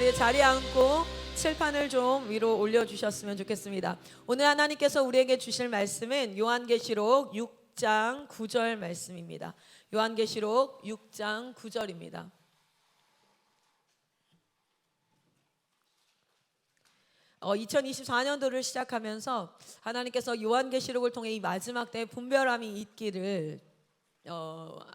우리 자리에 앉고 칠판을 좀 위로 올려주셨으면 좋겠습니다. 오늘 하나님께서 우리에게 주실 말씀은 요한계시록 6장 9절 말씀입니다. 요한계시록 6장 9절입니다. 어, 2024년도를 시작하면서 하나님께서 요한계시록을 통해 이 마지막 때에 분별함이 있기를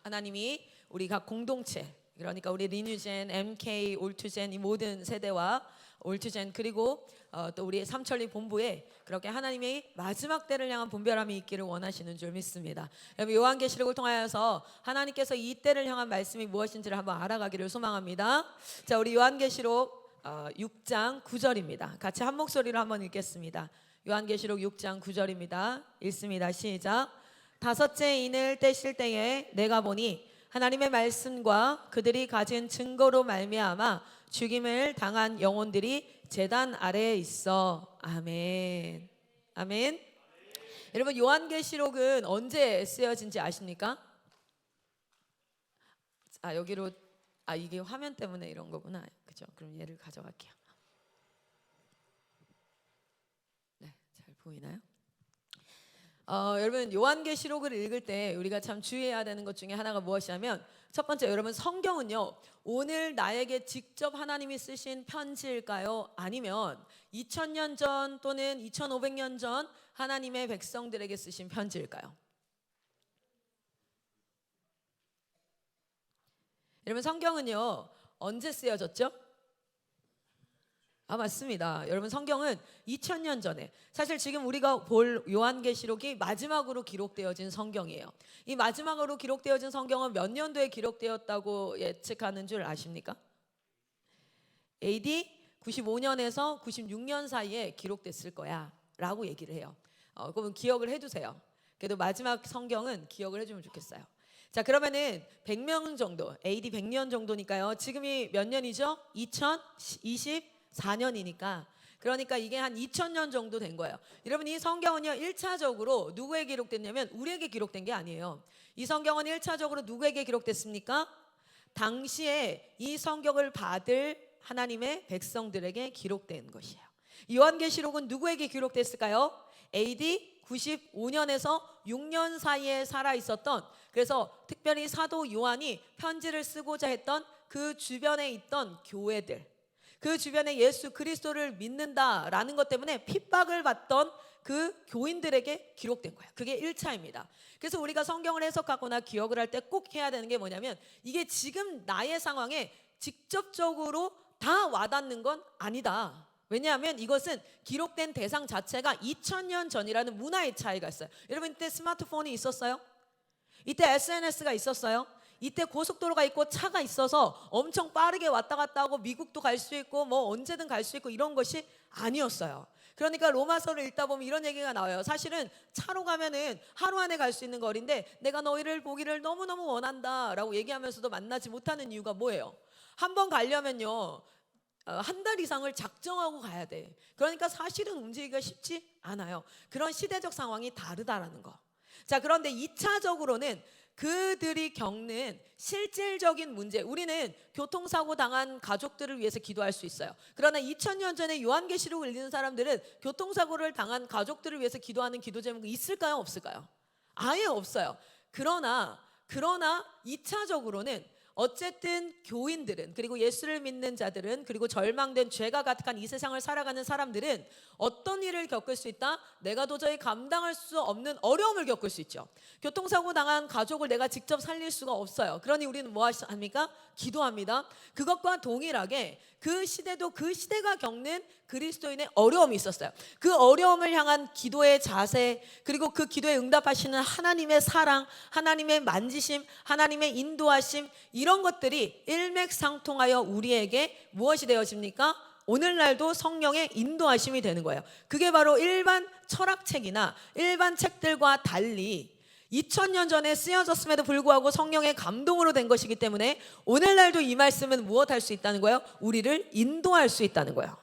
하나님이 우리 각 공동체, 그러니까 우리 리뉴젠, MK, 올투젠 이 모든 세대와 올투젠 그리고 또 우리 삼천리 본부에 그렇게 하나님의 마지막 때를 향한 분별함이 있기를 원하시는 줄 믿습니다. 여러분 요한계시록을 통하여서 하나님께서 이 때를 향한 말씀이 무엇인지를 한번 알아가기를 소망합니다. 자, 우리 요한계시록 6장 9절입니다. 같이 한 목소리로 한번 읽겠습니다. 요한계시록 6장 9절입니다. 읽습니다. 시작. 다섯째 인을 떼실 때에 내가 보니 하나님의 말씀과 그들이 가진 증거로 말미암아 죽임을 당한 영혼들이 제단 아래에 있어. 아멘. 아멘. 여러분 요한계시록은 언제 쓰여진지 아십니까? 여기로 이게 화면 때문에 이런 거구나. 그죠? 그럼 얘를 가져갈게요. 네, 잘 보이나요? 여러분 요한계시록을 읽을 때 우리가 참 주의해야 되는 것 중에 하나가 무엇이냐면 첫 번째, 여러분 성경은요 오늘 나에게 직접 하나님이 쓰신 편지일까요? 아니면 2000년 전 또는 2500년 전 하나님의 백성들에게 쓰신 편지일까요? 여러분 성경은요 언제 쓰여졌죠? 맞습니다. 여러분 성경은 2000년 전에, 사실 지금 우리가 볼 요한계시록이 마지막으로 기록되어진 성경이에요. 이 마지막으로 기록되어진 성경은 몇 년도에 기록되었다고 예측하는 줄 아십니까? AD 95년에서 96년 사이에 기록됐을 거야 라고 얘기를 해요. 그러면 기억을 해두세요. 그래도 마지막 성경은 기억을 해주면 좋겠어요. 자, 그러면은 100명 정도, AD 100년 정도니까요. 지금이 몇 년이죠? 2024년이니까 그러니까 이게 한 2000년 정도 된 거예요. 여러분 이 성경은요 1차적으로 누구에게 기록됐냐면 우리에게 기록된 게 아니에요. 이 성경은 1차적으로 누구에게 기록됐습니까? 당시에 이 성경을 받을 하나님의 백성들에게 기록된 것이에요. 요한계시록은 누구에게 기록됐을까요? AD 95년에서 6년 사이에 살아 있었던, 그래서 특별히 사도 요한이 편지를 쓰고자 했던 그 주변에 있던 교회들, 그 주변에 예수 그리스도를 믿는다라는 것 때문에 핍박을 받던 그 교인들에게 기록된 거예요. 그게 1차입니다. 그래서 우리가 성경을 해석하거나 기억을 할 때 꼭 해야 되는 게 뭐냐면 이게 지금 나의 상황에 직접적으로 다 와닿는 건 아니다. 왜냐하면 이것은 기록된 대상 자체가 2000년 전이라는 문화의 차이가 있어요. 여러분 이때 스마트폰이 있었어요? 이때 SNS가 있었어요? 이때 고속도로가 있고 차가 있어서 엄청 빠르게 왔다 갔다 하고 미국도 갈 수 있고 뭐 언제든 갈 수 있고 이런 것이 아니었어요. 그러니까 로마서를 읽다 보면 이런 얘기가 나와요. 사실은 차로 가면은 하루 안에 갈 수 있는 거리인데 내가 너희를 보기를 너무너무 원한다 라고 얘기하면서도 만나지 못하는 이유가 뭐예요? 한번 가려면요 한 달 이상을 작정하고 가야 돼. 그러니까 사실은 움직이기가 쉽지 않아요. 그런 시대적 상황이 다르다라는 거. 자, 그런데 2차적으로는 그들이 겪는 실질적인 문제, 우리는 교통사고 당한 가족들을 위해서 기도할 수 있어요. 그러나 2000년 전에 요한계시록을 읽는 사람들은 교통사고를 당한 가족들을 위해서 기도하는 기도 제목이 있을까요? 없을까요? 아예 없어요. 그러나 2차적으로는 어쨌든 교인들은, 그리고 예수를 믿는 자들은, 그리고 절망된 죄가 가득한 이 세상을 살아가는 사람들은 어떤 일을 겪을 수 있다? 내가 도저히 감당할 수 없는 어려움을 겪을 수 있죠. 교통사고 당한 가족을 내가 직접 살릴 수가 없어요. 그러니 우리는 뭐 합니까? 기도합니다. 그것과 동일하게 그 시대도 그 시대가 겪는 그리스도인의 어려움이 있었어요. 그 어려움을 향한 기도의 자세, 그리고 그 기도에 응답하시는 하나님의 사랑, 하나님의 만지심, 하나님의 인도하심, 이런 것들이 일맥상통하여 우리에게 무엇이 되어집니까? 오늘날도 성령의 인도하심이 되는 거예요. 그게 바로 일반 철학책이나 일반 책들과 달리 2000년 전에 쓰여졌음에도 불구하고 성령의 감동으로 된 것이기 때문에 오늘날도 이 말씀은 무엇 할 수 있다는 거예요? 우리를 인도할 수 있다는 거예요.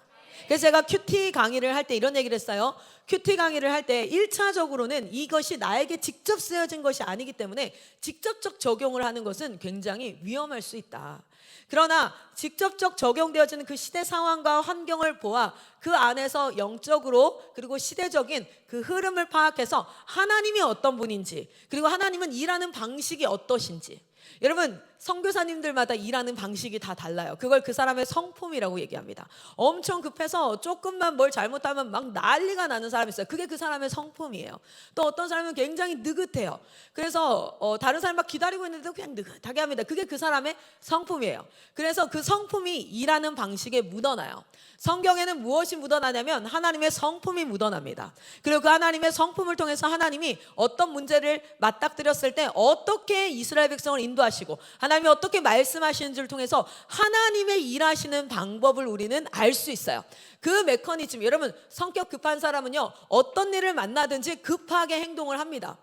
그래서 제가 큐티 강의를 할 때 이런 얘기를 했어요. 큐티 강의를 할 때 1차적으로는 이것이 나에게 직접 쓰여진 것이 아니기 때문에 직접적 적용을 하는 것은 굉장히 위험할 수 있다. 그러나 직접적 적용되어지는 그 시대 상황과 환경을 보아 그 안에서 영적으로 그리고 시대적인 그 흐름을 파악해서 하나님이 어떤 분인지, 그리고 하나님은 일하는 방식이 어떠신지. 여러분, 선교사님들마다 일하는 방식이 다 달라요. 그걸 그 사람의 성품이라고 얘기합니다. 엄청 급해서 조금만 뭘 잘못하면 막 난리가 나는 사람이 있어요. 그게 그 사람의 성품이에요. 또 어떤 사람은 굉장히 느긋해요. 그래서 다른 사람 막 기다리고 있는데도 그냥 느긋하게 합니다. 그게 그 사람의 성품이에요. 그래서 그 성품이 일하는 방식에 묻어나요. 성경에는 무엇이 묻어나냐면 하나님의 성품이 묻어납니다. 그리고 그 하나님의 성품을 통해서 하나님이 어떤 문제를 맞닥뜨렸을 때 어떻게 이스라엘 백성을 인도하시고 하나님이 어떻게 말씀하시는지를 통해서 하나님의 일하시는 방법을 우리는 알 수 있어요. 그 메커니즘, 여러분, 성격 급한 사람은요 어떤 일을 만나든지 급하게 행동을 합니다.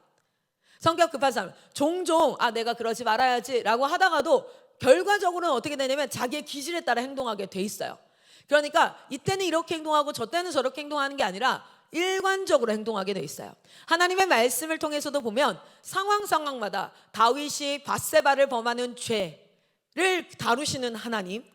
성격 급한 사람 종종 내가 그러지 말아야지 라고 하다가도 결과적으로는 어떻게 되냐면 자기의 기질에 따라 행동하게 돼 있어요. 그러니까 이때는 이렇게 행동하고 저 때는 저렇게 행동하는 게 아니라 일관적으로 행동하게 돼 있어요. 하나님의 말씀을 통해서도 보면 상황마다 다윗이 밧세바를 범하는 죄를 다루시는 하나님,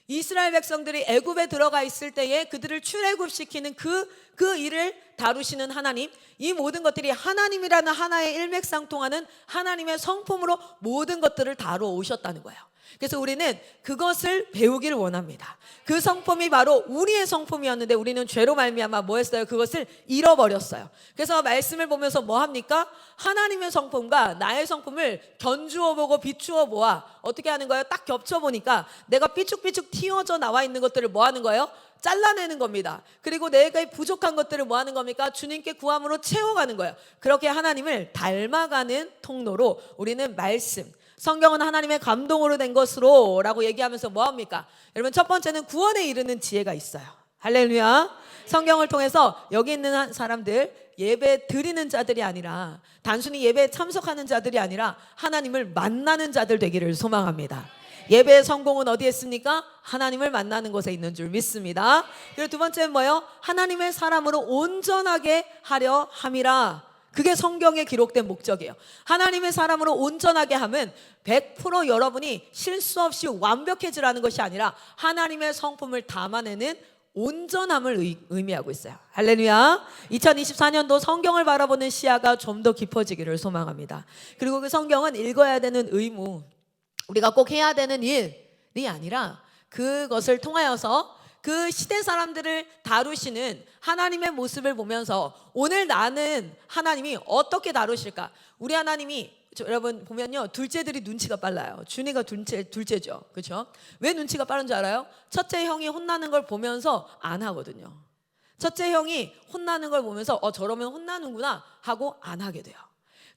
이스라엘 백성들이 애굽에 들어가 있을 때에 그들을 출애굽시키는 그 일을 다루시는 하나님, 이 모든 것들이 하나님이라는 하나의 일맥상통하는 하나님의 성품으로 모든 것들을 다루어 오셨다는 거예요. 그래서 우리는 그것을 배우기를 원합니다. 그 성품이 바로 우리의 성품이었는데 우리는 죄로 말미암아 뭐 했어요? 그것을 잃어버렸어요. 그래서 말씀을 보면서 뭐 합니까? 하나님의 성품과 나의 성품을 견주어 보고 비추어 보아 어떻게 하는 거예요? 딱 겹쳐 보니까 내가 삐죽삐죽 튀어져 나와 있는 것들을 뭐 하는 거예요? 잘라내는 겁니다. 그리고 내가 부족한 것들을 뭐 하는 겁니까? 주님께 구함으로 채워가는 거예요. 그렇게 하나님을 닮아가는 통로로 우리는 말씀, 성경은 하나님의 감동으로 된 것으로 라고 얘기하면서 뭐합니까? 여러분, 첫 번째는 구원에 이르는 지혜가 있어요. 할렐루야. 성경을 통해서 여기 있는 사람들, 예배 드리는 자들이 아니라 단순히 예배에 참석하는 자들이 아니라 하나님을 만나는 자들 되기를 소망합니다. 예배의 성공은 어디에 있습니까? 하나님을 만나는 곳에 있는 줄 믿습니다. 그리고 두 번째는 뭐예요? 하나님의 사람으로 온전하게 하려 함이라. 그게 성경에 기록된 목적이에요. 하나님의 사람으로 온전하게 함은 100% 여러분이 실수 없이 완벽해지라는 것이 아니라 하나님의 성품을 담아내는 온전함을 의미하고 있어요. 할렐루야. 2024년도 성경을 바라보는 시야가 좀 더 깊어지기를 소망합니다. 그리고 그 성경은 읽어야 되는 의무, 우리가 꼭 해야 되는 일이 아니라 그것을 통하여서 그 시대 사람들을 다루시는 하나님의 모습을 보면서 오늘 나는 하나님이 어떻게 다루실까? 우리 하나님이 여러분 보면요, 둘째들이 눈치가 빨라요. 준이가 둘째죠, 그렇죠? 왜 눈치가 빠른 줄 알아요? 첫째 형이 혼나는 걸 보면서 안 하거든요. 첫째 형이 혼나는 걸 보면서 저러면 혼나는구나 하고 안 하게 돼요.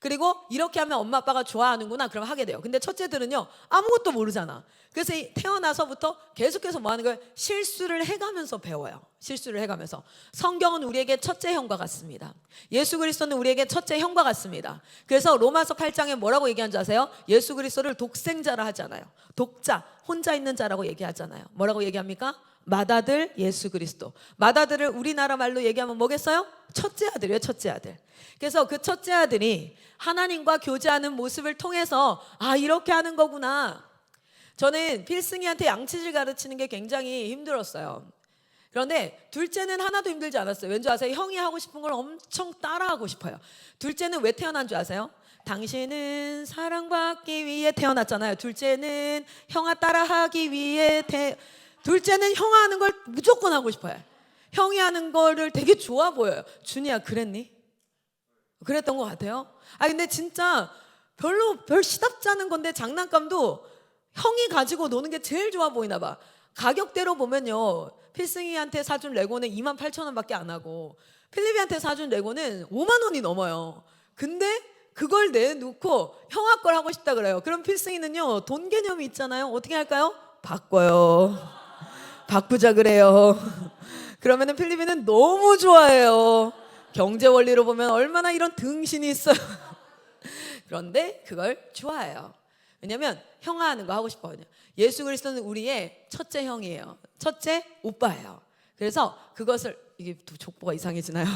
그리고 이렇게 하면 엄마 아빠가 좋아하는구나 그럼 하게 돼요. 근데 첫째들은요 아무것도 모르잖아. 그래서 태어나서부터 계속해서 뭐 하는 거예요? 실수를 해가면서 배워요. 실수를 해가면서. 성경은 우리에게 첫째 형과 같습니다. 예수 그리스도는 우리에게 첫째 형과 같습니다. 그래서 로마서 8장에 뭐라고 얘기한 줄 아세요? 예수 그리스도를 독생자라 하잖아요. 독자, 혼자 있는 자라고 얘기하잖아요. 뭐라고 얘기합니까? 맏아들 예수 그리스도. 맏아들을 우리나라 말로 얘기하면 뭐겠어요? 첫째 아들이에요. 첫째 아들. 그래서 그 첫째 아들이 하나님과 교제하는 모습을 통해서 이렇게 하는 거구나. 저는 필승이한테 양치질 가르치는 게 굉장히 힘들었어요. 그런데 둘째는 하나도 힘들지 않았어요. 왠지 아세요? 형이 하고 싶은 걸 엄청 따라하고 싶어요. 둘째는 왜 태어난 줄 아세요? 당신은 사랑받기 위해 태어났잖아요. 둘째는 형아 따라하기 위해 둘째는 형아 하는 걸 무조건 하고 싶어요. 형이 하는 거를 되게 좋아 보여요. 준이야 그랬니? 그랬던 것 같아요. 근데 진짜 별 시답지 않은 건데 장난감도 형이 가지고 노는 게 제일 좋아 보이나 봐. 가격대로 보면요, 필승이한테 사준 레고는 28,000원밖에 안 하고 필립이한테 사준 레고는 5만 원이 넘어요. 근데 그걸 내놓고 형아 걸 하고 싶다 그래요. 그럼 필승이는요 돈 개념이 있잖아요. 어떻게 할까요? 바꿔요. 바꾸자 그래요. 그러면은 필립이는 너무 좋아해요. 경제 원리로 보면 얼마나 이런 등신이 있어요. 그런데 그걸 좋아해요. 왜냐하면 형아 하는 거 하고 싶거든요. 예수 그리스도는 우리의 첫째 형이에요. 첫째 오빠예요. 그래서 그것을 이게 또 족보가 이상해지나요?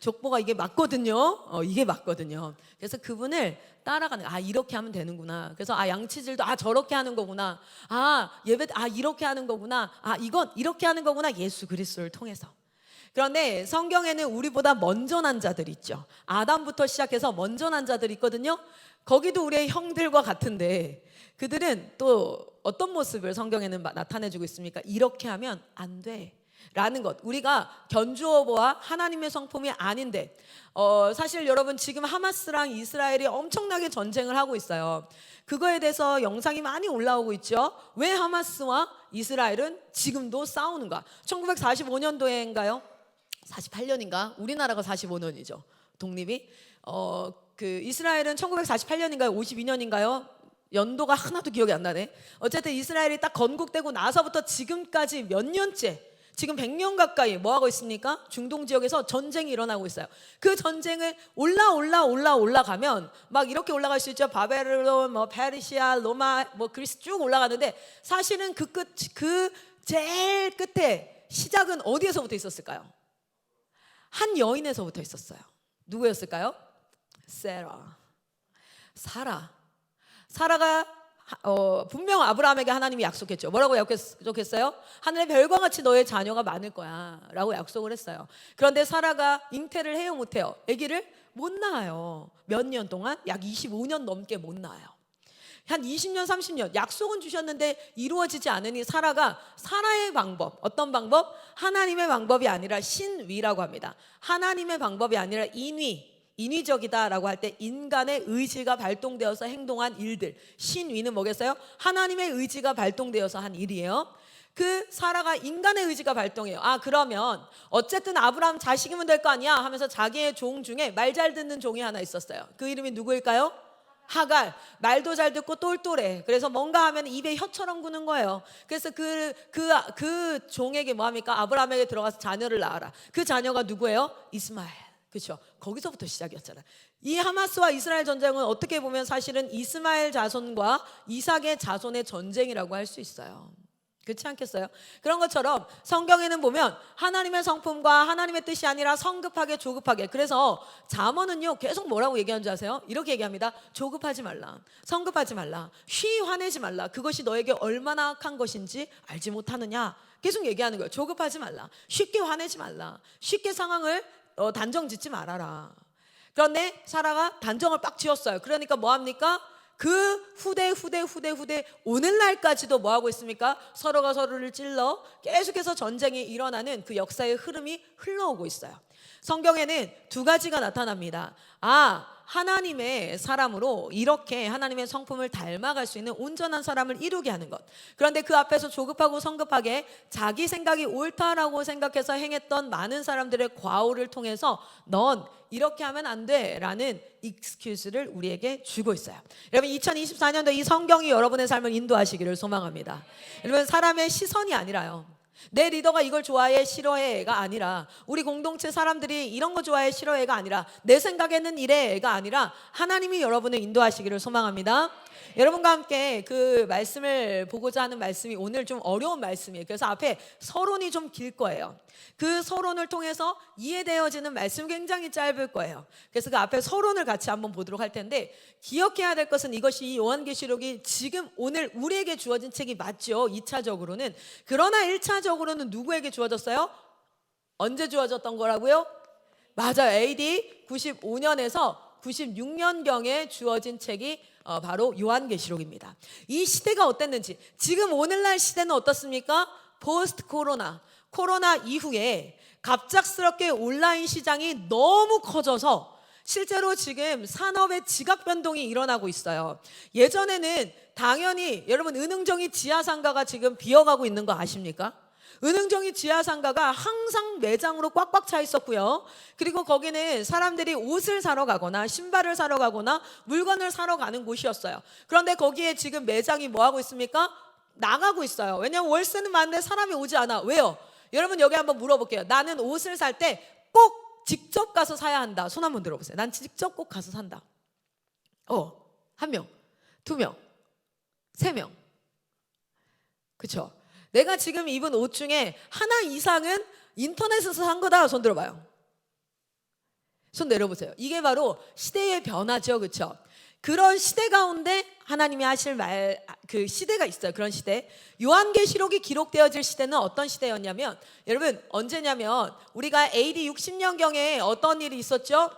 족보가 이게 맞거든요. 이게 맞거든요. 그래서 그분을 따라가는, 이렇게 하면 되는구나. 그래서 양치질도 저렇게 하는 거구나. 예배 이렇게 하는 거구나. 이건 이렇게 하는 거구나. 예수 그리스도를 통해서. 그런데 성경에는 우리보다 먼저 난 자들이 있죠. 아담부터 시작해서 먼저 난 자들이 있거든요. 거기도 우리의 형들과 같은데 그들은 또 어떤 모습을 성경에는 나타내주고 있습니까? 이렇게 하면 안 돼 라는 것. 우리가 견주어보아 하나님의 성품이 아닌데 사실 여러분 지금 하마스랑 이스라엘이 엄청나게 전쟁을 하고 있어요. 그거에 대해서 영상이 많이 올라오고 있죠. 왜 하마스와 이스라엘은 지금도 싸우는가? 1945년도에인가요? 48년인가? 우리나라가 45년이죠. 독립이. 그 이스라엘은 1948년인가요? 52년인가요? 연도가 하나도 기억이 안 나네. 어쨌든 이스라엘이 딱 건국되고 나서부터 지금까지 몇 년째, 지금 100년 가까이 뭐 하고 있습니까? 중동 지역에서 전쟁이 일어나고 있어요. 그 전쟁을 올라가면 막 이렇게 올라갈 수 있죠. 바벨론, 뭐 페르시아, 로마, 뭐 그리스 쭉 올라가는데 사실은 그 제일 끝에 시작은 어디에서부터 있었을까요? 한 여인에서부터 있었어요. 누구였을까요? 사라가 분명 아브라함에게 하나님이 약속했죠. 뭐라고 약속했어요? 하늘의 별과 같이 너의 자녀가 많을 거야 라고 약속을 했어요. 그런데 사라가 잉태를 해요 못해요? 아기를 못 낳아요. 몇 년 동안? 약 25년 넘게 못 낳아요. 한 20년 30년 약속은 주셨는데 이루어지지 않으니 사라의 방법, 어떤 방법? 하나님의 방법이 아니라 신위라고 합니다. 하나님의 방법이 아니라 인위적이다라고 할 때 인간의 의지가 발동되어서 행동한 일들. 신위는 뭐겠어요? 하나님의 의지가 발동되어서 한 일이에요. 그 사라가 인간의 의지가 발동해요. 그러면 어쨌든 아브라함 자식이면 될 거 아니야 하면서 자기의 종 중에 말 잘 듣는 종이 하나 있었어요. 그 이름이 누구일까요? 하갈. 말도 잘 듣고 똘똘해. 그래서 뭔가 하면 입에 혀처럼 구는 거예요. 그래서 그 종에게 뭐합니까? 아브라함에게 들어가서 자녀를 낳아라. 그 자녀가 누구예요? 이스마엘. 그렇죠. 거기서부터 시작이었잖아요. 이 하마스와 이스라엘 전쟁은 어떻게 보면 사실은 이스마엘 자손과 이삭의 자손의 전쟁이라고 할 수 있어요. 그렇지 않겠어요? 그런 것처럼 성경에는 보면 하나님의 성품과 하나님의 뜻이 아니라 성급하게 조급하게. 그래서 잠언은요 계속 뭐라고 얘기하는 줄 아세요? 이렇게 얘기합니다. 조급하지 말라, 성급하지 말라, 쉬 화내지 말라. 그것이 너에게 얼마나 악한 것인지 알지 못하느냐. 계속 얘기하는 거예요. 조급하지 말라, 쉽게 화내지 말라, 쉽게 상황을 단정 짓지 말아라. 그런데 사라가 단정을 빡 지었어요. 그러니까 뭐합니까? 그 후대 오늘날까지도 뭐하고 있습니까? 서로가 서로를 찔러 계속해서 전쟁이 일어나는 그 역사의 흐름이 흘러오고 있어요. 성경에는 두 가지가 나타납니다. 하나님의 사람으로 이렇게 하나님의 성품을 닮아갈 수 있는 온전한 사람을 이루게 하는 것. 그런데 그 앞에서 조급하고 성급하게 자기 생각이 옳다라고 생각해서 행했던 많은 사람들의 과오를 통해서 넌 이렇게 하면 안 돼 라는 익스큐즈를 우리에게 주고 있어요. 여러분 2024년도 이 성경이 여러분의 삶을 인도하시기를 소망합니다. 여러분 사람의 시선이 아니라요, 내 리더가 이걸 좋아해 싫어해가 아니라, 우리 공동체 사람들이 이런 거 좋아해 싫어해가 아니라, 내 생각에는 이래가 아니라 하나님이 여러분을 인도하시기를 소망합니다. 여러분과 함께 그 말씀을 보고자 하는 말씀이 오늘 좀 어려운 말씀이에요. 그래서 앞에 서론이 좀 길 거예요. 그 서론을 통해서 이해되어지는 말씀 굉장히 짧을 거예요. 그래서 그 앞에 서론을 같이 한번 보도록 할 텐데, 기억해야 될 것은 이것이 이 요한계시록이 지금 오늘 우리에게 주어진 책이 맞죠, 2차적으로는. 그러나 1차적으로는 누구에게 주어졌어요? 언제 주어졌던 거라고요? 맞아요. AD 95년에서 96년경에 주어진 책이 바로 요한계시록입니다. 이 시대가 어땠는지, 지금 오늘날 시대는 어떻습니까? 포스트 코로나 이후에 갑작스럽게 온라인 시장이 너무 커져서 실제로 지금 산업의 지각 변동이 일어나고 있어요. 예전에는 당연히 여러분 은흥정이 지하상가가 지금 비어가고 있는 거 아십니까? 은흥정이 지하상가가 항상 매장으로 꽉꽉 차 있었고요. 그리고 거기는 사람들이 옷을 사러 가거나 신발을 사러 가거나 물건을 사러 가는 곳이었어요. 그런데 거기에 지금 매장이 뭐 하고 있습니까? 나가고 있어요. 왜냐하면 월세는 많은데 사람이 오지 않아. 왜요? 여러분 여기 한번 물어볼게요. 나는 옷을 살 때 꼭 직접 가서 사야 한다. 손 한번 들어보세요. 난 직접 꼭 가서 산다. 1명, 2명, 3명. 그렇죠? 내가 지금 입은 옷 중에 하나 이상은 인터넷에서 산 거다. 손 들어봐요. 손 내려보세요. 이게 바로 시대의 변화죠. 그렇죠? 그런 시대 가운데 하나님이 하실 말, 그 시대가 있어요. 그런 시대. 요한계시록이 기록되어질 시대는 어떤 시대였냐면, 여러분 언제냐면 우리가 AD 60년경에 어떤 일이 있었죠?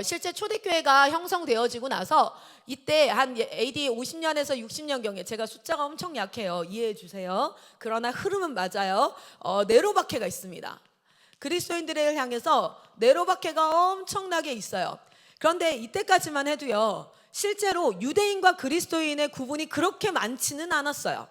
실제 초대교회가 형성되어지고 나서 이때 한 AD 50년에서 60년경에, 제가 숫자가 엄청 약해요. 이해해 주세요. 그러나 흐름은 맞아요. 네로박해가 있습니다. 그리스도인들을 향해서 네로박해가 엄청나게 있어요. 그런데 이때까지만 해도요, 실제로 유대인과 그리스도인의 구분이 그렇게 많지는 않았어요.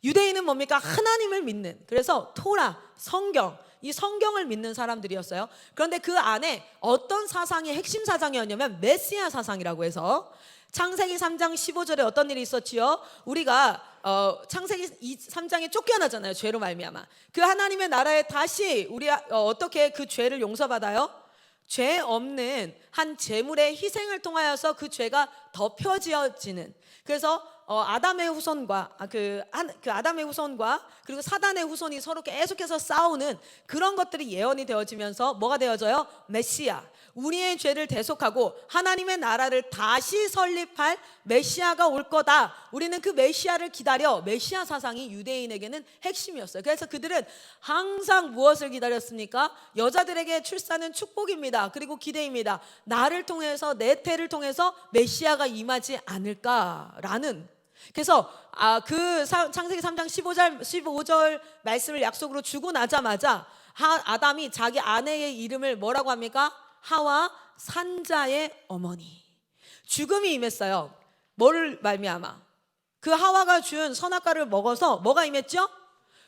유대인은 뭡니까? 하나님을 믿는, 그래서 토라, 성경, 이 성경을 믿는 사람들이었어요. 그런데 그 안에 어떤 사상이 핵심 사상이었냐면 메시아 사상이라고 해서, 창세기 3장 15절에 어떤 일이 있었지요? 우리가 창세기 3장에 쫓겨나잖아요. 죄로 말미암아. 그 하나님의 나라에 다시 우리 어떻게 그 죄를 용서받아요? 죄 없는 한 제물의 희생을 통하여서 그 죄가 덮여지어지는, 그래서 아담의 후손과 아담의 후손과 그리고 사단의 후손이 서로 계속해서 싸우는 그런 것들이 예언이 되어지면서 뭐가 되어져요? 메시아, 우리의 죄를 대속하고 하나님의 나라를 다시 설립할 메시아가 올 거다. 우리는 그 메시아를 기다려. 메시아 사상이 유대인에게는 핵심이었어요. 그래서 그들은 항상 무엇을 기다렸습니까? 여자들에게 출산은 축복입니다. 그리고 기대입니다. 나를 통해서, 내 태를 통해서 메시아가 임하지 않을까라는. 그래서 그 창세기 3장 15절 말씀을 약속으로 주고 나자마자 아담이 자기 아내의 이름을 뭐라고 합니까? 하와, 산자의 어머니. 죽음이 임했어요. 뭐를 말미암아? 그 하와가 준 선악과를 먹어서 뭐가 임했죠?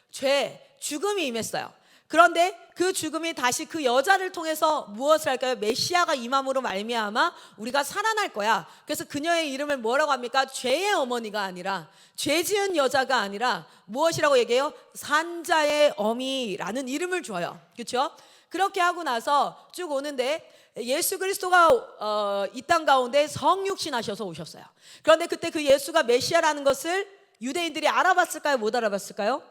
죄, 죽음이 임했어요. 그런데 그 죽음이 다시 그 여자를 통해서 무엇을 할까요? 메시아가 임함으로 말미암아 우리가 살아날 거야. 그래서 그녀의 이름을 뭐라고 합니까? 죄의 어머니가 아니라, 죄 지은 여자가 아니라 무엇이라고 얘기해요? 산자의 어미라는 이름을 줘요. 그렇죠? 그렇게 하고 나서 쭉 오는데 예수 그리스도가 이 땅 가운데 성육신하셔서 오셨어요. 그런데 그때 그 예수가 메시아라는 것을 유대인들이 알아봤을까요? 못 알아봤을까요?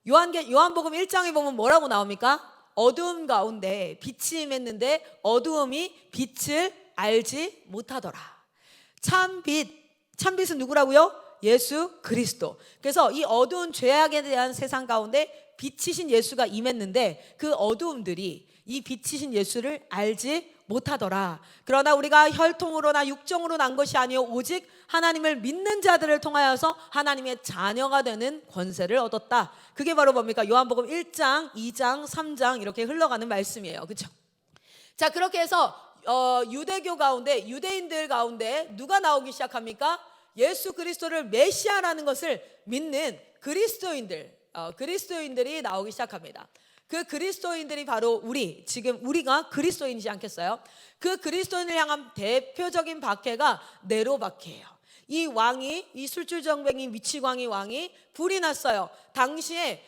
요한복음 1장에 보면 뭐라고 나옵니까? 어두움 가운데 빛이 임했는데 어두움이 빛을 알지 못하더라. 참빛은 누구라고요? 예수 그리스도. 그래서 이 어두운 죄악에 대한 세상 가운데 빛이신 예수가 임했는데 그 어두움들이 이 빛이신 예수를 알지 못하더라. 그러나 우리가 혈통으로나 육정으로 난 것이 아니요 오직 하나님을 믿는 자들을 통하여서 하나님의 자녀가 되는 권세를 얻었다. 그게 바로 뭡니까? 요한복음 1장, 2장, 3장 이렇게 흘러가는 말씀이에요. 그렇죠? 자, 그렇게 해서 유대교 가운데, 유대인들 가운데 누가 나오기 시작합니까? 예수 그리스도를 메시아라는 것을 믿는 그리스도인들이 나오기 시작합니다. 그 그리스도인들이 바로 지금 우리가 그리스도인이지 않겠어요? 그 그리스도인을 향한 대표적인 박해가 네로 박해예요. 이 왕이, 이 술주정뱅이 미치광이 왕이 불이 났어요. 당시에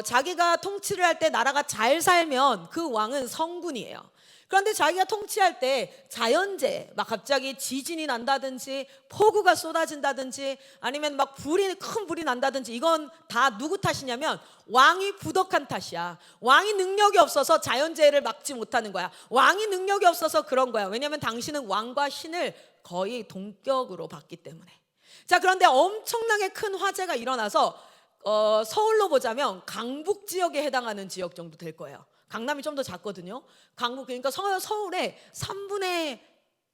자기가 통치를 할 때 나라가 잘 살면 그 왕은 성군이에요. 그런데 자기가 통치할 때 자연재해, 막 갑자기 지진이 난다든지 폭우가 쏟아진다든지 아니면 막 큰 불이 난다든지, 이건 다 누구 탓이냐면 왕이 부덕한 탓이야. 왕이 능력이 없어서 자연재해를 막지 못하는 거야. 왕이 능력이 없어서 그런 거야. 왜냐하면 당신은 왕과 신을 거의 동격으로 봤기 때문에. 자, 그런데 엄청나게 큰 화재가 일어나서 서울로 보자면 강북 지역에 해당하는 지역 정도 될 거예요. 강남이 좀 더 작거든요. 강북, 그러니까 서울의 3분의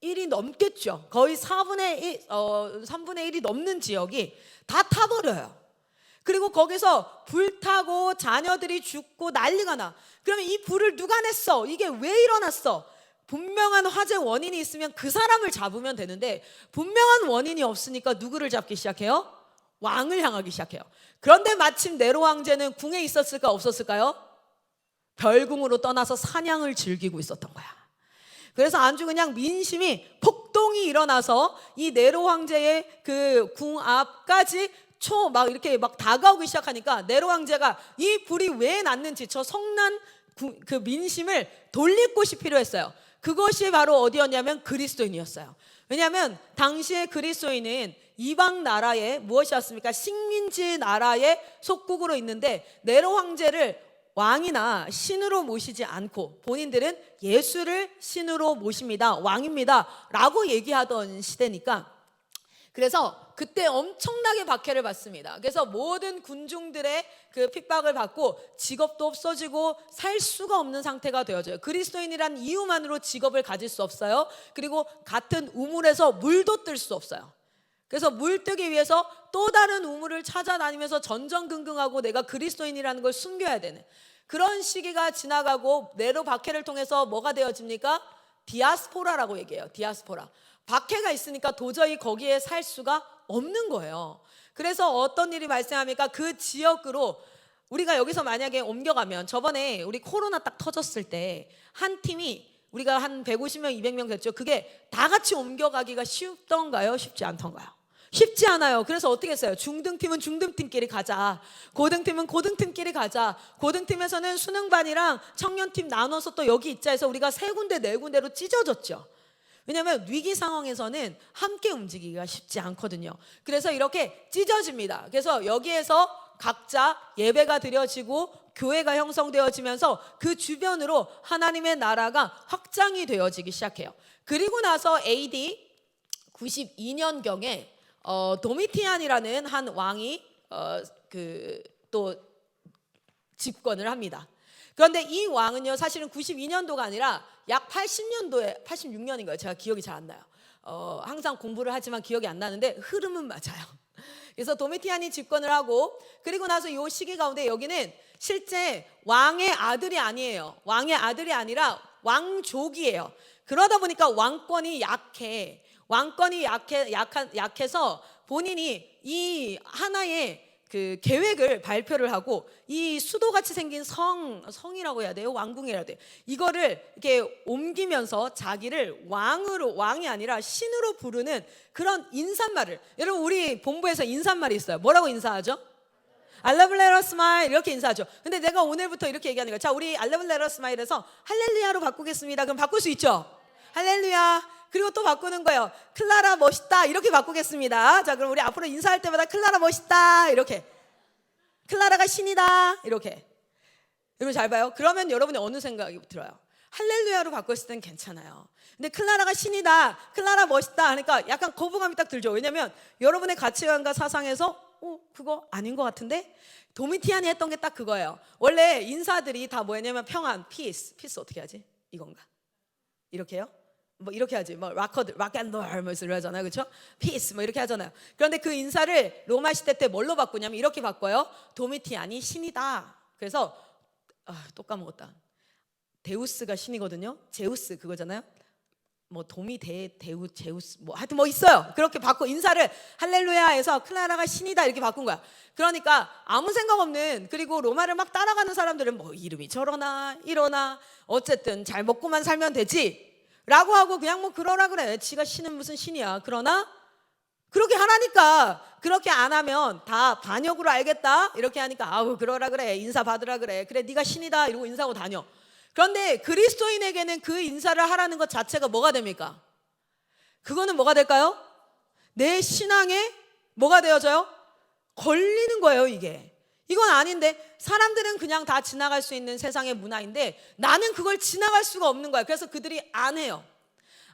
1이 넘겠죠. 거의 3분의 1이 넘는 지역이 다 타버려요. 그리고 거기서 불타고 자녀들이 죽고 난리가 나. 그러면 이 불을 누가 냈어? 이게 왜 일어났어? 분명한 화재 원인이 있으면 그 사람을 잡으면 되는데 분명한 원인이 없으니까 누구를 잡기 시작해요? 왕을 향하기 시작해요. 그런데 마침 네로 황제는 궁에 있었을까 없었을까요? 별궁으로 떠나서 사냥을 즐기고 있었던 거야. 그래서 아주 그냥 민심이 폭동이 일어나서 이 네로 황제의 그 궁 앞까지 막 이렇게 막 다가오기 시작하니까 네로 황제가 이 불이 왜 났는지 저 성난 그 민심을 돌릴 곳이 필요했어요. 그것이 바로 어디였냐면 그리스도인이었어요. 왜냐하면 당시의 그리스도인은 이방 나라의 무엇이었습니까? 식민지 나라의 속국으로 있는데 네로 황제를 왕이나 신으로 모시지 않고 본인들은 예수를 신으로 모십니다, 왕입니다 라고 얘기하던 시대니까, 그래서 그때 엄청나게 박해를 받습니다. 그래서 모든 군중들의 그 핍박을 받고 직업도 없어지고 살 수가 없는 상태가 되어져요. 그리스도인이란 이유만으로 직업을 가질 수 없어요. 그리고 같은 우물에서 물도 뜰 수 없어요. 그래서 물 뜨기 위해서 또 다른 우물을 찾아다니면서 전전긍긍하고 내가 그리스도인이라는 걸 숨겨야 되는 그런 시기가 지나가고 네로 박해를 통해서 뭐가 되어집니까? 디아스포라라고 얘기해요. 디아스포라. 박해가 있으니까 도저히 거기에 살 수가 없는 거예요. 그래서 어떤 일이 발생합니까? 그 지역으로 우리가 여기서 만약에 옮겨가면, 저번에 우리 코로나 딱 터졌을 때 한 팀이 우리가 한 150명, 200명 됐죠. 그게 다 같이 옮겨가기가 쉽던가요? 쉽지 않던가요? 쉽지 않아요. 그래서 어떻게 했어요? 중등팀은 중등팀끼리 가자, 고등팀은 고등팀끼리 가자, 고등팀에서는 수능반이랑 청년팀 나눠서 또 여기 있자 해서 우리가 3군데 4군데로 찢어졌죠. 왜냐하면 위기 상황에서는 함께 움직이기가 쉽지 않거든요. 그래서 이렇게 찢어집니다. 그래서 여기에서 각자 예배가 드려지고 교회가 형성되어지면서 그 주변으로 하나님의 나라가 확장이 되어지기 시작해요. 그리고 나서 AD 92년경에 도미티안이라는 한 왕이 또 집권을 합니다. 그런데 이 왕은요, 사실은 92년도가 아니라 약 80년도에 86년인가요? 제가 기억이 잘 안 나요. 항상 공부를 하지만 기억이 안 나는데 흐름은 맞아요. 그래서 도미티안이 집권을 하고, 그리고 나서 이 시기 가운데 여기는 실제 왕의 아들이 아니에요. 왕의 아들이 아니라 왕족이에요. 그러다 보니까 왕권이 약해. 왕권이 약해서 본인이 이 하나의 그 계획을 발표를 하고, 이 수도같이 생긴 성이라고 해야 돼요? 왕궁이라고 해야 돼요? 이거를 이렇게 옮기면서 자기를 왕이 아니라 신으로 부르는 그런 인사말을, 여러분 우리 본부에서 인사말이 있어요. 뭐라고 인사하죠? 알라블레라 스마일 이렇게 인사하죠. 근데 내가 오늘부터 이렇게 얘기하는 거예요. 자, 우리 알라블레라 스마일에서 할렐루야로 바꾸겠습니다. 그럼 바꿀 수 있죠? 할렐루야. 그리고 또 바꾸는 거예요. 클라라 멋있다 이렇게 바꾸겠습니다. 자, 그럼 우리 앞으로 인사할 때마다 클라라 멋있다 이렇게, 클라라가 신이다 이렇게. 여러분 잘 봐요. 그러면 여러분이 어느 생각이 들어요? 할렐루야로 바꿨을 땐 괜찮아요. 근데 클라라가 신이다, 클라라 멋있다 하니까 약간 거부감이 딱 들죠. 왜냐하면 여러분의 가치관과 사상에서 그거 아닌 것 같은데? 도미티안이 했던 게 딱 그거예요. 원래 인사들이 다 뭐였냐면 평안, 피스 어떻게 하지? 이건가? 이렇게요? 뭐 이렇게 하지. 뭐 락앤롤 뭐 이러잖아요. 그렇죠? 피스 뭐 이렇게 하잖아요. 그런데 그 인사를 로마 시대 때 뭘로 바꾸냐면 이렇게 바꿔요. 도미티안이 신이다. 그래서 또 까먹었다. 데우스가 신이거든요. 제우스 그거잖아요. 뭐 제우스 뭐 하여튼 뭐 있어요. 그렇게 바꿔 인사를 할렐루야에서 클라라가 신이다 이렇게 바꾼 거야. 그러니까 아무 생각 없는, 그리고 로마를 막 따라가는 사람들은 뭐 이름이 저러나 이러나 어쨌든 잘 먹고만 살면 되지 라고 하고 그냥 뭐 그러라 그래. 지가 신은 무슨 신이야. 그러나 그렇게 하라니까, 그렇게 안 하면 다 반역으로 알겠다 이렇게 하니까 아우 그러라 그래, 인사 받으라 그래, 그래 네가 신이다 이러고 인사하고 다녀. 그런데 그리스도인에게는 그 인사를 하라는 것 자체가 뭐가 됩니까? 그거는 뭐가 될까요? 내 신앙에 뭐가 되어져요? 걸리는 거예요. 이건 아닌데, 사람들은 그냥 다 지나갈 수 있는 세상의 문화인데 나는 그걸 지나갈 수가 없는 거야. 그래서 그들이 안 해요.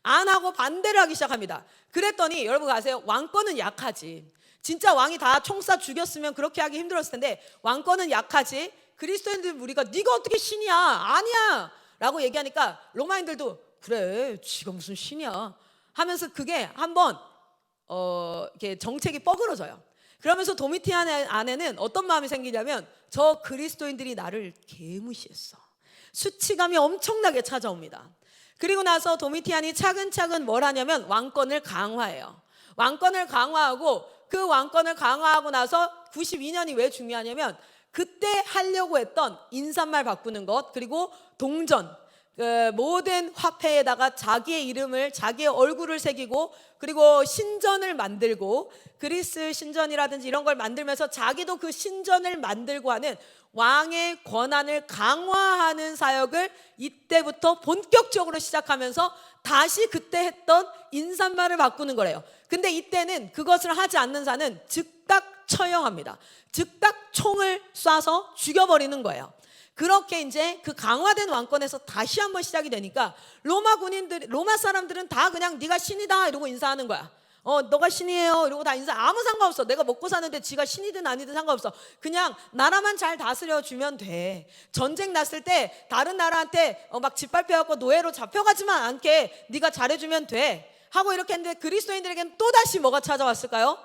안 하고 반대를 하기 시작합니다. 그랬더니 여러분 아세요? 왕권은 약하지. 진짜 왕이 다 총 쏴 죽였으면 그렇게 하기 힘들었을 텐데 왕권은 약하지. 그리스도인들 우리가 네가 어떻게 신이야? 아니야 라고 얘기하니까 로마인들도 그래 지가 무슨 신이야 하면서 그게 한번 이렇게 정책이 뻐그러져요. 그러면서 도미티안 안에는 어떤 마음이 생기냐면 저 그리스도인들이 나를 개무시했어. 수치감이 엄청나게 찾아옵니다. 그리고 나서 도미티안이 차근차근 뭘 하냐면 왕권을 강화해요. 왕권을 강화하고, 그 왕권을 강화하고 나서 92년이 왜 중요하냐면 그때 하려고 했던 인사말 바꾸는 것, 그리고 동전, 모든 화폐에다가 자기의 이름을, 자기의 얼굴을 새기고, 그리고 신전을 만들고, 그리스 신전이라든지 이런 걸 만들면서 자기도 그 신전을 만들고 하는 왕의 권한을 강화하는 사역을 이때부터 본격적으로 시작하면서 다시 그때 했던 인사말을 바꾸는 거래요. 근데 이때는 그것을 하지 않는 자는 즉각 처형합니다. 즉각 총을 쏴서 죽여버리는 거예요. 그렇게 이제 그 강화된 왕권에서 다시 한번 시작이 되니까 로마 사람들은 다 그냥 네가 신이다 이러고 인사하는 거야. 너가 신이에요 이러고 다 인사. 아무 상관없어. 내가 먹고 사는데 지가 신이든 아니든 상관없어. 그냥 나라만 잘 다스려 주면 돼. 전쟁 났을 때 다른 나라한테 막 짓밟혀갖고 노예로 잡혀가지만 않게 네가 잘해주면 돼 하고 이렇게 했는데, 그리스도인들에게는 또다시 뭐가 찾아왔을까요?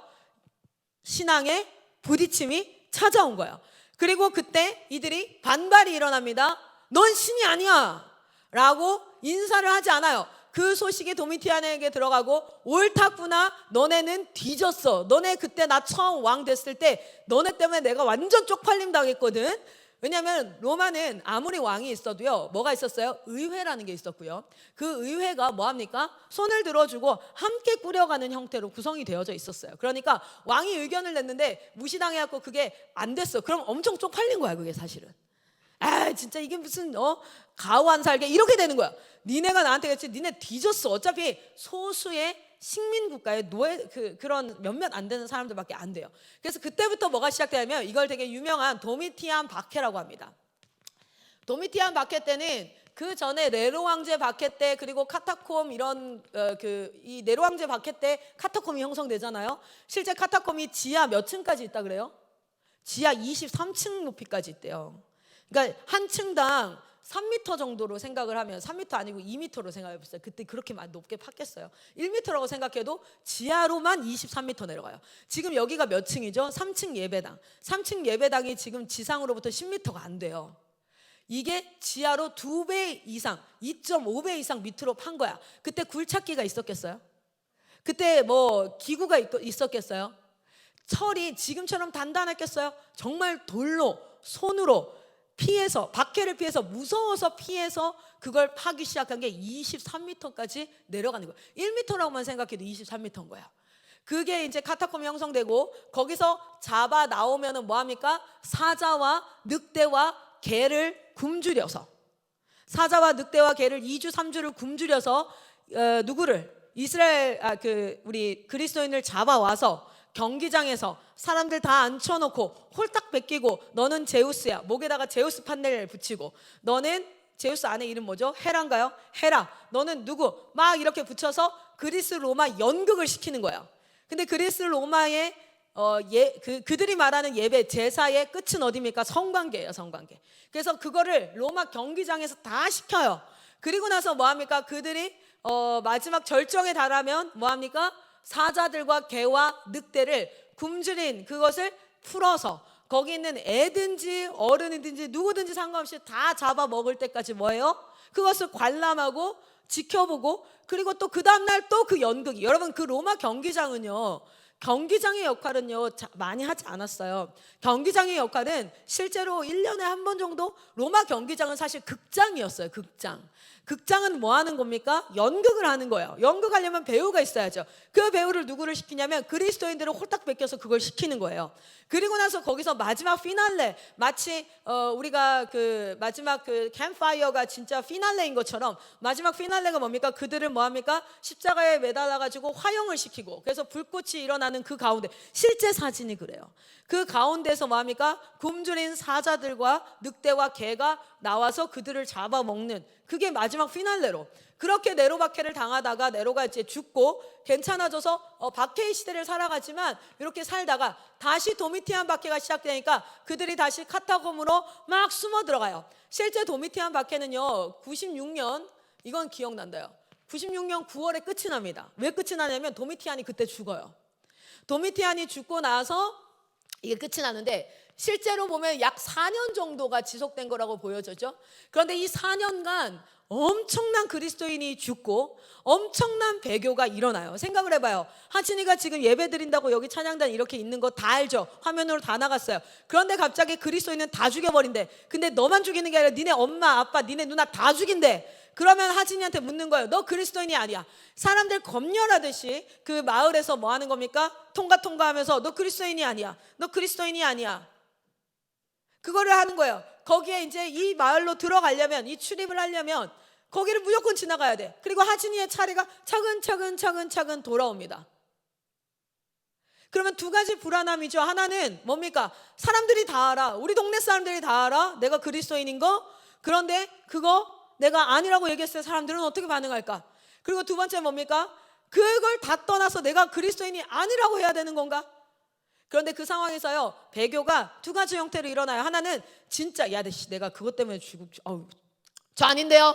신앙의 부딪힘이 찾아온 거예요. 그리고 그때 이들이 반발이 일어납니다. 넌 신이 아니야 라고 인사를 하지 않아요. 그 소식이 도미티안에게 들어가고, 옳다구나, 너네는 뒤졌어. 너네 그때 나 처음 왕 됐을 때 너네 때문에 내가 완전 쪽팔림 당했거든. 왜냐하면 로마는 아무리 왕이 있어도요, 뭐가 있었어요? 의회라는 게 있었고요. 그 의회가 뭐합니까? 손을 들어주고 함께 꾸려가는 형태로 구성이 되어져 있었어요. 그러니까 왕이 의견을 냈는데 무시당해갖고 그게 안 됐어. 그럼 엄청 쪽팔린 거야, 그게 사실은. 아, 진짜 이게 무슨 가오한 살게 이렇게 되는 거야. 니네가 나한테 그랬지, 니네 뒤졌어. 어차피 소수의 식민국가의 노예, 그런 몇몇 안 되는 사람들밖에 안 돼요. 그래서 그때부터 뭐가 시작되냐면, 이걸 되게 유명한 도미티안 박해라고 합니다. 도미티안 박해 때는 그 전에 네로 황제 박해 때, 그리고 카타콤 이런 이 네로 황제 박해 때 카타콤이 형성되잖아요. 실제 카타콤이 지하 몇 층까지 있다 그래요? 지하 23층 높이까지 있대요. 그러니까 한 층당 3m 정도로 생각을 하면, 3m 아니고 2m로 생각해 보세요. 그때 그렇게 높게 팠겠어요. 1m라고 생각해도 지하로만 23m 내려가요. 지금 여기가 몇 층이죠? 3층 예배당. 3층 예배당이 지금 지상으로부터 10m가 안 돼요. 이게 지하로 2배 이상, 2.5배 이상 밑으로 판 거야. 그때 굴착기가 있었겠어요? 그때 뭐 기구가 있었겠어요? 철이 지금처럼 단단했겠어요? 정말 돌로, 손으로 피해서, 박해를 피해서, 무서워서 피해서 그걸 파기 시작한 게 23m까지 내려가는 거예요. 1m라고만 생각해도 23m인 거예요. 그게 이제 카타콤이 형성되고, 거기서 잡아 나오면은 뭐합니까? 사자와 늑대와 개를 굶주려서, 사자와 늑대와 개를 2주 3주를 굶주려서 누구를? 이스라엘 우리 그리스도인을 잡아와서 경기장에서 사람들 다 앉혀놓고 홀딱 베끼고, 너는 제우스야, 목에다가 제우스 판넬 붙이고, 너는 제우스 안에 이름 뭐죠? 헤라인가요? 헤라, 너는 누구? 막 이렇게 붙여서 그리스 로마 연극을 시키는 거예요. 근데 그리스 로마의 그들이 말하는 예배 제사의 끝은 어디입니까? 성관계예요, 성관계. 그래서 그거를 로마 경기장에서 다 시켜요. 그리고 나서 뭐합니까? 그들이 마지막 절정에 달하면 뭐합니까? 사자들과 개와 늑대를 굶주린 그것을 풀어서 거기 있는 애든지 어른이든지 누구든지 상관없이 다 잡아 먹을 때까지 뭐예요? 그것을 관람하고 지켜보고, 그리고 또 그 다음날 또 그 연극이, 여러분 그 로마 경기장은요, 경기장의 역할은요 많이 하지 않았어요. 경기장의 역할은 실제로 1년에 한 번 정도, 로마 경기장은 사실 극장이었어요. 극장은 뭐 하는 겁니까? 연극을 하는 거예요. 연극하려면 배우가 있어야죠. 그 배우를 누구를 시키냐면 그리스도인들을 홀딱 베껴서 그걸 시키는 거예요. 그리고 나서 거기서 마지막 피날레, 마치 우리가 그 마지막 그 캠파이어가 진짜 피날레인 것처럼, 마지막 피날레가 뭡니까? 그들을 뭐합니까? 십자가에 매달아 가지고 화형을 시키고, 그래서 불꽃이 일어나는 그 가운데, 실제 사진이 그래요. 그 가운데서 뭐합니까? 굶주린 사자들과 늑대와 개가 나와서 그들을 잡아먹는, 그게 마지막 피날레로. 그렇게 네로 박해를 당하다가 네로가 이제 죽고 괜찮아져서 박해의 시대를 살아가지만, 이렇게 살다가 다시 도미티안 박해가 시작되니까 그들이 다시 카타콤으로 막 숨어 들어가요. 실제 도미티안 박해는요 96년, 이건 기억난다요. 96년 9월에 끝이 납니다. 왜 끝이 나냐면 도미티안이 그때 죽어요. 도미티안이 죽고 나서 이게 끝이 나는데, 실제로 보면 약 4년 정도가 지속된 거라고 보여졌죠. 그런데 이 4년간 엄청난 그리스도인이 죽고 엄청난 배교가 일어나요. 생각을 해봐요. 하진이가 지금 예배 드린다고 여기 찬양단 이렇게 있는 거 다 알죠? 화면으로 다 나갔어요. 그런데 갑자기 그리스도인은 다 죽여버린대. 근데 너만 죽이는 게 아니라 니네 엄마, 아빠, 니네 누나 다 죽인대. 그러면 하진이한테 묻는 거예요. 너 그리스도인이 아니야. 사람들 검열하듯이 그 마을에서 뭐 하는 겁니까? 통과하면서 너 그리스도인이 아니야. 너 그리스도인이 아니야. 그거를 하는 거예요. 거기에 이제 이 마을로 들어가려면, 이 출입을 하려면 거기를 무조건 지나가야 돼. 그리고 하진이의 차례가 차근차근 돌아옵니다. 그러면 두 가지 불안함이죠. 하나는 뭡니까? 사람들이 다 알아. 우리 동네 사람들이 다 알아. 내가 그리스도인인 거. 그런데 그거 내가 아니라고 얘기했을 때 사람들은 어떻게 반응할까? 그리고 두 번째 뭡니까? 그걸 다 떠나서 내가 그리스도인이 아니라고 해야 되는 건가? 그런데 그 상황에서요, 배교가 두 가지 형태로 일어나요. 하나는 진짜 야 내가 그것 때문에 저 아닌데요.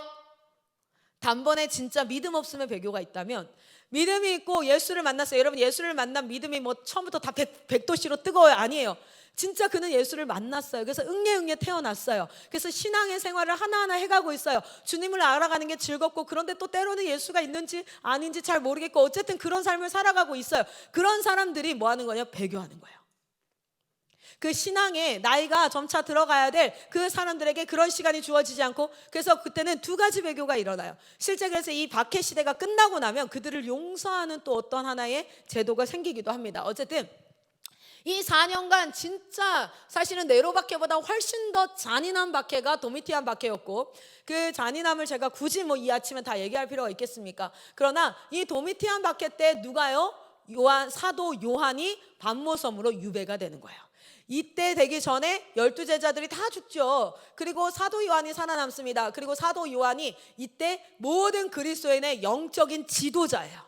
단번에 진짜 믿음 없으면 배교가 있다면, 믿음이 있고 예수를 만났어요. 여러분, 예수를 만난 믿음이 뭐 처음부터 다 100도씨로 뜨거워요? 아니에요. 진짜 그는 예수를 만났어요. 그래서 응애 태어났어요. 그래서 신앙의 생활을 하나하나 해가고 있어요. 주님을 알아가는 게 즐겁고, 그런데 또 때로는 예수가 있는지 아닌지 잘 모르겠고, 어쨌든 그런 삶을 살아가고 있어요. 그런 사람들이 뭐 하는 거냐? 배교하는 거예요. 그 신앙에 나이가 점차 들어가야 될 그 사람들에게 그런 시간이 주어지지 않고, 그래서 그때는 두 가지 배교가 일어나요. 실제 그래서 이 박해 시대가 끝나고 나면 그들을 용서하는 또 어떤 하나의 제도가 생기기도 합니다. 어쨌든 이 4년간 진짜 사실은 네로 박해보다 훨씬 더 잔인한 박해가 도미티안 박해였고, 그 잔인함을 제가 굳이 뭐 이 아침에 다 얘기할 필요가 있겠습니까? 그러나 이 도미티안 박해 때 누가요? 사도 요한이 반모섬으로 유배가 되는 거예요. 이때 되기 전에 12제자들이 다 죽죠. 그리고 사도 요한이 살아남습니다. 그리고 사도 요한이 이때 모든 그리스도인의 영적인 지도자예요.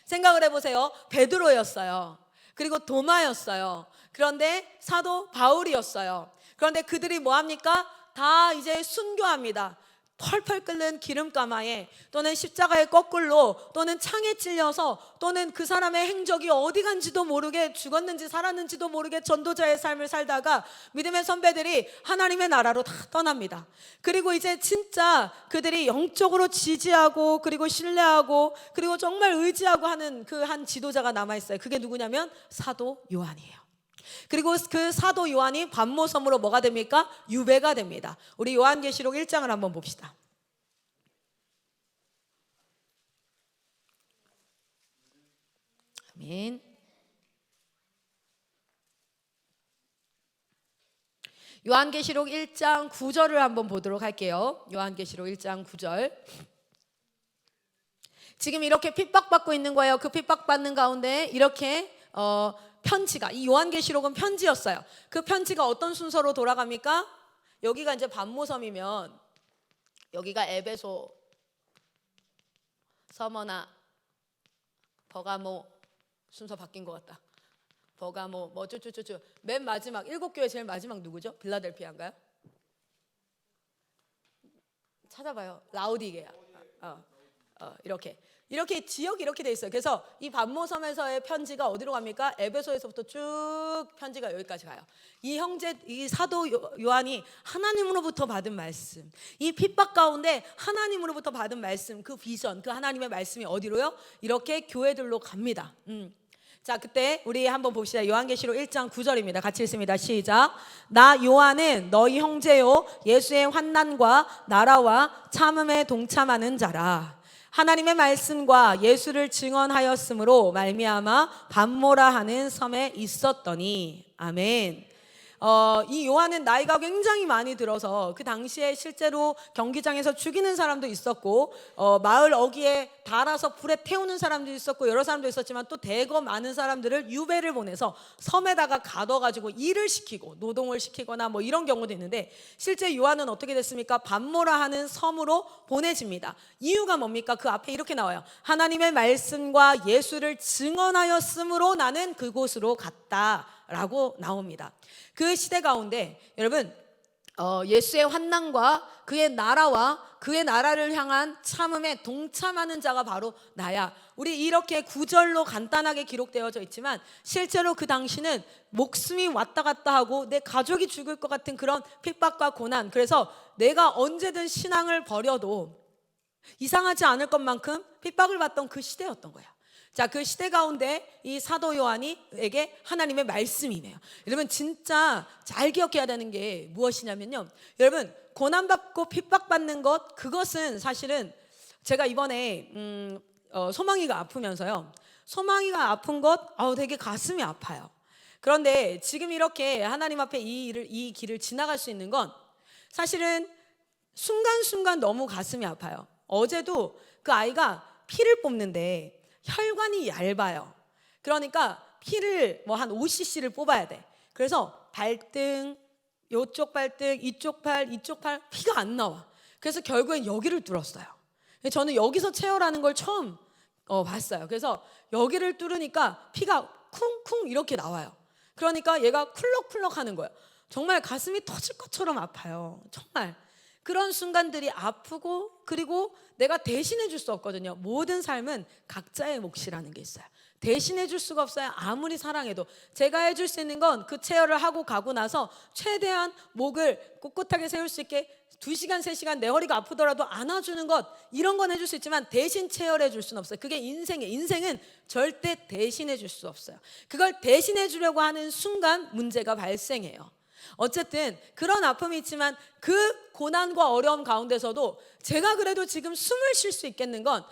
생각을 해보세요. 베드로였어요. 그리고 도마였어요. 그런데 사도 바울이었어요. 그런데 그들이 뭐합니까? 다 이제 순교합니다. 펄펄 끓는 기름가마에, 또는 십자가의 거꾸로, 또는 창에 찔려서, 또는 그 사람의 행적이 어디 간지도 모르게, 죽었는지 살았는지도 모르게 전도자의 삶을 살다가 믿음의 선배들이 하나님의 나라로 다 떠납니다. 그리고 이제 진짜 그들이 영적으로 지지하고, 그리고 신뢰하고, 그리고 정말 의지하고 하는 그 한 지도자가 남아있어요. 그게 누구냐면 사도 요한이에요. 그리고 그 사도 요한이 반모섬으로 뭐가 됩니까? 유배가 됩니다. 우리 요한계시록 1장을 한번 봅시다. 아멘. 요한계시록 1장 9절을 한번 보도록 할게요. 요한계시록 1장 9절. 지금 이렇게 핍박받고 있는 거예요. 그 핍박받는 가운데 이렇게 편지가, 이 요한계시록은 편지였어요. 그 편지가 어떤 순서로 돌아갑니까? 여기가 이제 반모섬이면 여기가 에베소, 서머나, 버가모, 순서 바뀐 것 같다. 버가모, 뭐 쭈쭈쭈쭈. 맨 마지막 7교회 제일 마지막 누구죠? 빌라델피아인가요? 찾아봐요. 라우디게아. 이렇게 지역이 이렇게 돼 있어요. 그래서 이 반모섬에서의 편지가 어디로 갑니까? 에베소에서부터 쭉 편지가 여기까지 가요. 이 사도 요한이 하나님으로부터 받은 말씀, 이 핍박 가운데 하나님으로부터 받은 말씀, 그 비전, 그 하나님의 말씀이 어디로요? 이렇게 교회들로 갑니다. 자, 그때 우리 한번 봅시다. 요한계시록 1장 9절입니다. 같이 읽습니다. 시작. 나 요한은 너희 형제요 예수의 환난과 나라와 참음에 동참하는 자라. 하나님의 말씀과 예수를 증언하였으므로 말미암아 반모라 하는 섬에 있었더니. 아멘. 이 요한은 나이가 굉장히 많이 들어서 그 당시에 실제로 경기장에서 죽이는 사람도 있었고, 마을 어귀에 달아서 불에 태우는 사람도 있었고, 여러 사람도 있었지만 또 대거 많은 사람들을 유배를 보내서 섬에다가 가둬가지고 일을 시키고 노동을 시키거나 뭐 이런 경우도 있는데, 실제 요한은 어떻게 됐습니까? 반모라 하는 섬으로 보내집니다. 이유가 뭡니까? 그 앞에 이렇게 나와요. 하나님의 말씀과 예수를 증언하였으므로 나는 그곳으로 갔다 라고 나옵니다. 그 시대 가운데 여러분, 예수의 환난과 그의 나라와 그의 나라를 향한 참음에 동참하는 자가 바로 나야. 우리 이렇게 구절로 간단하게 기록되어져 있지만 실제로 그 당시는 목숨이 왔다 갔다 하고 내 가족이 죽을 것 같은 그런 핍박과 고난, 그래서 내가 언제든 신앙을 버려도 이상하지 않을 것만큼 핍박을 받던 그 시대였던 거야. 자, 그 시대 가운데 이 사도 요한이에게 하나님의 말씀이 임해요. 여러분 진짜 잘 기억해야 되는 게 무엇이냐면요, 여러분 고난받고 핍박받는 것, 그것은 사실은 제가 이번에 소망이가 아프면서요, 소망이가 아픈 것 되게 가슴이 아파요. 그런데 지금 이렇게 하나님 앞에 이 길을 지나갈 수 있는 건 사실은 순간순간 너무 가슴이 아파요. 어제도 그 아이가 피를 뽑는데 혈관이 얇아요. 그러니까 피를 뭐 한 5cc를 뽑아야 돼. 그래서 발등, 이쪽 발등, 이쪽 팔, 피가 안 나와. 그래서 결국엔 여기를 뚫었어요. 저는 여기서 체열하는 걸 처음 봤어요. 그래서 여기를 뚫으니까 피가 쿵쿵 이렇게 나와요. 그러니까 얘가 쿨럭쿨럭 하는 거예요. 정말 가슴이 터질 것처럼 아파요. 정말 그런 순간들이 아프고, 그리고 내가 대신해 줄 수 없거든요. 모든 삶은 각자의 몫이라는 게 있어요. 대신해 줄 수가 없어요. 아무리 사랑해도. 제가 해줄 수 있는 건 그 체열을 하고 가고 나서 최대한 목을 꿋꿋하게 세울 수 있게 2시간, 3시간 내 허리가 아프더라도 안아주는 것, 이런 건 해줄 수 있지만 대신 체열해 줄 수는 없어요. 그게 인생이에요. 인생은 절대 대신해 줄 수 없어요. 그걸 대신해 주려고 하는 순간 문제가 발생해요. 어쨌든 그런 아픔이 있지만 그 고난과 어려움 가운데서도 제가 그래도 지금 숨을 쉴 수 있겠는 건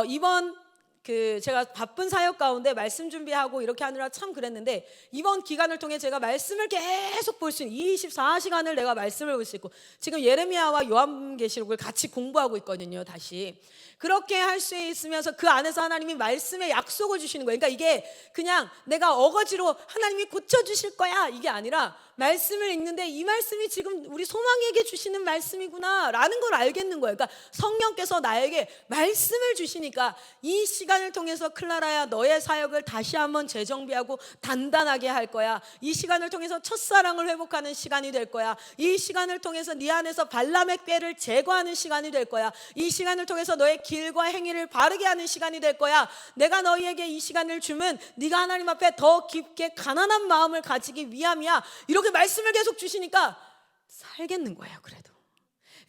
이번 제가 바쁜 사역 가운데 말씀 준비하고 이렇게 하느라 참 그랬는데, 이번 기간을 통해 제가 말씀을 계속 볼 수 있는 24시간을 내가 말씀을 볼 수 있고, 지금 예레미야와 요한계시록을 같이 공부하고 있거든요. 다시 그렇게 할 수 있으면서 그 안에서 하나님이 말씀의 약속을 주시는 거예요. 그러니까 이게 그냥 내가 어거지로 하나님이 고쳐주실 거야 이게 아니라, 말씀을 읽는데 이 말씀이 지금 우리 소망에게 주시는 말씀이구나 라는 걸 알겠는 거예요. 그러니까 성령께서 나에게 말씀을 주시니까 이 시간을 통해서 클라라야, 너의 사역을 다시 한번 재정비하고 단단하게 할 거야. 이 시간을 통해서 첫사랑을 회복하는 시간이 될 거야. 이 시간을 통해서 네 안에서 발람의 꾀를 제거하는 시간이 될 거야. 이 시간을 통해서 너의 길과 행위를 바르게 하는 시간이 될 거야. 내가 너희에게 이 시간을 주면 네가 하나님 앞에 더 깊게 가난한 마음을 가지기 위함이야. 이렇게 말씀을 계속 주시니까 살겠는 거예요. 그래도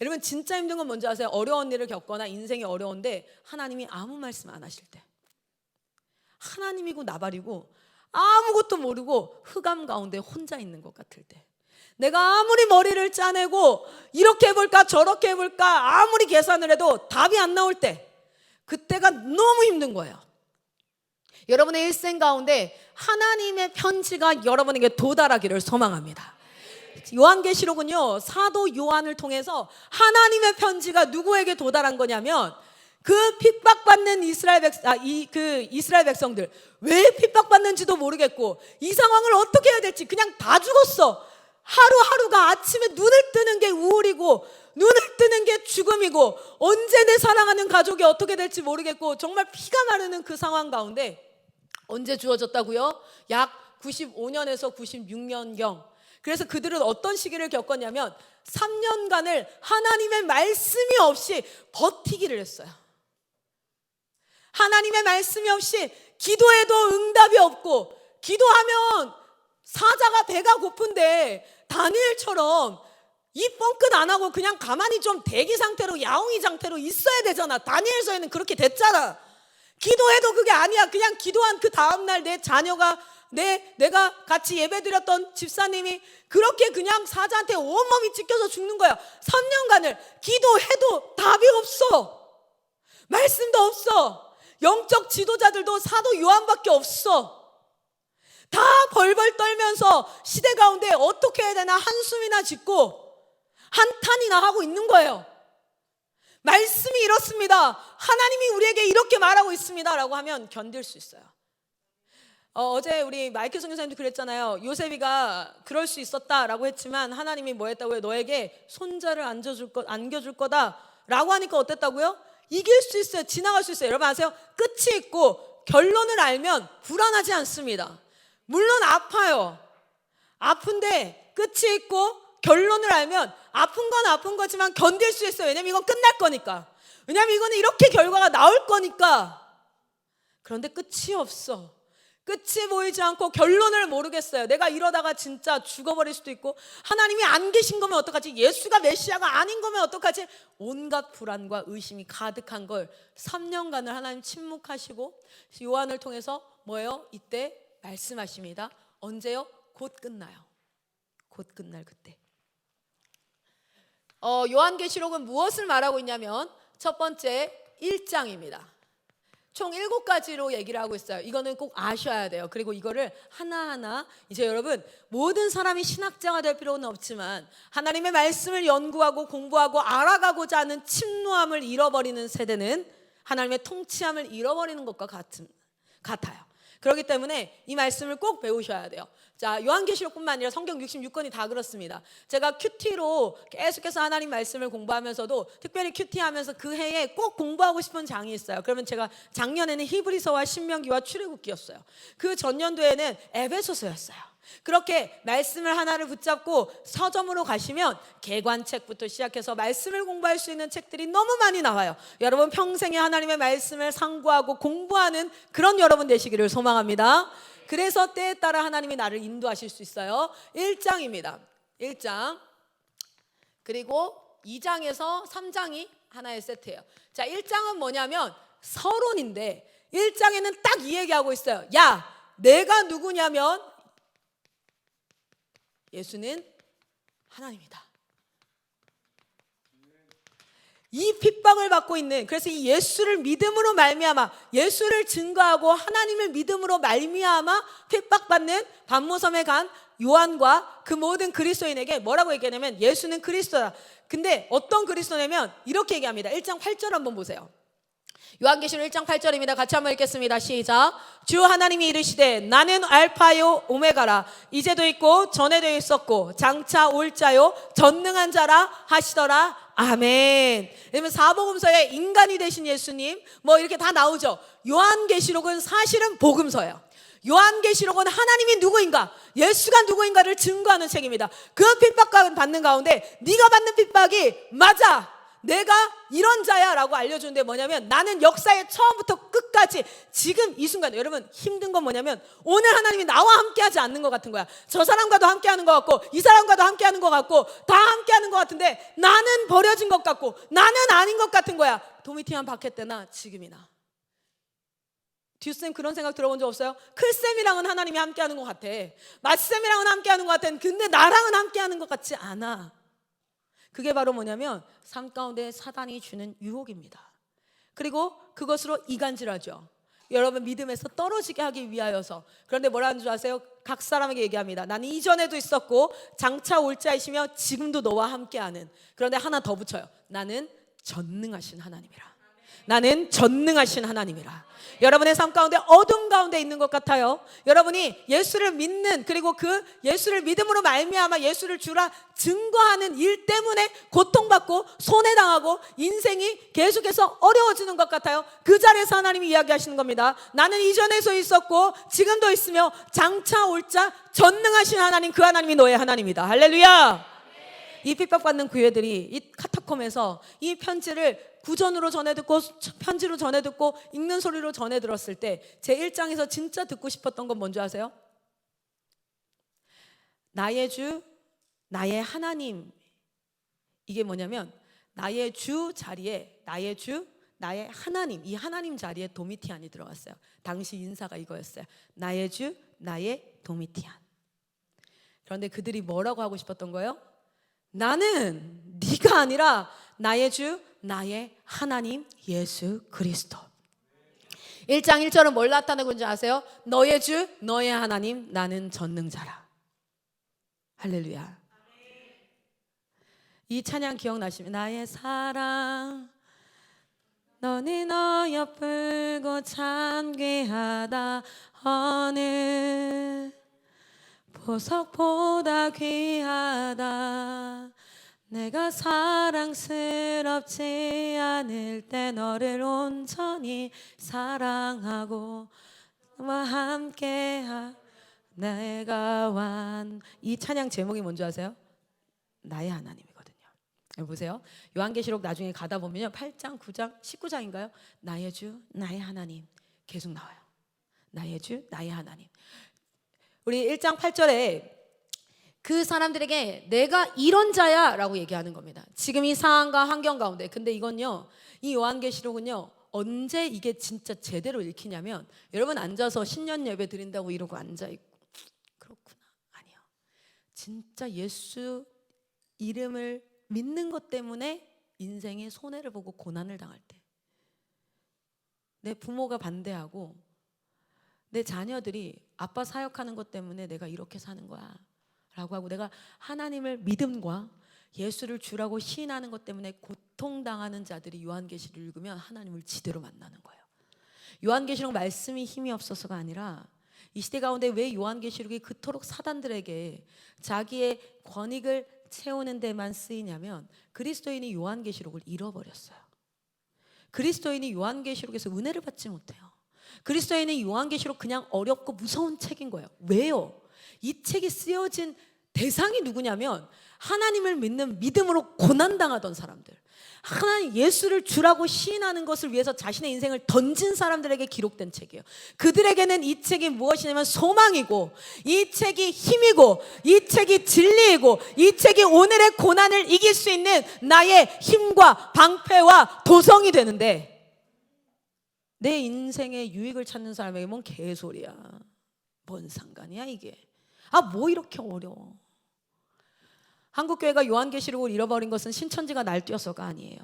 여러분 진짜 힘든 건 뭔지 아세요? 어려운 일을 겪거나 인생이 어려운데 하나님이 아무 말씀 안 하실 때, 하나님이고 나발이고 아무것도 모르고 흑암 가운데 혼자 있는 것 같을 때, 내가 아무리 머리를 짜내고 이렇게 해볼까 저렇게 해볼까 아무리 계산을 해도 답이 안 나올 때, 그때가 너무 힘든 거예요. 여러분의 일생 가운데 하나님의 편지가 여러분에게 도달하기를 소망합니다. 요한계시록은요, 사도 요한을 통해서 하나님의 편지가 누구에게 도달한 거냐면, 그 핍박받는 이스라엘 백성들, 왜 핍박받는지도 모르겠고 이 상황을 어떻게 해야 될지 그냥 다 죽었어. 하루하루가 아침에 눈을 뜨는 게 우울이고 눈을 뜨는 게 죽음이고, 언제 내 사랑하는 가족이 어떻게 될지 모르겠고 정말 피가 마르는 그 상황 가운데 언제 주어졌다고요? 약 95년에서 96년경. 그래서 그들은 어떤 시기를 겪었냐면 3년간을 하나님의 말씀이 없이 버티기를 했어요. 하나님의 말씀이 없이 기도해도 응답이 없고, 기도하면 사자가 배가 고픈데 다니엘처럼 입 뻥끗 안 하고 그냥 가만히 좀 대기 상태로, 야옹이 상태로 있어야 되잖아. 다니엘서에는 그렇게 됐잖아. 기도해도 그게 아니야. 그냥 기도한 그 다음날 내 자녀가, 내가 같이 예배드렸던 집사님이 그렇게 그냥 사자한테 온몸이 찢겨서 죽는 거야. 3년간을 기도해도 답이 없어. 말씀도 없어. 영적 지도자들도 사도 요한밖에 없어. 다 벌벌 떨면서 시대 가운데 어떻게 해야 되나 한숨이나 짓고 한탄이나 하고 있는 거예요. 말씀이 이렇습니다. 하나님이 우리에게 이렇게 말하고 있습니다 라고 하면 견딜 수 있어요. 어제 우리 마이클 선교사님도 그랬잖아요. 요셉이가 그럴 수 있었다라고 했지만 하나님이 뭐 했다고요? 너에게 손자를 안겨줄 거다 라고 하니까 어땠다고요? 이길 수 있어요. 지나갈 수 있어요. 여러분 아세요? 끝이 있고 결론을 알면 불안하지 않습니다. 물론 아파요. 아픈데 끝이 있고 결론을 알면 아픈 건 아픈 거지만 견딜 수 있어요. 왜냐면 이건 끝날 거니까. 왜냐면 이거는 이렇게 결과가 나올 거니까. 그런데 끝이 없어. 끝이 보이지 않고 결론을 모르겠어요. 내가 이러다가 진짜 죽어버릴 수도 있고, 하나님이 안 계신 거면 어떡하지? 예수가 메시아가 아닌 거면 어떡하지? 온갖 불안과 의심이 가득한 걸 3년간을 하나님 침묵하시고 요한을 통해서 뭐예요? 이때 말씀하십니다. 언제요? 곧 끝나요. 곧 끝날 그때. 요한계시록은 무엇을 말하고 있냐면 첫 번째 1장입니다. 총 7가지로 얘기를 하고 있어요. 이거는 꼭 아셔야 돼요. 그리고 이거를 하나하나 이제 여러분, 모든 사람이 신학자가 될 필요는 없지만 하나님의 말씀을 연구하고 공부하고 알아가고자 하는 침노함을 잃어버리는 세대는 하나님의 통치함을 잃어버리는 것과 같아요. 그렇기 때문에 이 말씀을 꼭 배우셔야 돼요. 자, 요한계시록뿐만 아니라 성경 66권이 다 그렇습니다. 제가 큐티로 계속해서 하나님 말씀을 공부하면서도 특별히 큐티하면서 그 해에 꼭 공부하고 싶은 장이 있어요. 그러면 제가 작년에는 히브리서와 신명기와 출애굽기였어요. 그 전년도에는 에베소서였어요. 그렇게 말씀을 하나를 붙잡고 서점으로 가시면 개관책부터 시작해서 말씀을 공부할 수 있는 책들이 너무 많이 나와요. 여러분 평생에 하나님의 말씀을 상고하고 공부하는 그런 여러분 되시기를 소망합니다. 그래서 때에 따라 하나님이 나를 인도하실 수 있어요. 1장입니다. 1장. 그리고 2장에서 3장이 하나의 세트예요. 자, 1장은 뭐냐면 서론인데 1장에는 딱 이 얘기하고 있어요. 야, 내가 누구냐면 예수는 하나님이다. 이 핍박을 받고 있는, 그래서 이 예수를 믿음으로 말미암아, 예수를 증거하고 하나님을 믿음으로 말미암아 핍박받는 반모섬에 간 요한과 그 모든 그리스도인에게 뭐라고 얘기하냐면 예수는 그리스도다. 근데 어떤 그리스도냐면 이렇게 얘기합니다. 1장 8절 한번 보세요. 요한계시록 1장 8절입니다. 같이 한번 읽겠습니다. 시작. 주 하나님이 이르시되 나는 알파요 오메가라, 이제도 있고 전에도 있었고 장차 올 자요 전능한 자라 하시더라. 아멘. 그러면 사복음서에 인간이 되신 예수님 뭐 이렇게 다 나오죠. 요한계시록은 사실은 복음서예요. 요한계시록은 하나님이 누구인가, 예수가 누구인가를 증거하는 책입니다. 그 핍박받는 가운데 네가 받는 핍박이 맞아, 내가 이런 자야 라고 알려주는데 뭐냐면 나는 역사의 처음부터 끝까지 지금 이 순간, 여러분 힘든 건 뭐냐면 오늘 하나님이 나와 함께하지 않는 것 같은 거야. 저 사람과도 함께하는 것 같고 이 사람과도 함께하는 것 같고 다 함께하는 것 같은데 나는 버려진 것 같고 나는 아닌 것 같은 거야. 도미티안 박해 때나 지금이나. 듀쌤 그런 생각 들어본 적 없어요? 클쌤이랑은 하나님이 함께하는 것 같아. 마쌤이랑은 함께하는 것 같아. 근데 나랑은 함께하는 것 같지 않아. 그게 바로 뭐냐면 삶 가운데 사단이 주는 유혹입니다. 그리고 그것으로 이간질하죠. 여러분 믿음에서 떨어지게 하기 위하여서. 그런데 뭐라는 줄 아세요? 각 사람에게 얘기합니다. 나는 이전에도 있었고 장차 올 자이시며 지금도 너와 함께하는. 그런데 하나 더 붙여요. 나는 전능하신 하나님이라. 나는 전능하신 하나님이라. 여러분의 삶 가운데 어둠 가운데 있는 것 같아요. 여러분이 예수를 믿는, 그리고 그 예수를 믿음으로 말미암아 예수를 주라 증거하는 일 때문에 고통받고 손해당하고 인생이 계속해서 어려워지는 것 같아요. 그 자리에서 하나님이 이야기하시는 겁니다. 나는 이전에서 있었고 지금도 있으며 장차 올 자 전능하신 하나님, 그 하나님이 너의 하나님이다. 할렐루야. 이 핍박받는 교회들이 이 카타콤에서 이 편지를 구전으로 전해 듣고 편지로 전해 듣고 읽는 소리로 전해 들었을 때 제 1장에서 진짜 듣고 싶었던 건 뭔지 아세요? 나의 주, 나의 하나님. 이게 뭐냐면 나의 주 자리에 나의 주, 나의 하나님, 이 하나님 자리에 도미티안이 들어갔어요. 당시 인사가 이거였어요. 나의 주, 나의 도미티안. 그런데 그들이 뭐라고 하고 싶었던 거예요? 나는 네가 아니라 나의 주, 나의 하나님 예수 그리스도. 1장 1절은 뭘 나타내고 있는지 아세요? 너의 주, 너의 하나님, 나는 전능자라. 할렐루야. 이 찬양 기억나시면 나의 사랑 너는 어여쁘고 참 귀하다, 어느 보석보다 귀하다. 내가 사랑스럽지 않을 때 너를 온전히 사랑하고 너와 함께하 내가 이 찬양 제목이 뭔지 아세요? 나의 하나님이거든요. 보세요. 요한계시록 나중에 가다 보면요, 8장, 9장, 19장인가요? 나의 주, 나의 하나님 계속 나와요. 나의 주, 나의 하나님. 우리 1장 8절에 그 사람들에게 내가 이런 자야 라고 얘기하는 겁니다. 지금 이 상황과 환경 가운데. 근데 이건요, 이 요한계시록은요, 언제 이게 진짜 제대로 읽히냐면, 여러분 앉아서 신년 예배 드린다고 이러고 앉아있고 그렇구나, 아니요. 진짜 예수 이름을 믿는 것 때문에 인생에 손해를 보고 고난을 당할 때, 내 부모가 반대하고 내 자녀들이 아빠 사역하는 것 때문에 내가 이렇게 사는 거야 라고 하고, 내가 하나님을 믿음과 예수를 주라고 시인하는 것 때문에 고통당하는 자들이 요한계시를 읽으면 하나님을 지대로 만나는 거예요. 요한계시록 말씀이 힘이 없어서가 아니라, 이 시대 가운데 왜 요한계시록이 그토록 사단들에게 자기의 권익을 채우는 데만 쓰이냐면, 그리스도인이 요한계시록을 잃어버렸어요. 그리스도인이 요한계시록에서 은혜를 받지 못해요. 그리스도인은 요한계시록 그냥 어렵고 무서운 책인 거예요. 왜요? 이 책이 쓰여진 대상이 누구냐면, 하나님을 믿는 믿음으로 고난당하던 사람들, 하나님 예수를 주라고 시인하는 것을 위해서 자신의 인생을 던진 사람들에게 기록된 책이에요. 그들에게는 이 책이 무엇이냐면 소망이고, 이 책이 힘이고, 이 책이 진리이고, 이 책이 오늘의 고난을 이길 수 있는 나의 힘과 방패와 도성이 되는데, 내 인생의 유익을 찾는 사람에게 뭔 개소리야, 뭔 상관이야 이게. 뭐 이렇게 어려워. 한국교회가 요한계시록을 잃어버린 것은 신천지가 날뛰어서가 아니에요.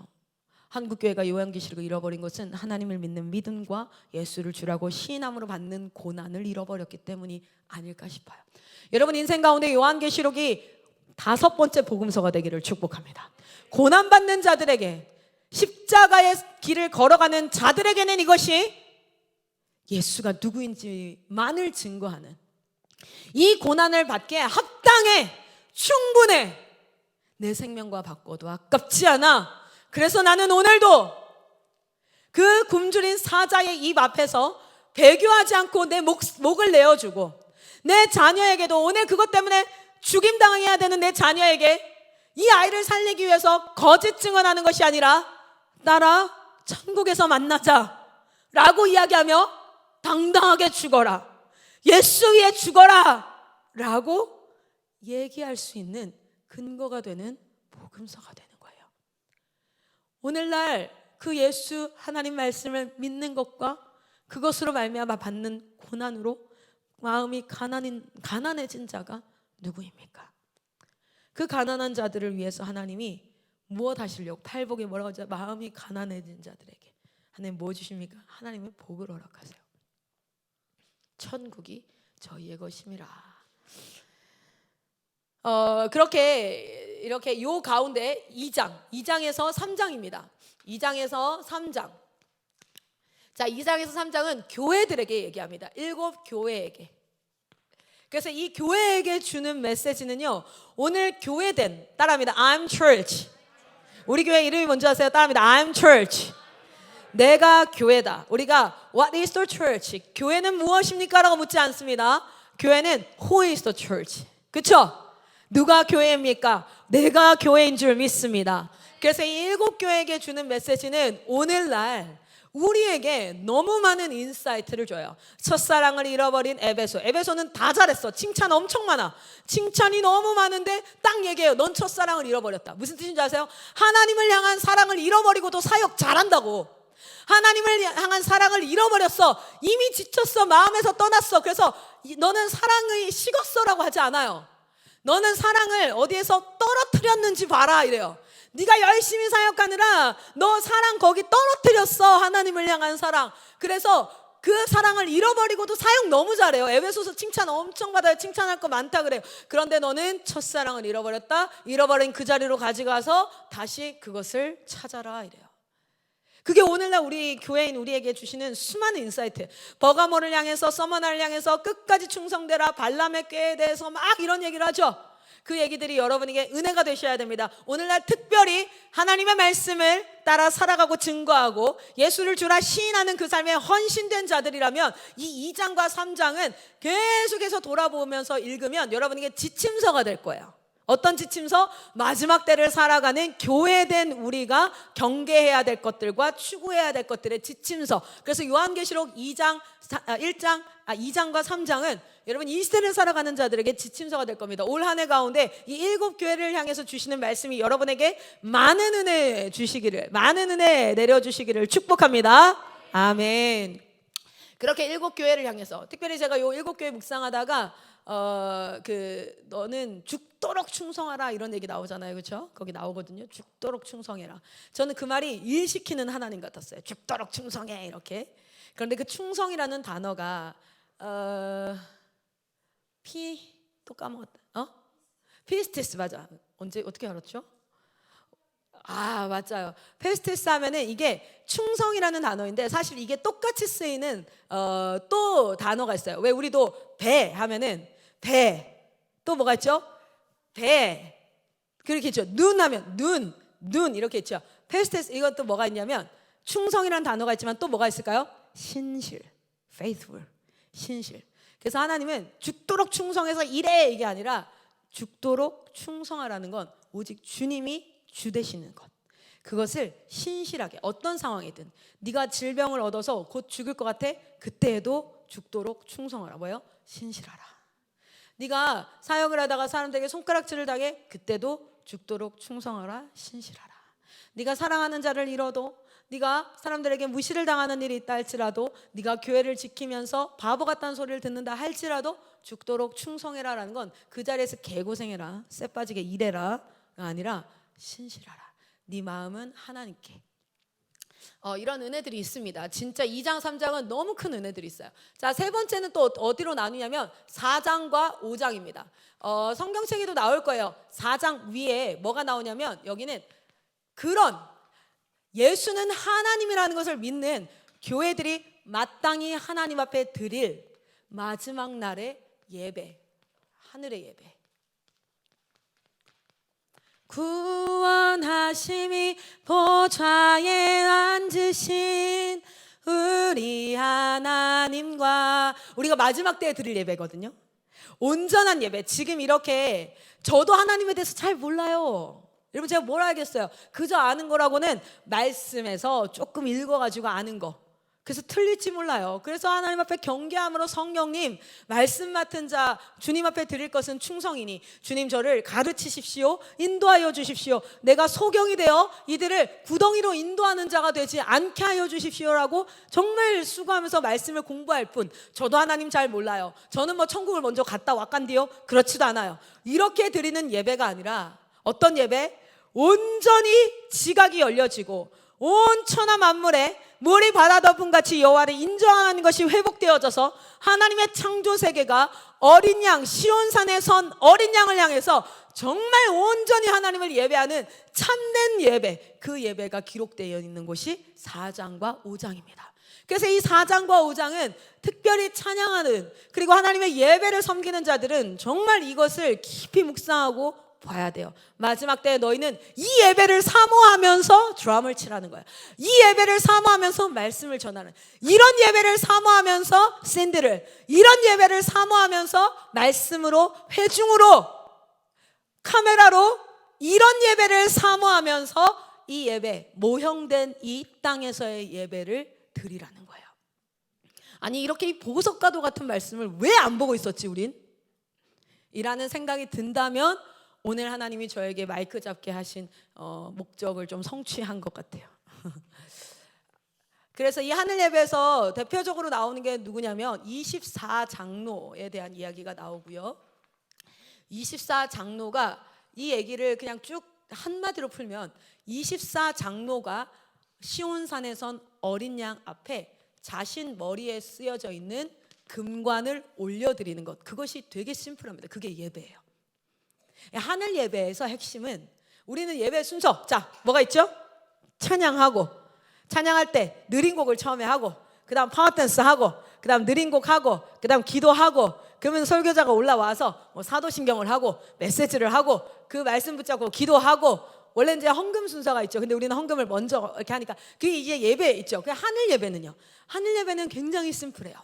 한국교회가 요한계시록을 잃어버린 것은 하나님을 믿는 믿음과 예수를 주라고 시인함으로 받는 고난을 잃어버렸기 때문이 아닐까 싶어요. 여러분 인생 가운데 요한계시록이 5번째 복음서가 되기를 축복합니다. 고난받는 자들에게, 십자가의 길을 걸어가는 자들에게는 이것이 예수가 누구인지만을 증거하는, 이 고난을 받기에 합당해, 충분해, 내 생명과 바꿔도 아깝지 않아. 그래서 나는 오늘도 그 굶주린 사자의 입 앞에서 배교하지 않고 내 목을 내어주고, 내 자녀에게도 오늘 그것 때문에 죽임당해야 되는 내 자녀에게 이 아이를 살리기 위해서 거짓 증언하는 것이 아니라, 딸아 천국에서 만나자 라고 이야기하며 당당하게 죽어라, 예수 위에 죽어라 라고 얘기할 수 있는 근거가 되는 복음서가 되는 거예요. 오늘날 그 예수 하나님 말씀을 믿는 것과 그것으로 말미암아 받는 고난으로 마음이 가난해진 자가 누구입니까? 그 가난한 자들을 위해서 하나님이 무엇 하시려고, 팔복에 뭐라고 하죠? 마음이 가난해진 자들에게 하나님 뭐 주십니까? 하나님의 복을 허락하세요. 천국이 저희의 것임이라. 이렇게 요 가운데 2장에서 3장입니다. 2장에서 3장. 자, 2장에서 3장은 교회들에게 얘기합니다. 7 교회에게. 그래서 이 교회에게 주는 메시지는요, 오늘 교회된, 따라합니다. I'm church. 우리 교회 이름이 뭔지 아세요? 따라합니다. I'm church. 내가 교회다. 우리가 What is the church? 교회는 무엇입니까? 라고 묻지 않습니다. 교회는 Who is the church? 그쵸? 누가 교회입니까? 내가 교회인 줄 믿습니다. 그래서 이 7 교회에게 주는 메시지는 오늘날 우리에게 너무 많은 인사이트를 줘요. 첫사랑을 잃어버린 에베소는 다 잘했어. 칭찬 엄청 많아. 칭찬이 너무 많은데 딱 얘기해요. 넌 첫사랑을 잃어버렸다. 무슨 뜻인지 아세요? 하나님을 향한 사랑을 잃어버리고도 사역 잘한다고. 하나님을 향한 사랑을 잃어버렸어. 이미 지쳤어. 마음에서 떠났어. 그래서 너는 사랑이 식었어라고 하지 않아요. 너는 사랑을 어디에서 떨어뜨렸는지 봐라 이래요. 네가 열심히 사역하느라 너 사랑 거기 떨어뜨렸어. 하나님을 향한 사랑. 그래서 그 사랑을 잃어버리고도 사역 너무 잘해요. 에베소서 칭찬 엄청 받아요. 칭찬할 거 많다 그래요. 그런데 너는 첫사랑을 잃어버렸다. 잃어버린 그 자리로 가져가서 다시 그것을 찾아라 이래요. 그게 오늘날 우리 교회인 우리에게 주시는 수많은 인사이트. 버가모를 향해서, 서머나를 향해서 끝까지 충성되라, 발람의 꾀에 대해서 막 이런 얘기를 하죠. 그 얘기들이 여러분에게 은혜가 되셔야 됩니다. 오늘날 특별히 하나님의 말씀을 따라 살아가고 증거하고 예수를 주라 시인하는 그 삶에 헌신된 자들이라면 이 2장과 3장은 계속해서 돌아보면서 읽으면 여러분에게 지침서가 될 거예요. 어떤 지침서? 마지막 때를 살아가는 교회된 우리가 경계해야 될 것들과 추구해야 될 것들의 지침서. 그래서 요한계시록 2장과 3장은 여러분 이 시대를 살아가는 자들에게 지침서가 될 겁니다. 올 한 해 가운데 이 7교회를 향해서 주시는 말씀이 여러분에게 많은 은혜 주시기를, 많은 은혜 내려주시기를 축복합니다. 아멘. 그렇게 7교회를 향해서, 특별히 제가 요 7교회 묵상하다가 너는 죽도록 충성하라 이런 얘기 나오잖아요, 그렇죠? 거기 나오거든요. 죽도록 충성해라. 저는 그 말이 일시키는 하나님 같았어요. 죽도록 충성해 이렇게. 그런데 그 충성이라는 단어가 또 까먹었다. 피스티스 맞아. 언제 어떻게 알았죠? 맞아요. 페스티스 하면은 이게 충성이라는 단어인데 사실 이게 똑같이 쓰이는 또 단어가 있어요. 왜 우리도 배 하면은 배, 또 뭐가 있죠? 배, 그렇게 있죠. 눈 하면 눈 이렇게 있죠. 페스티스 이것도 뭐가 있냐면 충성이라는 단어가 있지만 또 뭐가 있을까요? 신실, faithful, 신실. 그래서 하나님은 죽도록 충성해서 이래 이게 아니라 죽도록 충성하라는 건 오직 주님이 주 되시는 것, 그것을 신실하게 어떤 상황이든 네가 질병을 얻어서 곧 죽을 것 같아? 그때에도 죽도록 충성하라. 뭐예요? 신실하라. 네가 사역을 하다가 사람들에게 손가락질을 당해? 그때도 죽도록 충성하라. 신실하라. 네가 사랑하는 자를 잃어도, 네가 사람들에게 무시를 당하는 일이 있다 할지라도, 네가 교회를 지키면서 바보 같다는 소리를 듣는다 할지라도 죽도록 충성해라라는 건 그 자리에서 개고생해라, 쎄 빠지게 일해라가 아니라 신실하라. 네 마음은 하나님께. 이런 은혜들이 있습니다. 진짜 2장 3장은 너무 큰 은혜들이 있어요. 자, 세 번째는 또 어디로 나누냐면 4장과 5장입니다. 성경책에도 나올 거예요. 4장 위에 뭐가 나오냐면 여기는 그런 예수는 하나님이라는 것을 믿는 교회들이 마땅히 하나님 앞에 드릴 마지막 날의 예배, 하늘의 예배. 구원하심이 보좌에 앉으신 우리 하나님과, 우리가 마지막 때에 드릴 예배거든요. 온전한 예배. 지금 이렇게 저도 하나님에 대해서 잘 몰라요. 여러분 제가 뭘 알겠어요? 그저 아는 거라고는 말씀에서 조금 읽어가지고 아는 거. 그래서 틀릴지 몰라요. 그래서 하나님 앞에 경계함으로 성령님 말씀 맡은 자 주님 앞에 드릴 것은 충성이니 주님 저를 가르치십시오, 인도하여 주십시오. 내가 소경이 되어 이들을 구덩이로 인도하는 자가 되지 않게 하여 주십시오라고 정말 수고하면서 말씀을 공부할 뿐, 저도 하나님 잘 몰라요. 저는 뭐 천국을 먼저 갔다 왔간디요? 그렇지도 않아요. 이렇게 드리는 예배가 아니라 어떤 예배? 온전히 지각이 열려지고 온 천하 만물에 물이 바다 덮음 같이 여호와를 인정하는 것이 회복되어져서 하나님의 창조 세계가 어린 양, 시온산에 선 어린 양을 향해서 정말 온전히 하나님을 예배하는 참된 예배, 그 예배가 기록되어 있는 곳이 4장과 5장입니다. 그래서 이 4장과 5장은 특별히 찬양하는, 그리고 하나님의 예배를 섬기는 자들은 정말 이것을 깊이 묵상하고 봐야 돼요. 마지막 때에 너희는 이 예배를 사모하면서 드럼을 치라는 거야. 이 예배를 사모하면서 말씀을 전하는, 이런 예배를 사모하면서 샌드를, 이런 예배를 사모하면서 말씀으로, 회중으로, 카메라로 이런 예배를 사모하면서 이 예배, 모형된 이 땅에서의 예배를 드리라는 거예요. 아니 이렇게 보석과도 같은 말씀을 왜 안 보고 있었지 우린? 이라는 생각이 든다면 오늘 하나님이 저에게 마이크 잡게 하신 목적을 좀 성취한 것 같아요. 그래서 이 하늘 예배에서 대표적으로 나오는 게 누구냐면 24장로에 대한 이야기가 나오고요. 24장로가 이 얘기를 그냥 쭉 한마디로 풀면 24장로가 시온산에 선 어린 양 앞에 자신 머리에 쓰여져 있는 금관을 올려드리는 것, 그것이 되게 심플합니다. 그게 예배예요. 하늘 예배에서 핵심은, 우리는 예배 순서, 자 뭐가 있죠? 찬양하고, 찬양할 때 느린 곡을 처음에 하고, 그 다음 파워댄스 하고, 그 다음 느린 곡 하고, 그 다음 기도하고, 그러면 설교자가 올라와서 뭐 사도신경을 하고 메시지를 하고 그 말씀 붙잡고 기도하고, 원래 이제 헌금 순서가 있죠. 근데 우리는 헌금을 먼저 이렇게 하니까 그게 이제 예배 있죠. 그 하늘 예배는요, 하늘 예배는 굉장히 심플해요.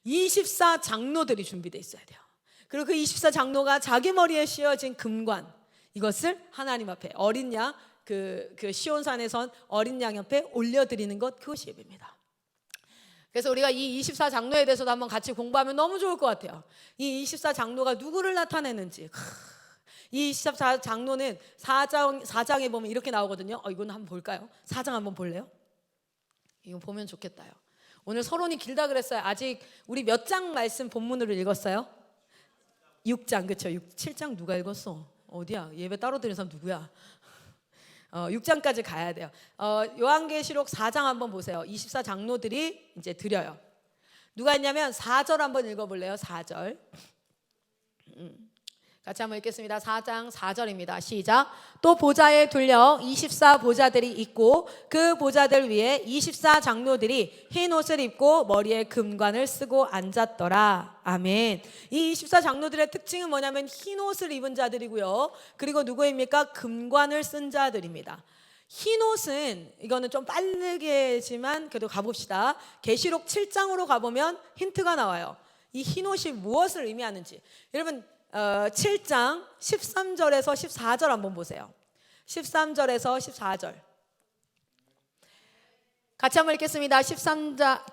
24장로들이 준비되어 있어야 돼요. 그리고 그 24장로가 자기 머리에 씌워진 금관, 이것을 하나님 앞에 어린 양, 그 시온산에선 어린 양 옆에 올려드리는 것, 그것이 예배입니다. 그래서 우리가 이 24장로에 대해서도 한번 같이 공부하면 너무 좋을 것 같아요. 이 24장로가 누구를 나타내는지. 이 24장로는 4장에 보면 이렇게 나오거든요. 이건 한번 볼까요? 4장 한번 볼래요? 이거 보면 좋겠다요. 오늘 서론이 길다 그랬어요. 아직 우리 몇 장 말씀 본문으로 읽었어요? 6장, 그렇죠? 7장 누가 읽었어? 어디야? 예배 따로 드리는 사람 누구야? 6장까지 가야 돼요. 요한계시록 4장 한번 보세요. 24장로들이 이제 드려요. 누가 했냐면 4절 한번 읽어볼래요? 4절. 같이 한번 읽겠습니다. 4장 4절입니다. 시작. 또 보좌에 둘려 24보좌들이 있고 그 보좌들 위에 24장로들이 흰 옷을 입고 머리에 금관을 쓰고 앉았더라. 아멘. 이 24장로들의 특징은 뭐냐면 흰 옷을 입은 자들이고요. 그리고 누구입니까? 금관을 쓴 자들입니다. 흰 옷은, 이거는 좀 빠르게지만 그래도 가봅시다. 계시록 7장으로 가보면 힌트가 나와요. 이 흰 옷이 무엇을 의미하는지. 여러분 7장 13절에서 14절 한번 보세요. 13절에서 14절 같이 한번 읽겠습니다. 7장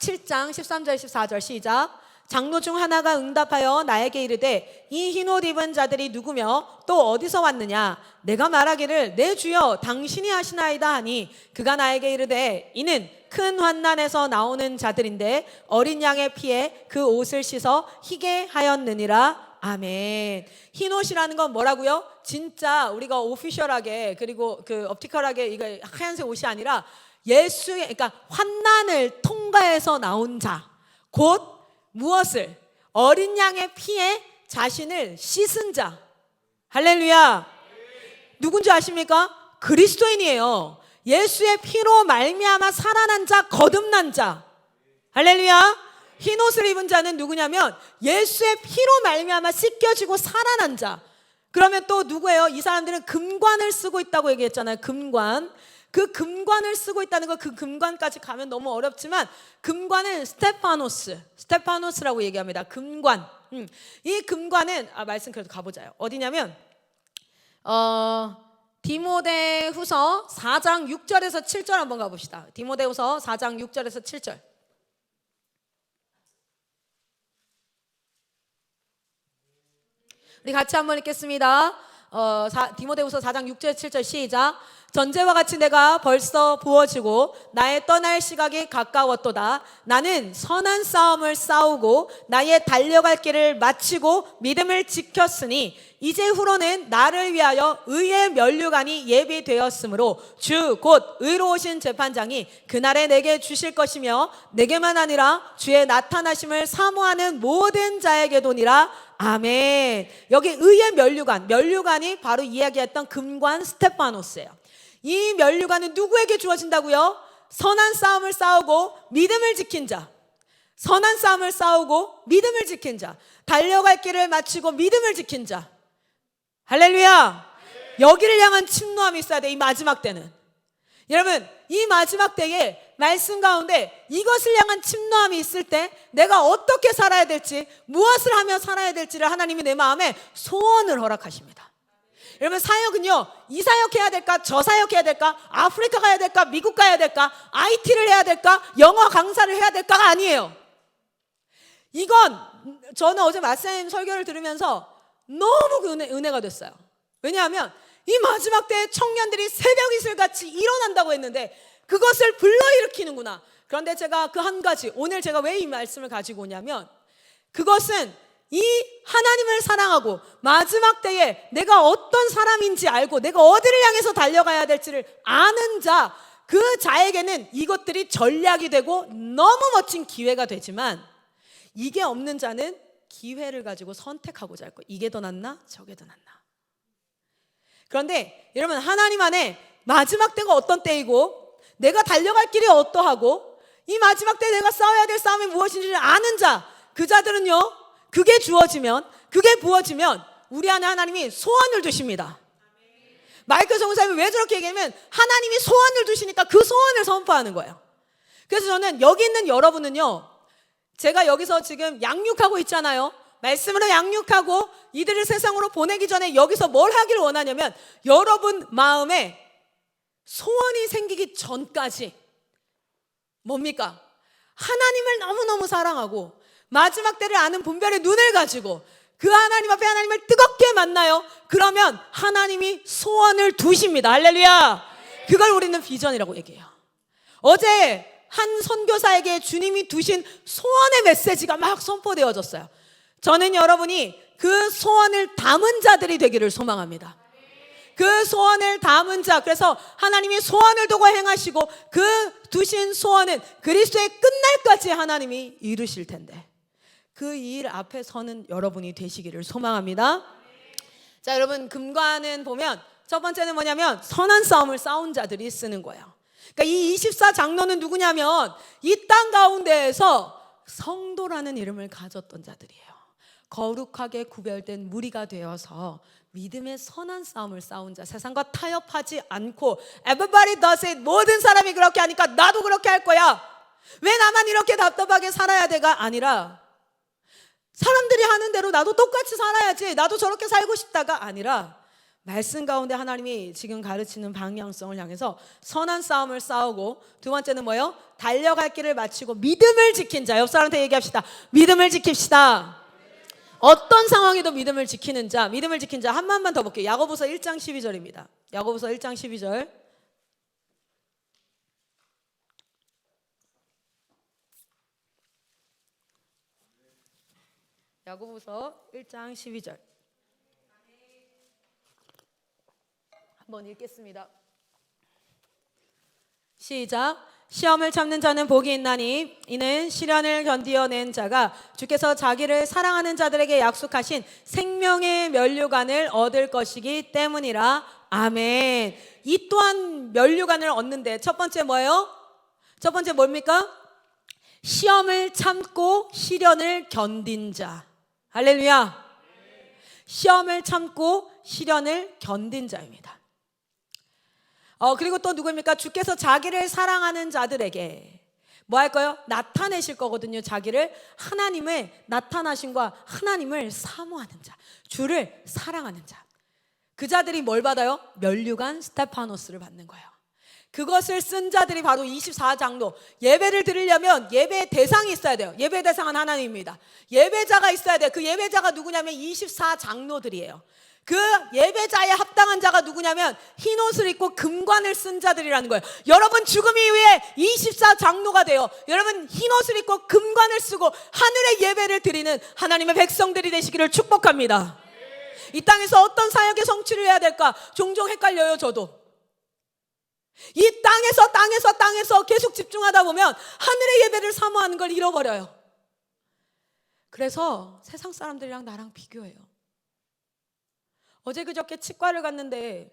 13절 14절 시작. 장로 중 하나가 응답하여 나에게 이르되 이 흰 옷 입은 자들이 누구며 또 어디서 왔느냐. 내가 말하기를 내 주여 당신이 하시나이다 하니 그가 나에게 이르되 이는 큰 환난에서 나오는 자들인데 어린 양의 피에 그 옷을 씻어 희게 하였느니라. 아멘. 흰 옷이라는 건 뭐라고요? 진짜 우리가 오피셜하게 그리고 그 업티컬하게 이거 하얀색 옷이 아니라 예수의, 그러니까 환난을 통과해서 나온 자, 곧 무엇을? 어린 양의 피에 자신을 씻은 자. 할렐루야. 누군지 아십니까? 그리스도인이에요. 예수의 피로 말미암아 살아난 자, 거듭난 자. 할렐루야. 흰 옷을 입은 자는 누구냐면 예수의 피로 말미암아 씻겨지고 살아난 자. 그러면 또 누구예요? 이 사람들은 금관을 쓰고 있다고 얘기했잖아요. 금관. 그 금관을 쓰고 있다는 거, 그 금관까지 가면 너무 어렵지만 금관은 스테파노스라고 얘기합니다. 금관. 이 금관은 말씀 그래도 가보자요. 어디냐면 디모데후서 4장 6절에서 7절 한번 가봅시다. 디모데후서 4장 6절에서 7절. 우리 같이 한번 읽겠습니다. 디모데후서 4장 6절 7절 시작. 전제와 같이 내가 벌써 부어지고 나의 떠날 시각이 가까웠도다. 나는 선한 싸움을 싸우고 나의 달려갈 길을 마치고 믿음을 지켰으니 이제 후로는 나를 위하여 의의 면류관이 예비되었으므로 주 곧 의로우신 재판장이 그날에 내게 주실 것이며 내게만 아니라 주의 나타나심을 사모하는 모든 자에게도니라. 아멘. 여기 의의 면류관, 면류관이 바로 이야기했던 금관 스테파노스예요. 이 면류관은 누구에게 주어진다고요? 선한 싸움을 싸우고 믿음을 지킨 자. 선한 싸움을 싸우고 믿음을 지킨 자. 달려갈 길을 마치고 믿음을 지킨 자. 할렐루야. 여기를 향한 침노함이 있어야 돼. 이 마지막 때는. 여러분, 이 마지막 때에 말씀 가운데 이것을 향한 침노함이 있을 때 내가 어떻게 살아야 될지, 무엇을 하며 살아야 될지를 하나님이 내 마음에 소원을 허락하십니다. 여러분, 사역은요, 이 사역해야 될까, 저 사역해야 될까, 아프리카 가야 될까, 미국 가야 될까, IT를 해야 될까, 영어 강사를 해야 될까가 아니에요. 이건 저는 어제 마쌤 설교를 들으면서 너무 은혜가 됐어요. 왜냐하면 이 마지막 때에 청년들이 새벽 이슬같이 일어난다고 했는데 그것을 불러일으키는구나. 그런데 제가 그 한 가지, 오늘 제가 왜 이 말씀을 가지고 오냐면 그것은 이 하나님을 사랑하고 마지막 때에 내가 어떤 사람인지 알고 내가 어디를 향해서 달려가야 될지를 아는 자, 그 자에게는 이것들이 전략이 되고 너무 멋진 기회가 되지만 이게 없는 자는 기회를 가지고 선택하고자 할 거예요. 이게 더 낫나? 저게 더 낫나? 그런데 여러분, 하나님 안에 마지막 때가 어떤 때이고 내가 달려갈 길이 어떠하고 이 마지막 때 내가 싸워야 될 싸움이 무엇인지를 아는 자, 그 자들은요, 그게 주어지면, 그게 부어지면 우리 안에 하나님이 소원을 두십니다. 마이클 성사님이 왜 저렇게 얘기하면 하나님이 소원을 두시니까 그 소원을 선포하는 거예요. 그래서 저는 여기 있는 여러분은요, 제가 여기서 지금 양육하고 있잖아요. 말씀으로 양육하고 이들을 세상으로 보내기 전에 여기서 뭘 하길 원하냐면 여러분 마음에 소원이 생기기 전까지 뭡니까? 하나님을 너무너무 사랑하고 마지막 때를 아는 분별의 눈을 가지고 그 하나님 앞에 하나님을 뜨겁게 만나요. 그러면 하나님이 소원을 두십니다. 할렐루야. 그걸 우리는 비전이라고 얘기해요. 어제 한 선교사에게 주님이 두신 소원의 메시지가 막 선포되어졌어요. 저는 여러분이 그 소원을 담은 자들이 되기를 소망합니다. 그 소원을 담은 자, 그래서 하나님이 소원을 두고 행하시고 그 두신 소원은 그리스도의 끝날까지 하나님이 이루실 텐데 그 일 앞에 서는 여러분이 되시기를 소망합니다. 자, 여러분 금과는 보면 첫 번째는 뭐냐면 선한 싸움을 싸운 자들이 쓰는 거예요. 그러니까 이 24장로는 누구냐면 이 땅 가운데에서 성도라는 이름을 가졌던 자들이에요. 거룩하게 구별된 무리가 되어서 믿음의 선한 싸움을 싸운 자, 세상과 타협하지 않고 everybody does it, 모든 사람이 그렇게 하니까 나도 그렇게 할 거야, 왜 나만 이렇게 답답하게 살아야 돼가 아니라 사람들이 하는 대로 나도 똑같이 살아야지, 나도 저렇게 살고 싶다가 아니라 말씀 가운데 하나님이 지금 가르치는 방향성을 향해서 선한 싸움을 싸우고, 두 번째는 뭐예요? 달려갈 길을 마치고 믿음을 지킨 자. 옆 사람한테 얘기합시다. 믿음을 지킵시다. 어떤 상황에도 믿음을 지키는 자, 믿음을 지킨 자 한 번만 더 볼게요. 야고보서 1장 12절입니다. 야고보서 1장 12절. 야고보서 1장 12절 한번 읽겠습니다. 시작. 시험을 참는 자는 복이 있나니 이는 시련을 견디어낸 자가 주께서 자기를 사랑하는 자들에게 약속하신 생명의 면류관을 얻을 것이기 때문이라. 아멘. 이 또한 면류관을 얻는데 첫 번째 뭐예요? 첫 번째 뭡니까? 시험을 참고 시련을 견딘 자. 할렐루야. 시험을 참고 시련을 견딘 자입니다. 그리고 또 누구입니까? 주께서 자기를 사랑하는 자들에게 뭐 할 거예요? 나타내실 거거든요. 자기를, 하나님의 나타나심과 하나님을 사모하는 자, 주를 사랑하는 자, 그 자들이 뭘 받아요? 면류관 스테파노스를 받는 거예요. 그것을 쓴 자들이 바로 24장로. 예배를 드리려면 예배의 대상이 있어야 돼요. 예배 대상은 하나님입니다. 예배자가 있어야 돼요. 그 예배자가 누구냐면 24장로들이에요. 그 예배자에 합당한 자가 누구냐면 흰 옷을 입고 금관을 쓴 자들이라는 거예요. 여러분 죽음 이후에 24장로가 돼요. 여러분 흰 옷을 입고 금관을 쓰고 하늘의 예배를 드리는 하나님의 백성들이 되시기를 축복합니다. 이 땅에서 어떤 사역의 성취를 해야 될까 종종 헷갈려요. 저도 이 땅에서 계속 집중하다 보면 하늘의 예배를 사모하는 걸 잃어버려요. 그래서 세상 사람들이랑 나랑 비교해요. 어제 그저께 치과를 갔는데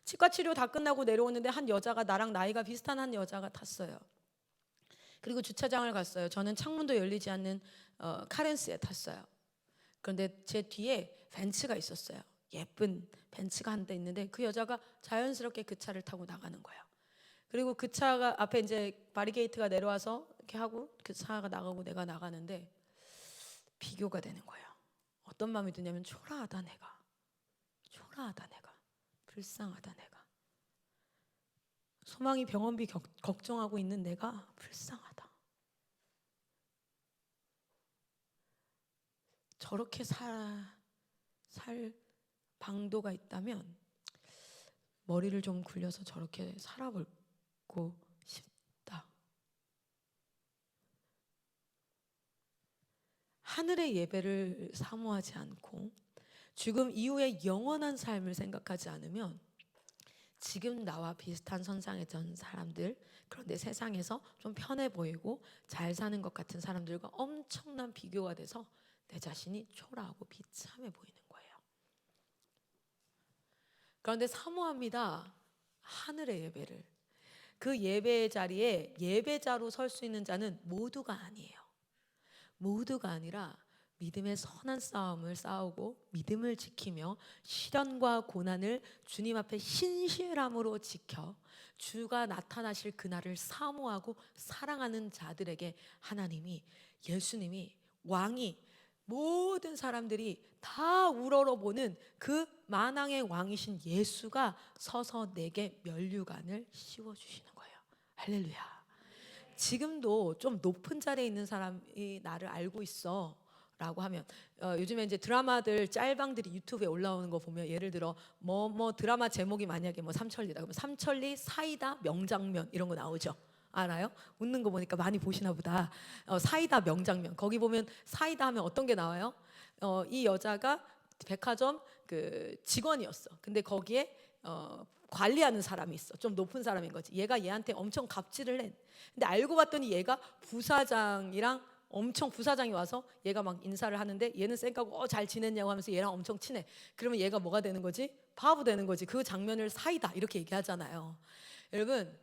치과 치료 다 끝나고 내려오는데 한 여자가, 나랑 나이가 비슷한 한 여자가 탔어요. 그리고 주차장을 갔어요. 저는 창문도 열리지 않는 카렌스에 탔어요. 그런데 제 뒤에 벤츠가 있었어요. 예쁜 벤츠가 한 대 있는데 그 여자가 자연스럽게 그 차를 타고 나가는 거예요. 그리고 그 차가 앞에 이제 바리게이트가 내려와서 이렇게 하고 그 차가 나가고 내가 나가는데 비교가 되는 거예요. 어떤 마음이 드냐면 초라하다 내가, 불쌍하다 내가, 소망이 병원비 걱정하고 있는 내가 불쌍하다. 저렇게 살 방도가 있다면 머리를 좀 굴려서 저렇게 살아보고 싶다. 하늘의 예배를 사모하지 않고 죽음 이후의 영원한 삶을 생각하지 않으면 지금 나와 비슷한 선상에 전 사람들, 그런데 세상에서 좀 편해 보이고 잘 사는 것 같은 사람들과 엄청난 비교가 돼서 내 자신이 초라하고 비참해 보이는 거예요. 그런데 사모합니다. 하늘의 예배를. 그 예배의 자리에 예배자로 설 수 있는 자는 모두가 아니에요. 모두가 아니라 믿음의 선한 싸움을 싸우고 믿음을 지키며 시련과 고난을 주님 앞에 신실함으로 지켜 주가 나타나실 그날을 사모하고 사랑하는 자들에게 하나님이, 예수님이, 왕이 모든 사람들이 다 우러러보는 그 만왕의 왕이신 예수가 서서 내게 면류관을 씌워주시는 거예요. 할렐루야. 지금도 좀 높은 자리에 있는 사람이 나를 알고 있어 라고 하면, 요즘에 이제 드라마들 짤방들이 유튜브에 올라오는 거 보면, 예를 들어 뭐 드라마 제목이 만약에 뭐 삼천리다 그러면 삼천리 사이다 명장면 이런 거 나오죠. 알아요? 웃는 거 보니까 많이 보시나 보다. 사이다 명장면, 거기 보면 사이다 하면 어떤 게 나와요? 이 여자가 백화점 그 직원이었어. 근데 거기에 관리하는 사람이 있어. 좀 높은 사람인 거지. 얘가 얘한테 엄청 갑질을 해. 근데 알고 봤더니 얘가 부사장이랑 엄청, 부사장이 와서 얘가 막 인사를 하는데 얘는 쌩까고 잘 지냈냐고 하면서 얘랑 엄청 친해. 그러면 얘가 뭐가 되는 거지? 바보 되는 거지. 그 장면을 사이다 이렇게 얘기하잖아요. 여러분,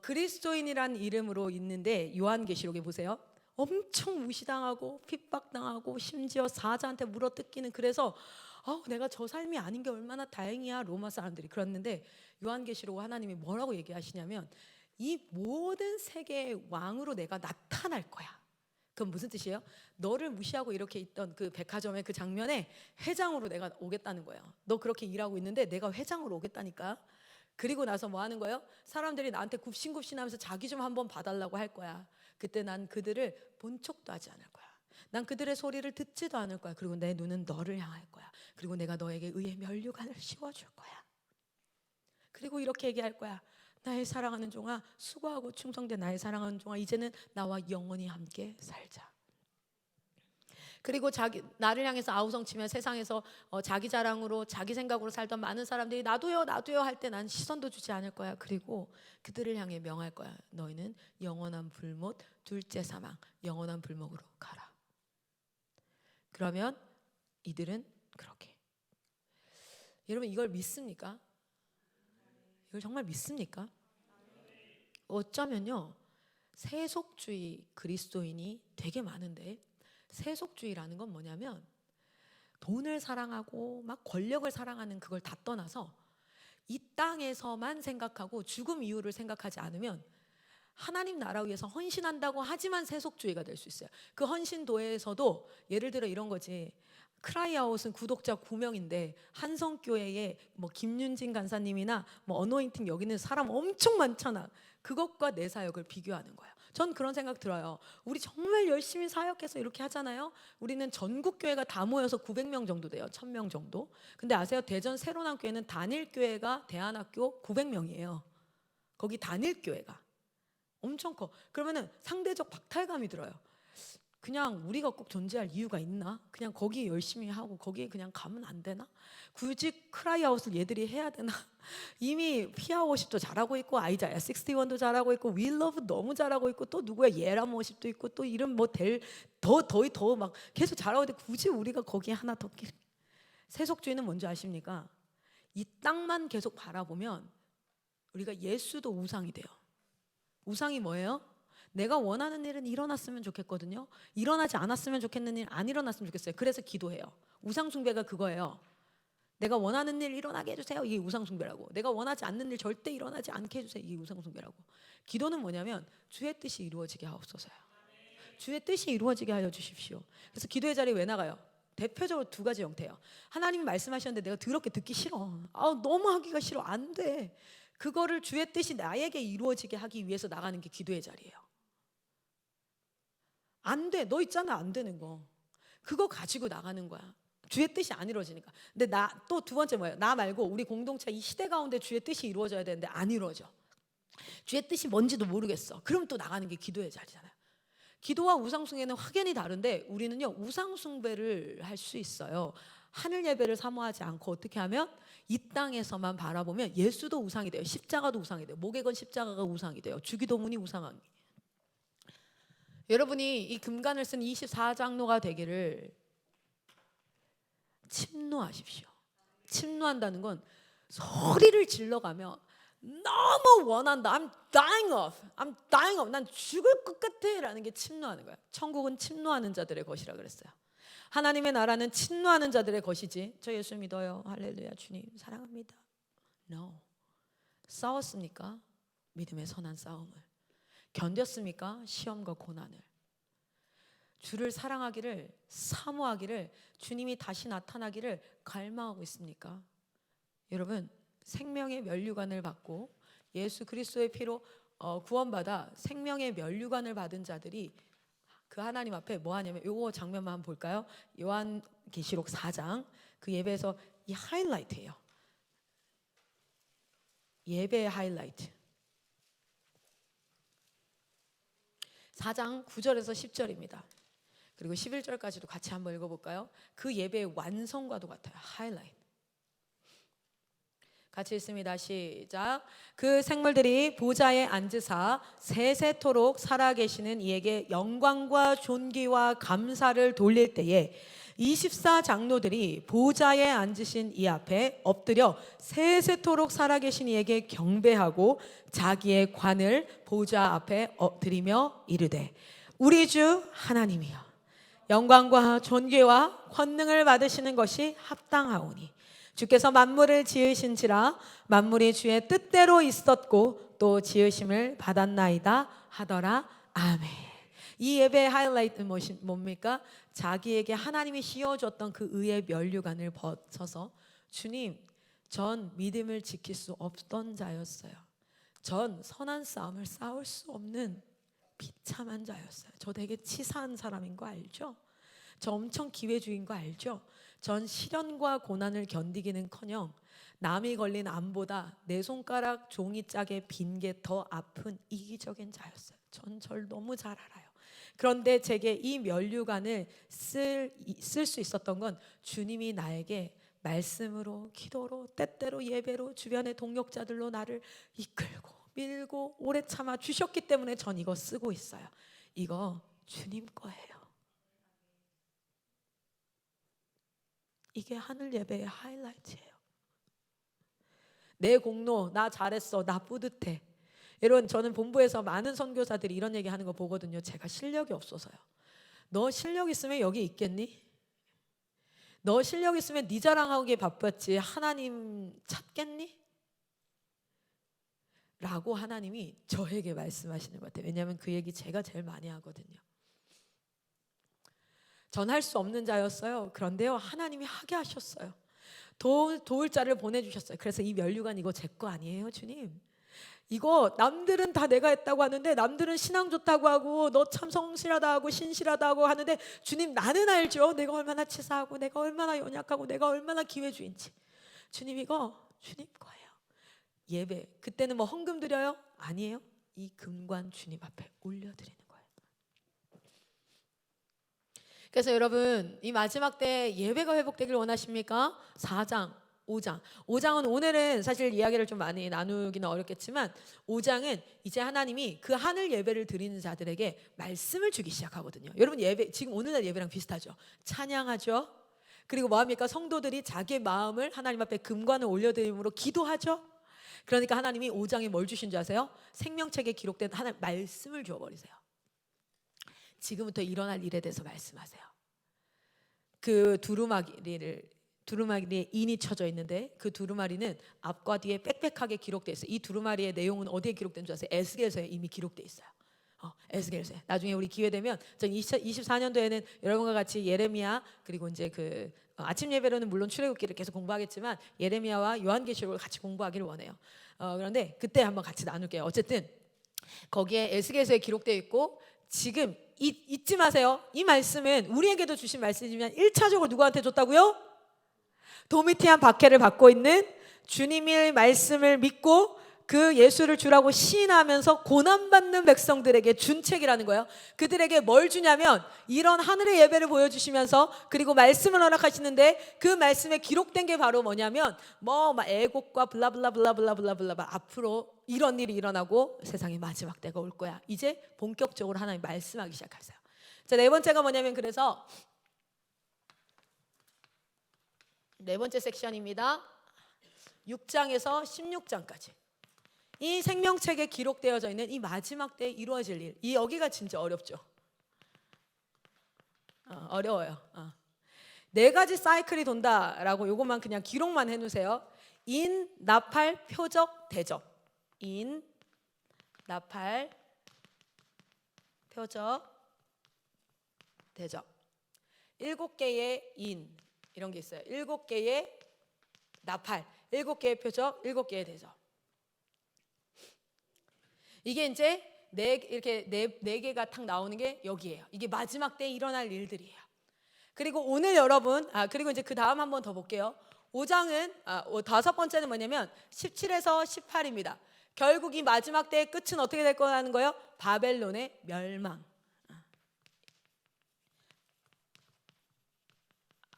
그리스도인이란 이름으로 있는데 요한계시록에 보세요. 엄청 무시당하고 핍박당하고 심지어 사자한테 물어뜯기는, 그래서 내가 저 삶이 아닌 게 얼마나 다행이야, 로마 사람들이 그랬는데, 요한계시록 하나님이 뭐라고 얘기하시냐면 이 모든 세계의 왕으로 내가 나타날 거야. 그건 무슨 뜻이에요? 너를 무시하고 이렇게 있던 그 백화점의 그 장면에 회장으로 내가 오겠다는 거예요. 너 그렇게 일하고 있는데 내가 회장으로 오겠다니까. 그리고 나서 뭐 하는 거예요? 사람들이 나한테 굽신굽신하면서 자기 좀 한번 봐달라고 할 거야. 그때 난 그들을 본 척도 하지 않을 거야. 난 그들의 소리를 듣지도 않을 거야. 그리고 내 눈은 너를 향할 거야. 그리고 내가 너에게 의의 면류관을 씌워줄 거야. 그리고 이렇게 얘기할 거야. 나의 사랑하는 종아, 수고하고 충성된 나의 사랑하는 종아, 이제는 나와 영원히 함께 살자. 그리고 나를 향해서 아우성치며 세상에서 자기 자랑으로 자기 생각으로 살던 많은 사람들이 나도요 나도요 할 때 난 시선도 주지 않을 거야. 그리고 그들을 향해 명할 거야. 너희는 영원한 불못, 둘째 사망, 영원한 불목으로 가라. 그러면 이들은 그렇게. 여러분, 이걸 믿습니까? 이걸 정말 믿습니까? 어쩌면요, 세속주의 그리스도인이 되게 많은데, 세속주의라는 건 뭐냐면 돈을 사랑하고 막 권력을 사랑하는 그걸 다 떠나서 이 땅에서만 생각하고 죽음 이후를 생각하지 않으면 하나님 나라 위해서 헌신한다고 하지만 세속주의가 될 수 있어요. 그 헌신도에서도 예를 들어 이런 거지. 크라이아웃은 구독자 9명인데 한성교회에 뭐 김윤진 간사님이나 뭐 어노인팅 여기 있는 사람 엄청 많잖아. 그것과 내 사역을 비교하는 거야. 전 그런 생각 들어요. 우리 정말 열심히 사역해서 이렇게 하잖아요. 우리는 전국 교회가 다 모여서 900명 정도 돼요. 1000명 정도. 근데 아세요? 대전 새로남 교회는 단일 교회가 대안학교 900명이에요. 거기 단일 교회가 엄청 커. 그러면은 상대적 박탈감이 들어요. 그냥 우리가 꼭 존재할 이유가 있나? 그냥 거기 열심히 하고 거기에 그냥 가면 안 되나? 굳이 크라이아웃을 얘들이 해야 되나? 이미 피아워십도 잘하고 있고 아이자야 61도 잘하고 있고 윌러브 너무 잘하고 있고 또 누구야 예람 워십도 있고 또 이름 더 막 계속 잘하고 있는데 굳이 우리가 거기에 하나 더 끼. 세속주의는 뭔지 아십니까? 이 땅만 계속 바라보면 우리가 예수도 우상이 돼요. 우상이 뭐예요? 내가 원하는 일은 일어났으면 좋겠거든요. 일어나지 않았으면 좋겠는 일 안 일어났으면 좋겠어요. 그래서 기도해요. 우상 숭배가 그거예요. 내가 원하는 일 일어나게 해주세요. 이게 우상 숭배라고. 내가 원하지 않는 일 절대 일어나지 않게 해주세요. 이게 우상 숭배라고. 기도는 뭐냐면 주의 뜻이 이루어지게 하옵소서요. 주의 뜻이 이루어지게 하여 주십시오. 그래서 기도의 자리에 왜 나가요? 대표적으로 두 가지 형태예요. 하나님이 말씀하셨는데 내가 더럽게 듣기 싫어. 너무 하기가 싫어. 안 돼. 그거를 주의 뜻이 나에게 이루어지게 하기 위해서 나가는 게 기도의 자리예요. 안 돼. 너 있잖아. 안 되는 거. 그거 가지고 나가는 거야. 주의 뜻이 안 이루어지니까. 근데 또 두 번째 뭐예요? 나 말고 우리 공동체 이 시대 가운데 주의 뜻이 이루어져야 되는데 안 이루어져. 주의 뜻이 뭔지도 모르겠어. 그럼 또 나가는 게 기도의 자리잖아요. 기도와 우상숭배는 확연히 다른데 우리는요 우상숭배를 할 수 있어요. 하늘 예배를 사모하지 않고 어떻게 하면 이 땅에서만 바라보면 예수도 우상이 돼요. 십자가도 우상이 돼요. 목에 건 십자가가 우상이 돼요. 주기도문이 우상이. 여러분이 이 금간을 쓴 24장로가 되기를 침노하십시오. 침노한다는 건 소리를 질러가며 너무 원한다. I'm dying of. 난 죽을 것 같아 라는 게 침노하는 거야. 천국은 침노하는 자들의 것이라 그랬어요. 하나님의 나라는 침노하는 자들의 것이지. 저 예수 믿어요. 할렐루야. 주님 사랑합니다. No. 싸웠습니까? 믿음의 선한 싸움을. 견뎠습니까? 시험과 고난을. 주를 사랑하기를, 사모하기를, 주님이 다시 나타나기를 갈망하고 있습니까? 여러분, 생명의 면류관을 받고 예수 그리스도의 피로 구원받아 생명의 면류관을 받은 자들이 그 하나님 앞에 뭐 하냐면, 요거 장면만 한번 볼까요? 요한계시록 4장 그 예배에서 이 하이라이트예요. 예배의 하이라이트. 4장 9절에서 10절입니다. 그리고 11절까지도 같이 한번 읽어볼까요? 그 예배의 완성과도 같아요. 하이라이트. 같이 읽습니다. 시작. 그 생물들이 보좌에 앉으사 세세토록 살아계시는 이에게 영광과 존귀와 감사를 돌릴 때에 24장로들이 보좌에 앉으신 이 앞에 엎드려 세세토록 살아계신 이에게 경배하고 자기의 관을 보좌 앞에 엎드리며 이르되, 우리 주 하나님이여, 영광과 존귀와 권능을 받으시는 것이 합당하오니 주께서 만물을 지으신지라 만물이 주의 뜻대로 있었고 또 지으심을 받았나이다 하더라. 아멘. 이 예배의 하이라이트는 뭡니까? 자기에게 하나님이 씌워줬던 그 의의 면류관을 벗어서, 주님, 전 믿음을 지킬 수 없던 자였어요. 전 선한 싸움을 싸울 수 없는 비참한 자였어요. 저 되게 치사한 사람인 거 알죠? 저 엄청 기회주의인 거 알죠? 전 시련과 고난을 견디기는커녕 남이 걸린 암보다 내 손가락 종이짝에 빈 게 더 아픈 이기적인 자였어요. 전 절 너무 잘 알아요. 그런데 제게 이 면류관을 쓸 수 있었던 건 주님이 나에게 말씀으로, 기도로, 때때로 예배로, 주변의 동역자들로 나를 이끌고 밀고 오래 참아 주셨기 때문에 전 이거 쓰고 있어요. 이거 주님 거예요. 이게 하늘 예배의 하이라이트예요. 내 공로, 나 잘했어, 나 뿌듯해. 여러분, 저는 본부에서 많은 선교사들이 이런 얘기 하는 거 보거든요. 제가 실력이 없어서요. 너 실력 있으면 여기 있겠니? 너 실력 있으면 네 자랑하기에 바빴지 하나님 찾겠니? 라고 하나님이 저에게 말씀하시는 것 같아요. 왜냐하면 그 얘기 제가 제일 많이 하거든요. 전 할 수 없는 자였어요. 그런데요, 하나님이 하게 하셨어요. 도울 자를 보내주셨어요. 그래서 이 면류관 이거 제 거 아니에요, 주님? 이거 남들은 다 내가 했다고 하는데, 남들은 신앙 좋다고 하고 너 참 성실하다 하고 신실하다 하고 하는데, 주님, 나는 알죠. 내가 얼마나 치사하고 내가 얼마나 연약하고 내가 얼마나 기회주의인지. 주님, 이거 주님 거예요. 예배, 그때는 뭐 헌금 드려요? 아니에요. 이 금관 주님 앞에 올려드리는 거예요. 그래서 여러분, 이 마지막 때 예배가 회복되길 원하십니까? 4장 5장은 오늘은 사실 이야기를 좀 많이 나누기는 어렵겠지만, 5장은 이제 하나님이 그 하늘 예배를 드리는 자들에게 말씀을 주기 시작하거든요. 여러분, 예배 지금 오늘날 예배랑 비슷하죠. 찬양하죠. 그리고 뭐합니까? 성도들이 자기의 마음을 하나님 앞에 금관을 올려드림으로 기도하죠. 그러니까 하나님이 5장에 뭘 주신 줄 아세요? 생명책에 기록된 하나님 말씀을 주어버리세요. 지금부터 일어날 일에 대해서 말씀하세요. 그 두루마리에 인이 쳐져 있는데, 그 두루마리는 앞과 뒤에 빽빽하게 기록되어 있어요. 이 두루마리의 내용은 어디에 기록된 줄 아세요? 에스겔서에 이미 기록되어 있어요. 에스겔서에. 나중에 우리 기회 되면, 전 2024년도에는 여러분과 같이 예레미야, 그리고 이제 그 아침 예배로는 물론 출애굽기를 계속 공부하겠지만 예레미야와 요한계시록을 같이 공부하기를 원해요. 그런데 그때 한번 같이 나눌게요. 어쨌든 거기에 에스겔서에 기록되어 있고, 지금 잊지 마세요. 이 말씀은 우리에게도 주신 말씀이지만 1차적으로 누구한테 줬다고요? 도미티안 박해를 받고 있는, 주님의 말씀을 믿고 그 예수를 주라고 시인하면서 고난받는 백성들에게 준 책이라는 거예요. 그들에게 뭘 주냐면 이런 하늘의 예배를 보여주시면서, 그리고 말씀을 허락하시는데 그 말씀에 기록된 게 바로 뭐냐면 막 애곡과 블라블라블라블라블라블라, 앞으로 이런 일이 일어나고 세상의 마지막 때가 올 거야. 이제 본격적으로 하나님 말씀하기 시작하세요. 자, 네 번째가 뭐냐면, 그래서 네 번째 섹션입니다. 6장에서 16장까지 이 생명책에 기록되어져 있는 이 마지막 때에 이루어질 일, 이 여기가 진짜 어렵죠. 어려워요. 네 가지 사이클이 돈다라고 요것만 그냥 기록만 해놓으세요. 인, 나팔, 표적, 대적. 인, 나팔, 표적, 대접. 7개의 인 이런 게 있어요. 7개의 나팔, 7개의 표적, 7개의 대접. 이게 이제 이렇게 네 개가 탁 나오는 게 여기예요. 이게 마지막 때에 일어날 일들이에요. 그리고 오늘 여러분, 그리고 이제 그 다음 한번 더 볼게요. 5장은 다섯 번째는 뭐냐면 17에서 18입니다. 결국 이 마지막 때의 끝은 어떻게 될 거라는 거예요? 바벨론의 멸망.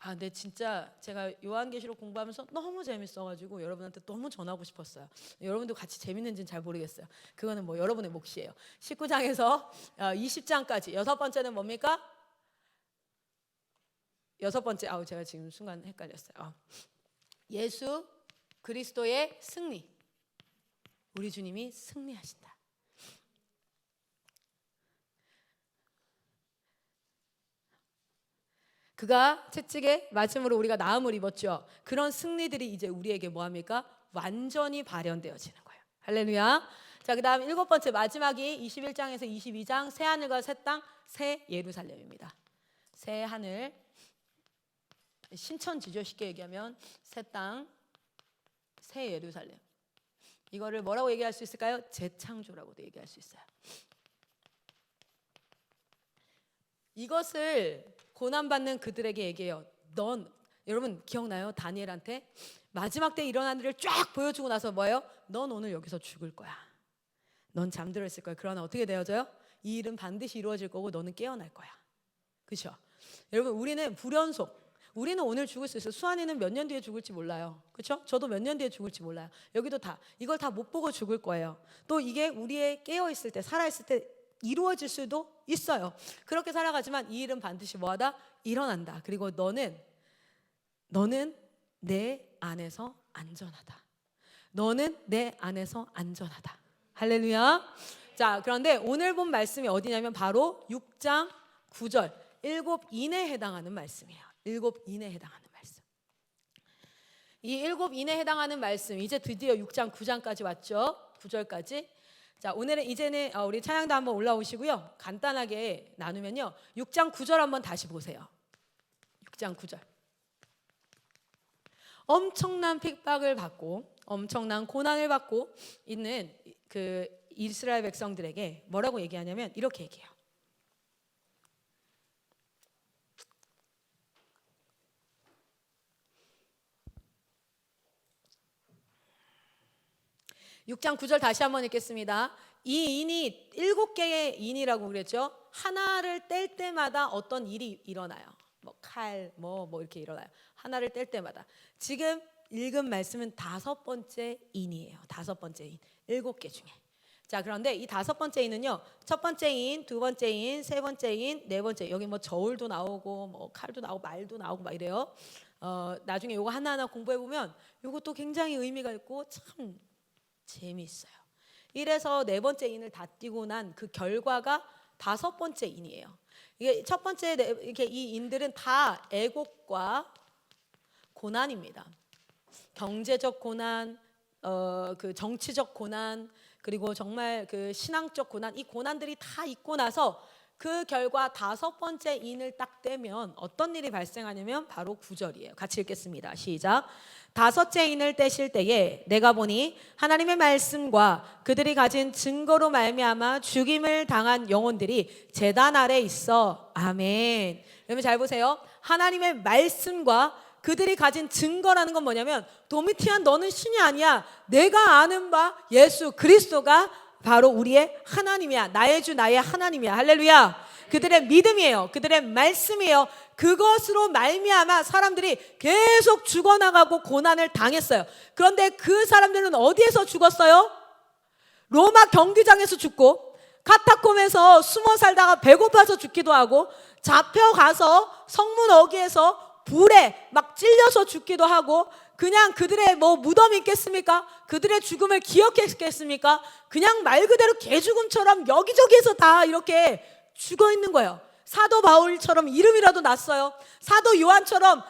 근데 진짜 제가 요한계시록 공부하면서 너무 재밌어가지고 여러분한테 너무 전하고 싶었어요. 여러분도 같이 재밌는지는 잘 모르겠어요. 그거는 뭐 여러분의 몫이에요. 19장에서 20장까지 여섯 번째는 뭡니까? 여섯 번째, 제가 지금 순간 헷갈렸어요. 예수 그리스도의 승리. 우리 주님이 승리하신다. 그가 채찍에 맞음으로 우리가 나음을 입었죠. 그런 승리들이 이제 우리에게 뭐합니까? 완전히 발현되어지는 거예요. 할렐루야. 자, 그 다음 일곱 번째 마지막이 21장에서 22장 새 하늘과 새 땅, 새 예루살렘입니다. 새 하늘, 신천지죠. 쉽게 얘기하면 새 땅, 새 예루살렘. 이거를 뭐라고 얘기할 수 있을까요? 재창조라고도 얘기할 수 있어요. 이것을 고난받는 그들에게 얘기해요. 여러분 기억나요? 다니엘한테 마지막 때 일어난 일을 쫙 보여주고 나서 뭐예요? 넌 오늘 여기서 죽을 거야. 넌 잠들어 있을 거야. 그러나 어떻게 되어져요? 이 일은 반드시 이루어질 거고 너는 깨어날 거야. 그렇죠? 여러분 우리는 불연속. 우리는 오늘 죽을 수 있어요. 수환이는 몇 년 뒤에 죽을지 몰라요. 그렇죠? 저도 몇 년 뒤에 죽을지 몰라요. 여기도 다 이걸 다 못 보고 죽을 거예요. 또 이게 우리의 깨어 있을 때, 살아 있을 때 이루어질 수도 있어요. 그렇게 살아가지만 이 일은 반드시 뭐하다? 일어난다. 그리고 너는 내 안에서 안전하다. 너는 내 안에서 안전하다. 할렐루야. 자, 그런데 오늘 본 말씀이 어디냐면 바로 6장 9절 7인에 해당하는 말씀이에요. 7인에 해당하는 말씀. 이 7인에 해당하는 말씀 이제 드디어 6장 9장까지 왔죠. 9절까지. 자, 오늘은 이제는 우리 찬양도 한번 올라오시고요. 간단하게 나누면요. 6장 9절 한번 다시 보세요. 6장 9절. 엄청난 핍박을 받고 엄청난 고난을 받고 있는 그 이스라엘 백성들에게 뭐라고 얘기하냐면 이렇게 얘기해요. 육 장 9절 다시 한번 읽겠습니다. 이 인이 7개의 인이라고 그랬죠. 하나를 뗄 때마다 어떤 일이 일어나요. 뭐 칼, 뭐 이렇게 일어나요. 하나를 뗄 때마다. 지금 읽은 말씀은 5번째 인이에요. 5번째 인. 7개 중에. 자, 그런데 이 5번째 인은요. 첫 번째 인, 두 번째 인, 세 번째 인, 네 번째. 여기 뭐 저울도 나오고 뭐 칼도 나오고 말도 나오고 막 이래요. 나중에 요거 하나하나 공부해 보면 요것도 굉장히 의미가 있고 참 재미있어요. 이래서 네 번째 인을 다 띄고 난 그 결과가 5번째 인이에요. 이게 첫 번째 이렇게 이 인들은 다 애곡과 고난입니다. 경제적 고난, 그 정치적 고난, 그리고 정말 그 신앙적 고난, 이 고난들이 다 있고 나서 그 결과 5번째 인을 딱 떼면 어떤 일이 발생하냐면 바로 9절이에요. 같이 읽겠습니다. 시작. 5째 인을 떼실 때에 내가 보니 하나님의 말씀과 그들이 가진 증거로 말미암아 죽임을 당한 영혼들이 제단 아래 있어. 아멘. 여러분 잘 보세요. 하나님의 말씀과 그들이 가진 증거라는 건 뭐냐면 도미티안 너는 신이 아니야. 내가 아는 바 예수 그리스도가 바로 우리의 하나님이야. 나의 주 나의 하나님이야. 할렐루야. 그들의 믿음이에요. 그들의 말씀이에요. 그것으로 말미암아 사람들이 계속 죽어나가고 고난을 당했어요. 그런데 그 사람들은 어디에서 죽었어요? 로마 경기장에서 죽고 카타콤에서 숨어 살다가 배고파서 죽기도 하고 잡혀가서 성문 어귀에서 불에 막 찔려서 죽기도 하고 그냥 그들의 뭐 무덤이 있겠습니까? 그들의 죽음을 기억했겠습니까? 그냥 말 그대로 개죽음처럼 여기저기에서 다 이렇게 죽어 있는 거예요. 사도 바울처럼 이름이라도 났어요. 사도 요한처럼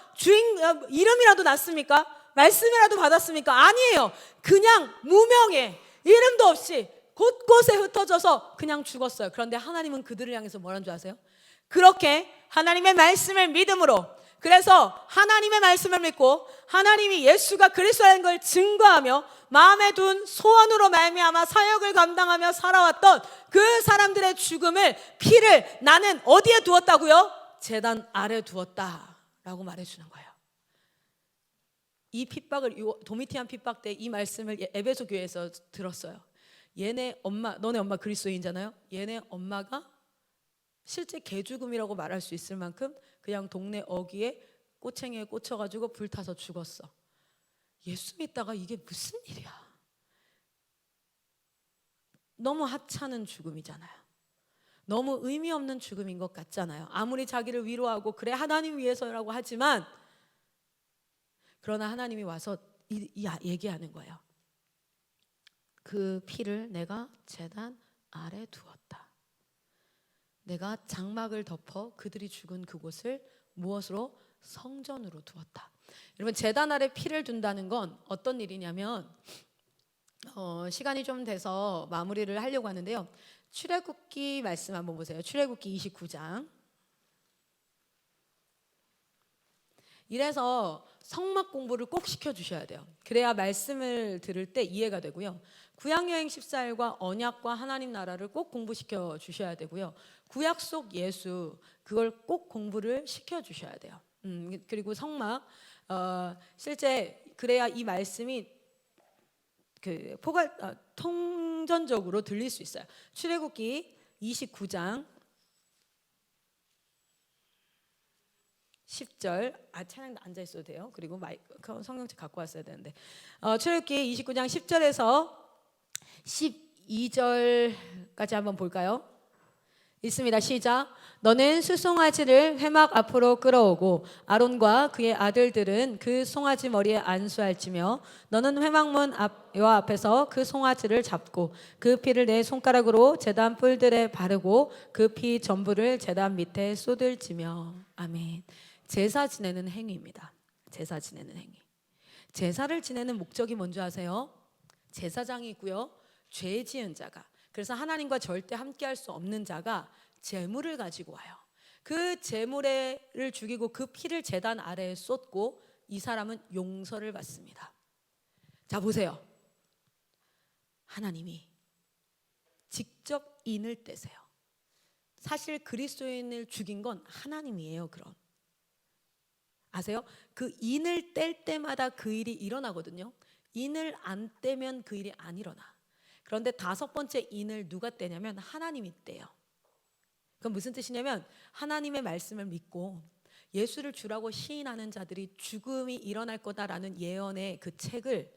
이름이라도 났습니까? 말씀이라도 받았습니까? 아니에요. 그냥 무명의 이름도 없이 곳곳에 흩어져서 그냥 죽었어요. 그런데 하나님은 그들을 향해서 뭐라는 줄 아세요? 그렇게 하나님의 말씀을 믿음으로, 그래서 하나님의 말씀을 믿고 하나님이 예수가 그리스도라는 걸 증거하며 마음에 둔 소원으로 말미암아 사역을 감당하며 살아왔던 그 사람들의 죽음을, 피를 나는 어디에 두었다고요? 제단 아래 두었다라고 말해주는 거예요. 이 핍박을, 도미티안 핍박 때 이 말씀을 에베소 교회에서 들었어요. 얘네 엄마, 너네 엄마 그리스도인잖아요. 얘네 엄마가 실제 개죽음이라고 말할 수 있을 만큼 그냥 동네 어귀에 꼬챙이에 꽂혀가지고 불타서 죽었어. 예수 믿다가 이게 무슨 일이야? 너무 하찮은 죽음이잖아요. 너무 의미 없는 죽음인 것 같잖아요. 아무리 자기를 위로하고 그래 하나님 위해서라고 하지만, 그러나 하나님이 와서 얘기하는 거예요. 그 피를 내가 제단 아래 두었다. 내가 장막을 덮어 그들이 죽은 그곳을 무엇으로? 성전으로 두었다. 여러분, 제단 아래 피를 둔다는 건 어떤 일이냐면, 시간이 좀 돼서 마무리를 하려고 하는데요. 출애굽기 말씀 한번 보세요. 출애굽기 29장. 이래서 성막 공부를 꼭 시켜주셔야 돼요. 그래야 말씀을 들을 때 이해가 되고요. 구약여행 14일과 언약과 하나님 나라를 꼭 공부시켜 주셔야 되고요. 구약 속 예수, 그걸 꼭 공부를 시켜주셔야 돼요. 그리고 성막, 실제 그래야 이 말씀이 통전적으로 들릴 수 있어요. 출애굽기 29장 10절, 찬양도 앉아 있어도 돼요. 그리고 성경책 갖고 왔어야 되는데, 출애굽기 29장 10절에서 12절까지 한번 볼까요? 있습니다. 시작. 너는 수송아지를 회막 앞으로 끌어오고 아론과 그의 아들들은 그 송아지 머리에 안수할지며, 너는 회막문 앞에서 그 송아지를 잡고 그 피를 내 손가락으로 제단 뿔들에 바르고 그 피 전부를 제단 밑에 쏟을지며. 아멘. 제사 지내는 행위입니다. 제사 지내는 행위. 제사를 지내는 목적이 뭔지 아세요? 제사장이 있고요, 죄 지은 자가, 그래서 하나님과 절대 함께할 수 없는 자가 제물을 가지고 와요. 그 제물을 죽이고 그 피를 제단 아래에 쏟고 이 사람은 용서를 받습니다. 자, 보세요. 하나님이 직접 인을 떼세요. 사실 그리스도인을 죽인 건 하나님이에요. 그럼 아세요? 그 인을 뗄 때마다 그 일이 일어나거든요. 인을 안 떼면 그 일이 안 일어나. 그런데 5번째 인을 누가 떼냐면 하나님이 떼요. 그건 무슨 뜻이냐면, 하나님의 말씀을 믿고 예수를 주라고 시인하는 자들이 죽음이 일어날 거다라는 예언의 그 책을,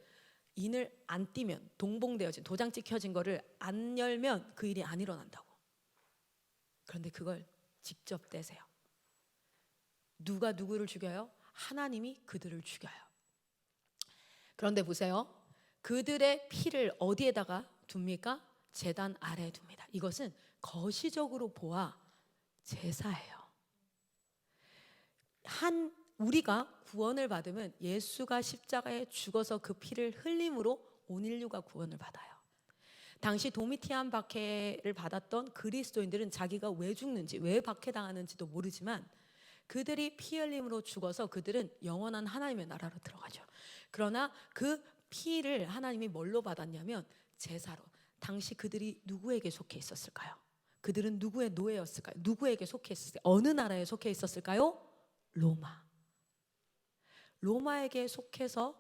인을 안 띄면, 동봉되어진, 도장 찍혀진 거를 안 열면 그 일이 안 일어난다고. 그런데 그걸 직접 떼세요. 누가 누구를 죽여요? 하나님이 그들을 죽여요. 그런데 보세요. 그들의 피를 어디에다가 둡니까? 제단 아래에 둡니다. 이것은 거시적으로 보아 제사예요. 우리가 구원을 받으면 예수가 십자가에 죽어서 그 피를 흘림으로 온 인류가 구원을 받아요. 당시 도미티안 박해를 받았던 그리스도인들은 자기가 왜 죽는지, 왜 박해당하는지도 모르지만 그들이 피 흘림으로 죽어서 그들은 영원한 하나님의 나라로 들어가죠. 그러나 그 피를 하나님이 뭘로 받았냐면 제사로. 당시 그들이 누구에게 속해 있었을까요? 그들은 누구의 노예였을까요? 누구에게 속해 있었을까요? 어느 나라에 속해 있었을까요? 로마. 로마에게 속해서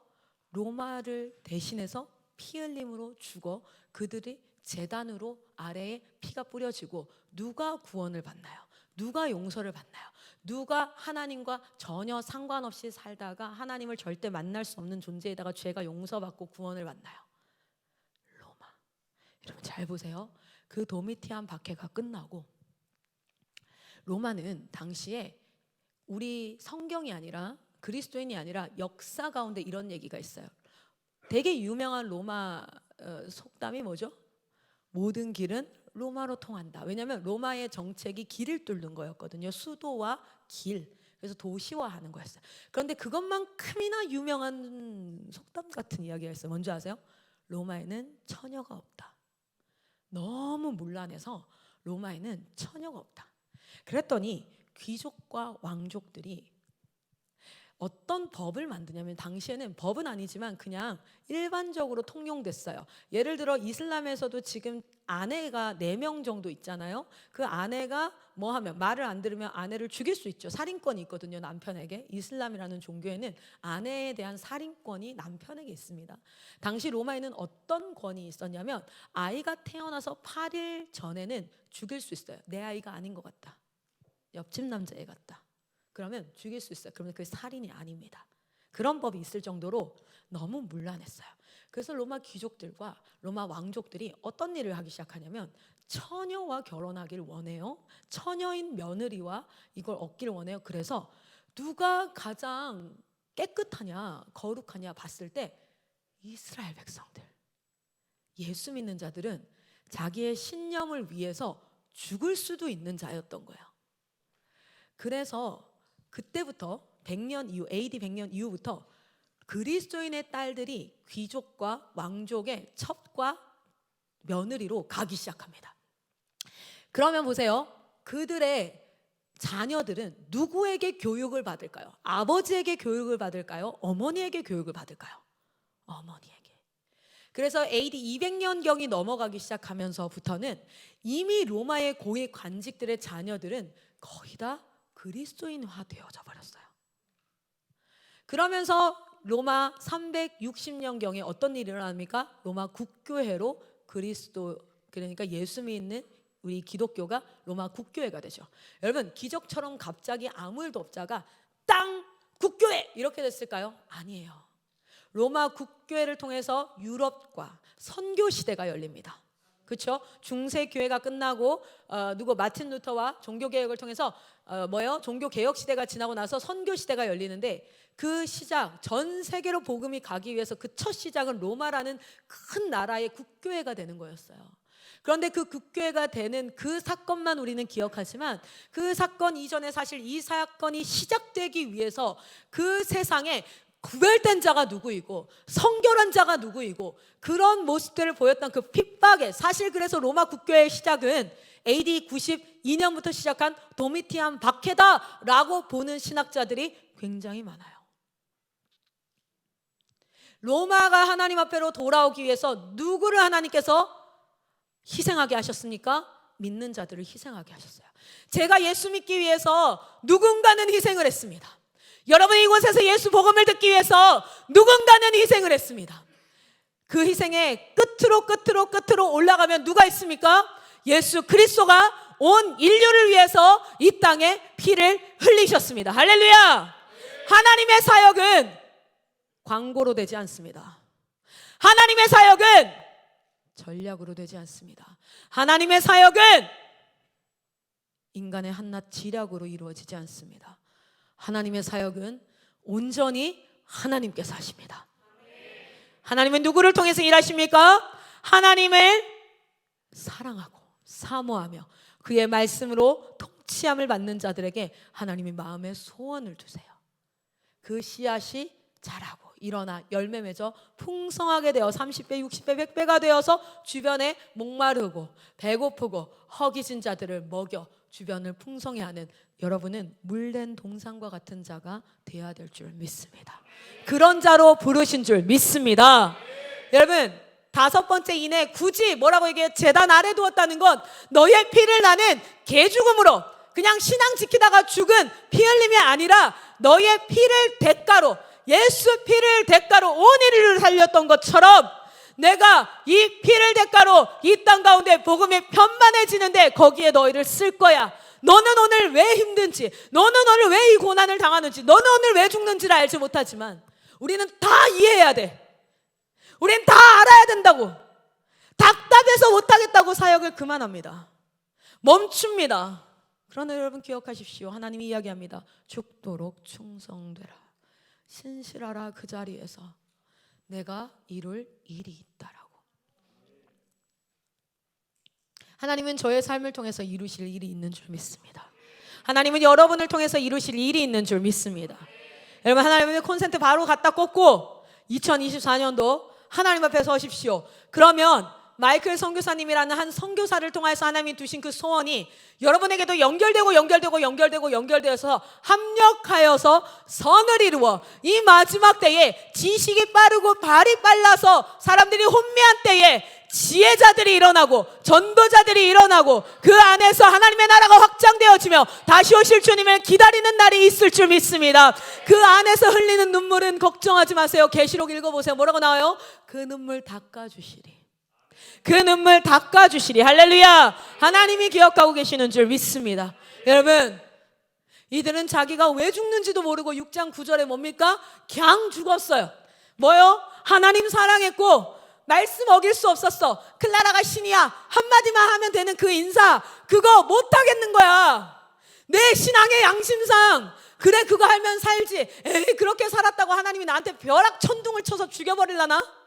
로마를 대신해서 피 흘림으로 죽어 그들이 제단으로 아래에 피가 뿌려지고, 누가 구원을 받나요? 누가 용서를 받나요? 누가 하나님과 전혀 상관없이 살다가 하나님을 절대 만날 수 없는 존재에다가 죄가 용서받고 구원을 받나요? 로마. 여러분 잘 보세요. 그 도미티안 박해가 끝나고 로마는 당시에 우리 성경이 아니라, 그리스도인이 아니라 역사 가운데 이런 얘기가 있어요. 되게 유명한 로마 속담이 뭐죠? 모든 길은 로마로 통한다. 왜냐하면 로마의 정책이 길을 뚫는 거였거든요. 수도와 길. 그래서 도시화하는 거였어요. 그런데 그것만큼이나 유명한 속담 같은 이야기가 있어요. 뭔지 아세요? 로마에는 처녀가 없다. 너무 문란해서 로마에는 처녀가 없다. 그랬더니 귀족과 왕족들이 어떤 법을 만드냐면, 당시에는 법은 아니지만 그냥 일반적으로 통용됐어요. 예를 들어 이슬람에서도 지금 아내가 4명 정도 있잖아요. 그 아내가 뭐 하면, 말을 안 들으면 아내를 죽일 수 있죠. 살인권이 있거든요, 남편에게. 이슬람이라는 종교에는 아내에 대한 살인권이 남편에게 있습니다. 당시 로마에는 어떤 권이 있었냐면, 아이가 태어나서 8일 전에는 죽일 수 있어요. 내 아이가 아닌 것 같다, 옆집 남자애 같다, 그러면 죽일 수 있어요. 그러면 그게 살인이 아닙니다. 그런 법이 있을 정도로 너무 문란했어요. 그래서 로마 귀족들과 로마 왕족들이 어떤 일을 하기 시작하냐면, 처녀와 결혼하기를 원해요. 처녀인 며느리와 이걸 얻기를 원해요. 그래서 누가 가장 깨끗하냐, 거룩하냐 봤을 때 이스라엘 백성들, 예수 믿는 자들은 자기의 신념을 위해서 죽을 수도 있는 자였던 거예요. 그래서 그때부터 100년 이후, AD 100년 이후부터 그리스도인의 딸들이 귀족과 왕족의 첩과 며느리로 가기 시작합니다. 그러면 보세요, 그들의 자녀들은 누구에게 교육을 받을까요? 아버지에게 교육을 받을까요? 어머니에게 교육을 받을까요? 어머니에게. 그래서 AD 200년경이 넘어가기 시작하면서부터는 이미 로마의 고위 관직들의 자녀들은 거의 다 그리스도인화 되어져 버렸어요. 그러면서 로마 360년경에 어떤 일이 일어납니까? 로마 국교회로 그리스도, 그러니까 예수 믿는 우리 기독교가 로마 국교회가 되죠. 여러분, 기적처럼 갑자기 아무 일도 없다가 땅 국교회 이렇게 됐을까요? 아니에요. 로마 국교회를 통해서 유럽과 선교 시대가 열립니다. 그렇죠? 중세 교회가 끝나고 마틴 루터와 종교 개혁을 통해서 종교 개혁 시대가 지나고 나서 선교 시대가 열리는데, 그 시작, 전 세계로 복음이 가기 위해서 그 첫 시작은 로마라는 큰 나라의 국교회가 되는 거였어요. 그런데 그 국교회가 되는 그 사건만 우리는 기억하지만, 그 사건 이전에 사실 이 사건이 시작되기 위해서 그 세상에 구별된 자가 누구이고 성결한 자가 누구이고 그런 모습들을 보였던 그 핍박에, 사실 그래서 로마 국교의 시작은 AD 92년부터 시작한 도미티안 박해다라고 보는 신학자들이 굉장히 많아요. 로마가 하나님 앞에로 돌아오기 위해서 누구를 하나님께서 희생하게 하셨습니까? 믿는 자들을 희생하게 하셨어요. 제가 예수 믿기 위해서 누군가는 희생을 했습니다. 여러분이 이곳에서 예수 복음을 듣기 위해서 누군가는 희생을 했습니다. 그 희생의 끝으로 올라가면 누가 있습니까? 예수 그리스도가 온 인류를 위해서 이 땅에 피를 흘리셨습니다. 할렐루야! 하나님의 사역은 광고로 되지 않습니다. 하나님의 사역은 전략으로 되지 않습니다. 하나님의 사역은 인간의 한낱 지략으로 이루어지지 않습니다. 하나님의 사역은 온전히 하나님께서 하십니다. 하나님은 누구를 통해서 일하십니까? 하나님을 사랑하고 사모하며 그의 말씀으로 통치함을 받는 자들에게 하나님이 마음의 소원을 두세요. 그 씨앗이 자라고 일어나 열매 맺어 풍성하게 되어 30배, 60배, 100배가 되어서 주변에 목마르고 배고프고 허기진 자들을 먹여 주변을 풍성해 하는, 여러분은 물된 동산과 같은 자가 되어야 될 줄 믿습니다. 그런 자로 부르신 줄 믿습니다. 여러분, 5번째 인에 굳이 뭐라고 얘기해? 제단 아래 두었다는 건 너의 피를 나는 개죽음으로, 그냥 신앙 지키다가 죽은 피 흘림이 아니라 너의 피를 대가로, 예수 피를 대가로 온 인류를 살렸던 것처럼 내가 이 피를 대가로 이 땅 가운데 복음이 편만해지는데 거기에 너희를 쓸 거야. 너는 오늘 왜 힘든지, 너는 오늘 왜 이 고난을 당하는지, 너는 오늘 왜 죽는지를 알지 못하지만 우리는 다 이해해야 돼. 우리는 다 알아야 된다고. 답답해서 못하겠다고 사역을 그만합니다. 멈춥니다. 그러나 여러분 기억하십시오. 하나님이 이야기합니다. 죽도록 충성되라. 신실하라. 그 자리에서 내가 이룰 일이 있다라고. 하나님은 저의 삶을 통해서 이루실 일이 있는 줄 믿습니다. 하나님은 여러분을 통해서 이루실 일이 있는 줄 믿습니다. 여러분, 하나님의 콘센트 바로 갖다 꽂고 2024년도 하나님 앞에 서십시오. 그러면 마이클 선교사님이라는 한 선교사를 통해서 하나님이 두신 그 소원이 여러분에게도 연결되어서 합력하여서 선을 이루어 이 마지막 때에 지식이 빠르고 발이 빨라서 사람들이 혼미한 때에 지혜자들이 일어나고 전도자들이 일어나고 그 안에서 하나님의 나라가 확장되어지며 다시 오실 주님을 기다리는 날이 있을 줄 믿습니다. 그 안에서 흘리는 눈물은 걱정하지 마세요. 계시록 읽어보세요. 뭐라고 나와요? 그 눈물 닦아주시리. 그 눈물 닦아주시리. 할렐루야. 하나님이 기억하고 계시는 줄 믿습니다. 여러분, 이들은 자기가 왜 죽는지도 모르고 6장 9절에 뭡니까? 그냥 죽었어요. 뭐요? 하나님 사랑했고 말씀 어길 수 없었어. 클라라가 신이야 한마디만 하면 되는 그 인사, 그거 못하겠는 거야. 내 신앙의 양심상 그래 그거 하면 살지. 에이, 그렇게 살았다고 하나님이 나한테 벼락천둥을 쳐서 죽여버리려나?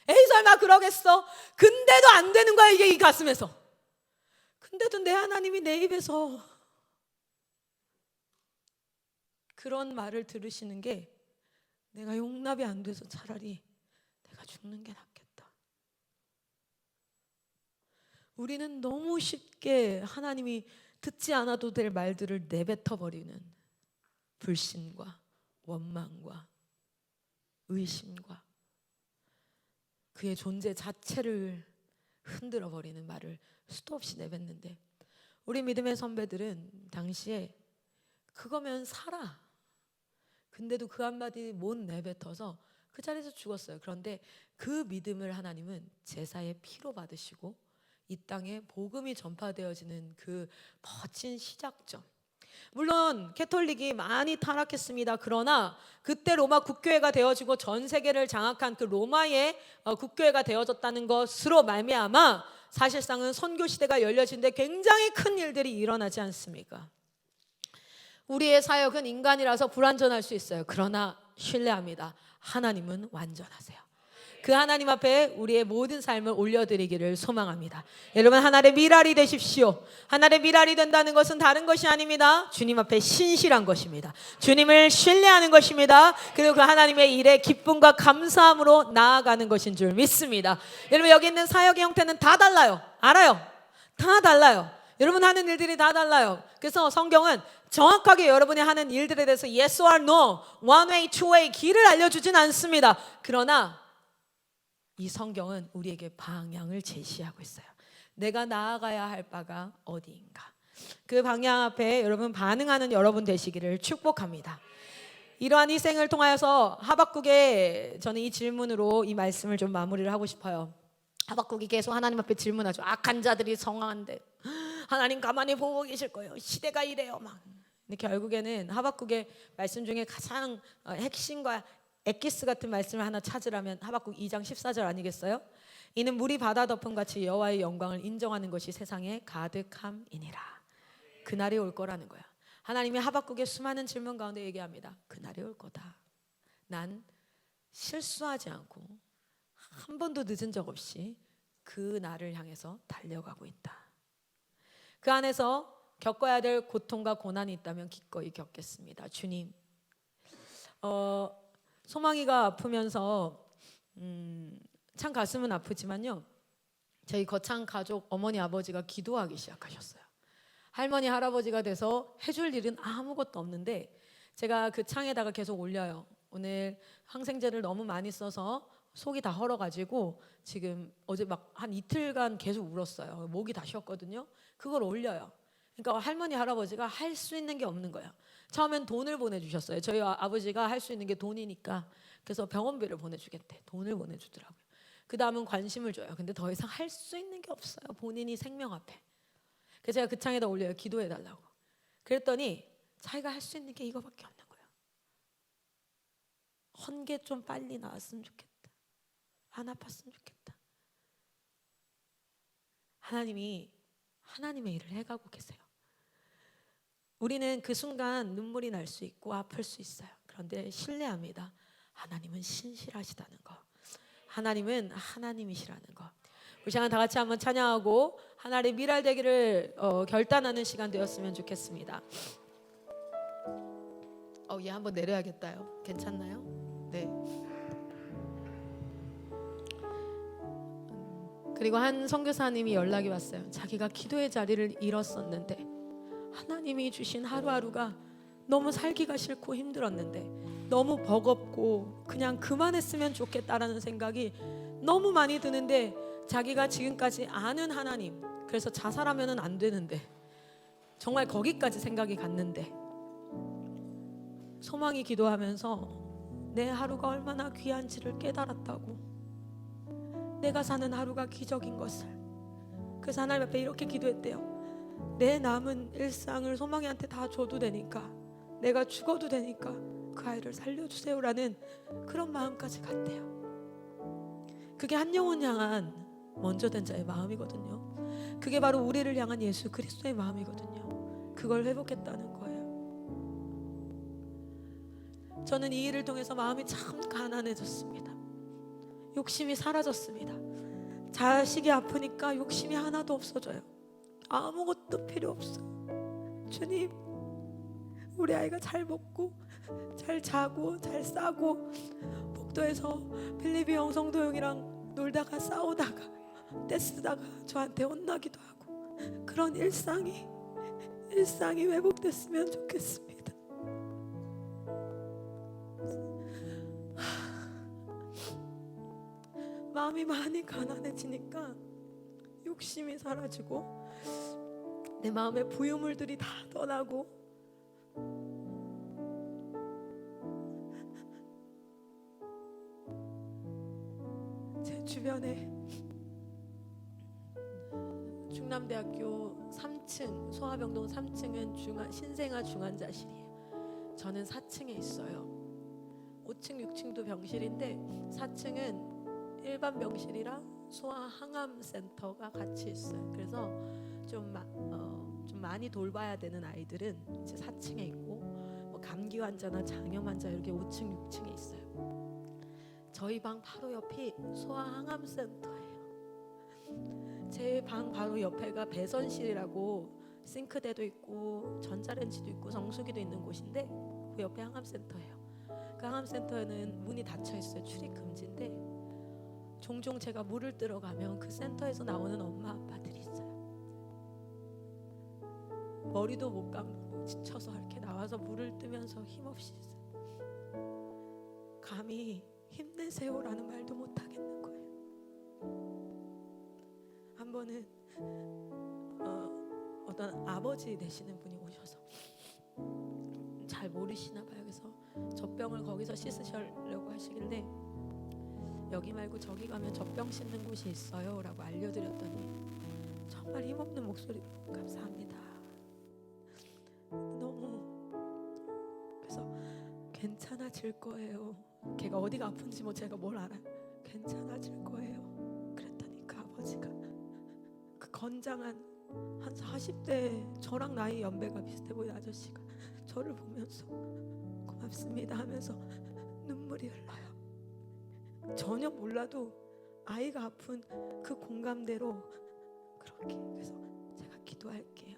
에이, 설마 그러겠어? 근데도 안 되는 거야, 이게 이 가슴에서. 근데도 내 하나님이 내 입에서 그런 말을 들으시는 게 내가 용납이 안 돼서 차라리 내가 죽는 게 낫겠다. 우리는 너무 쉽게 하나님이 듣지 않아도 될 말들을 내뱉어버리는 불신과 원망과 의심과 그의 존재 자체를 흔들어버리는 말을 수도 없이 내뱉는데, 우리 믿음의 선배들은 당시에 그거면 살아, 근데도 그 한마디 못 내뱉어서 그 자리에서 죽었어요. 그런데 그 믿음을 하나님은 제사의 피로 받으시고 이 땅에 복음이 전파되어지는 그 멋진 시작점. 물론 캐톨릭이 많이 타락했습니다. 그러나 그때 로마 국교회가 되어지고 전 세계를 장악한 그 로마의 국교회가 되어졌다는 것으로 말미암아 사실상은 선교 시대가 열려진데 굉장히 큰 일들이 일어나지 않습니까? 우리의 사역은 인간이라서 불완전할 수 있어요. 그러나 신뢰합니다. 하나님은 완전하세요. 그 하나님 앞에 우리의 모든 삶을 올려드리기를 소망합니다. 여러분, 하나님의 미랄이 되십시오. 하나님의 미랄이 된다는 것은 다른 것이 아닙니다. 주님 앞에 신실한 것입니다. 주님을 신뢰하는 것입니다. 그리고 그 하나님의 일에 기쁨과 감사함으로 나아가는 것인 줄 믿습니다. 여러분, 여기 있는 사역의 형태는 다 달라요. 알아요? 다 달라요. 여러분 하는 일들이 다 달라요. 그래서 성경은 정확하게 여러분이 하는 일들에 대해서 yes or no, one way, two way 길을 알려주진 않습니다. 그러나 이 성경은 우리에게 방향을 제시하고 있어요. 내가 나아가야 할 바가 어디인가. 그 방향 앞에 여러분 반응하는 여러분 되시기를 축복합니다. 이러한 희생을 통하여서 하박국에 저는 이 질문으로 이 말씀을 좀 마무리를 하고 싶어요. 하박국이 계속 하나님 앞에 질문하죠. 악한 자들이 성황한데 하나님 가만히 보고 계실 거예요. 시대가 이래요 막. 근데 결국에는 하박국의 말씀 중에 가장 핵심과 엑기스 같은 말씀을 하나 찾으라면 하박국 2장 14절 아니겠어요? 이는 물이 바다 덮음 같이 여호와의 영광을 인정하는 것이 세상에 가득함이니라. 그날이 올 거라는 거야. 하나님이 하박국의 수많은 질문 가운데 얘기합니다. 그날이 올 거다. 난 실수하지 않고 한 번도 늦은 적 없이 그 날을 향해서 달려가고 있다. 그 안에서 겪어야 될 고통과 고난이 있다면 기꺼이 겪겠습니다. 주님, 소망이가 아프면서 참 가슴은 아프지만요, 저희 거창 가족 어머니 아버지가 기도하기 시작하셨어요. 할머니 할아버지가 돼서 해줄 일은 아무것도 없는데 제가 그 창에다가 계속 올려요. 오늘 항생제를 너무 많이 써서 속이 다 헐어가지고 지금 어제 막 한 이틀간 계속 울었어요. 목이 다 쉬었거든요. 그걸 올려요. 그러니까 할머니 할아버지가 할 수 있는 게 없는 거예요. 처음엔 돈을 보내주셨어요. 저희 아버지가 할 수 있는 게 돈이니까. 그래서 병원비를 보내주겠대. 돈을 보내주더라고요. 그 다음은 관심을 줘요. 근데 더 이상 할 수 있는 게 없어요. 본인이 생명 앞에. 그래서 제가 그 창에다 올려요. 기도해달라고. 그랬더니 자기가 할 수 있는 게 이거밖에 없는 거예요. 헌게 좀 빨리 나왔으면 좋겠다. 안 아팠으면 좋겠다. 하나님이 하나님의 일을 해가고 계세요. 우리는 그 순간 눈물이 날 수 있고 아플 수 있어요. 그런데 신뢰합니다. 하나님은 신실하시다는 거. 하나님은 하나님이시라는 거. 우리 시간 다 같이 한번 찬양하고 하나님의 미랄 되기를 결단하는 시간 되었으면 좋겠습니다. 얘 한번 내려야겠다요. 괜찮나요? 네. 그리고 한 선교사님이 연락이 왔어요. 자기가 기도의 자리를 잃었었는데 하나님이 주신 하루하루가 너무 살기가 싫고 힘들었는데 너무 버겁고 그냥 그만했으면 좋겠다라는 생각이 너무 많이 드는데 자기가 지금까지 아는 하나님, 그래서 자살하면 안 되는데 정말 거기까지 생각이 갔는데 소망이 기도하면서 내 하루가 얼마나 귀한지를 깨달았다고, 내가 사는 하루가 기적인 것을. 그래서 하나님 앞에 이렇게 기도했대요. 내 남은 일상을 소망이한테 다 줘도 되니까, 내가 죽어도 되니까 그 아이를 살려주세요라는 그런 마음까지 갔대요. 그게 한 영혼 향한 먼저 된 자의 마음이거든요. 그게 바로 우리를 향한 예수 그리스도의 마음이거든요. 그걸 회복했다는 거예요. 저는 이 일을 통해서 마음이 참 가난해졌습니다. 욕심이 사라졌습니다. 자식이 아프니까 욕심이 하나도 없어져요. 아무것도 필요 없어요. 주님, 우리 아이가 잘 먹고 잘 자고 잘 싸고, 복도에서 빌리비 형 성도 형이랑 놀다가 싸우다가 떼쓰다가 저한테 혼나기도 하고, 그런 일상이 회복됐으면 좋겠습니다. 마음이 많이 가난해지니까 욕심이 사라지고 내 마음의 부유물들이 다 떠나고, 제 주변에 충남대학교 3층 소아병동 3층은 신생아 중환자실이에요. 저는 4층에 있어요. 5층 6층도 병실인데 4층은 일반 병실이랑 소아 항암 센터가 같이 있어요. 그래서 좀 많이 돌봐야 되는 아이들은 이제 4층에 있고, 뭐 감기 환자나 장염 환자 이렇게 5층 6층에 있어요. 저희 방 바로 옆이 소아 항암 센터예요. 제 방 바로 옆에가 배선실이라고 싱크대도 있고 전자레인지도 있고 정수기도 있는 곳인데, 그 옆에 항암센터예요. 그 항암센터에는 문이 닫혀 있어요. 출입 금지인데 종종 제가 물을 뜨러 가면 그 센터에서 나오는 엄마 아빠들이 있어요. 머리도 못 감고 지쳐서 이렇게 나와서 물을 뜨면서 힘없이 있어요. 감히 힘내세요라는 말도 못 하겠는 거예요. 한 번은 어떤 아버지 되시는 분이 오셔서 잘 모르시나 봐요. 그래서 젖병을 거기서 씻으시려고 하시길래 여기 말고 저기 가면 젖병 씻는 곳이 있어요 라고 알려드렸더니 정말 힘없는 목소리로 감사합니다. 너무, 그래서 괜찮아질 거예요. 걔가 어디가 아픈지 뭐 제가 뭘 알아요. 괜찮아질 거예요. 그랬더니 그 아버지가, 그 건장한 한 40대 저랑 나이 연배가 비슷해 보이는 아저씨가 저를 보면서 고맙습니다 하면서 눈물이 흘러요. 전혀 몰라도 아이가 아픈 그 공감대로 그렇게. 그래서 제가 기도할게요.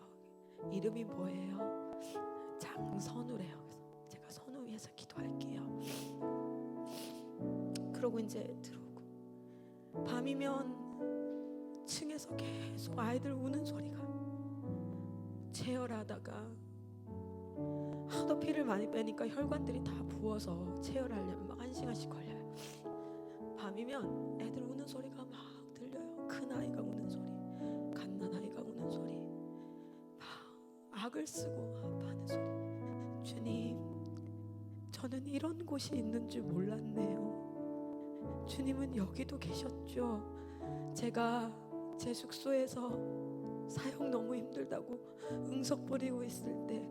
이름이 뭐예요? 장선우래요. 그래서 제가 선우 위해서 기도할게요. 그러고 이제 들어오고, 밤이면 층에서 계속 아이들 우는 소리가, 체열하다가 하도 피를 많이 빼니까 혈관들이 다 부어서 체열하려면 막 1시간씩 걸려요. 밤이면 애들 우는 소리가 막 들려요. 큰 아이가 우는 소리, 갓난 아이가 우는 소리, 막 악을 쓰고 아파하는 소리. 주님, 저는 이런 곳이 있는 줄 몰랐네요. 주님은 여기도 계셨죠. 제가 제 숙소에서 사역 너무 힘들다고 응석 부리고 있을 때,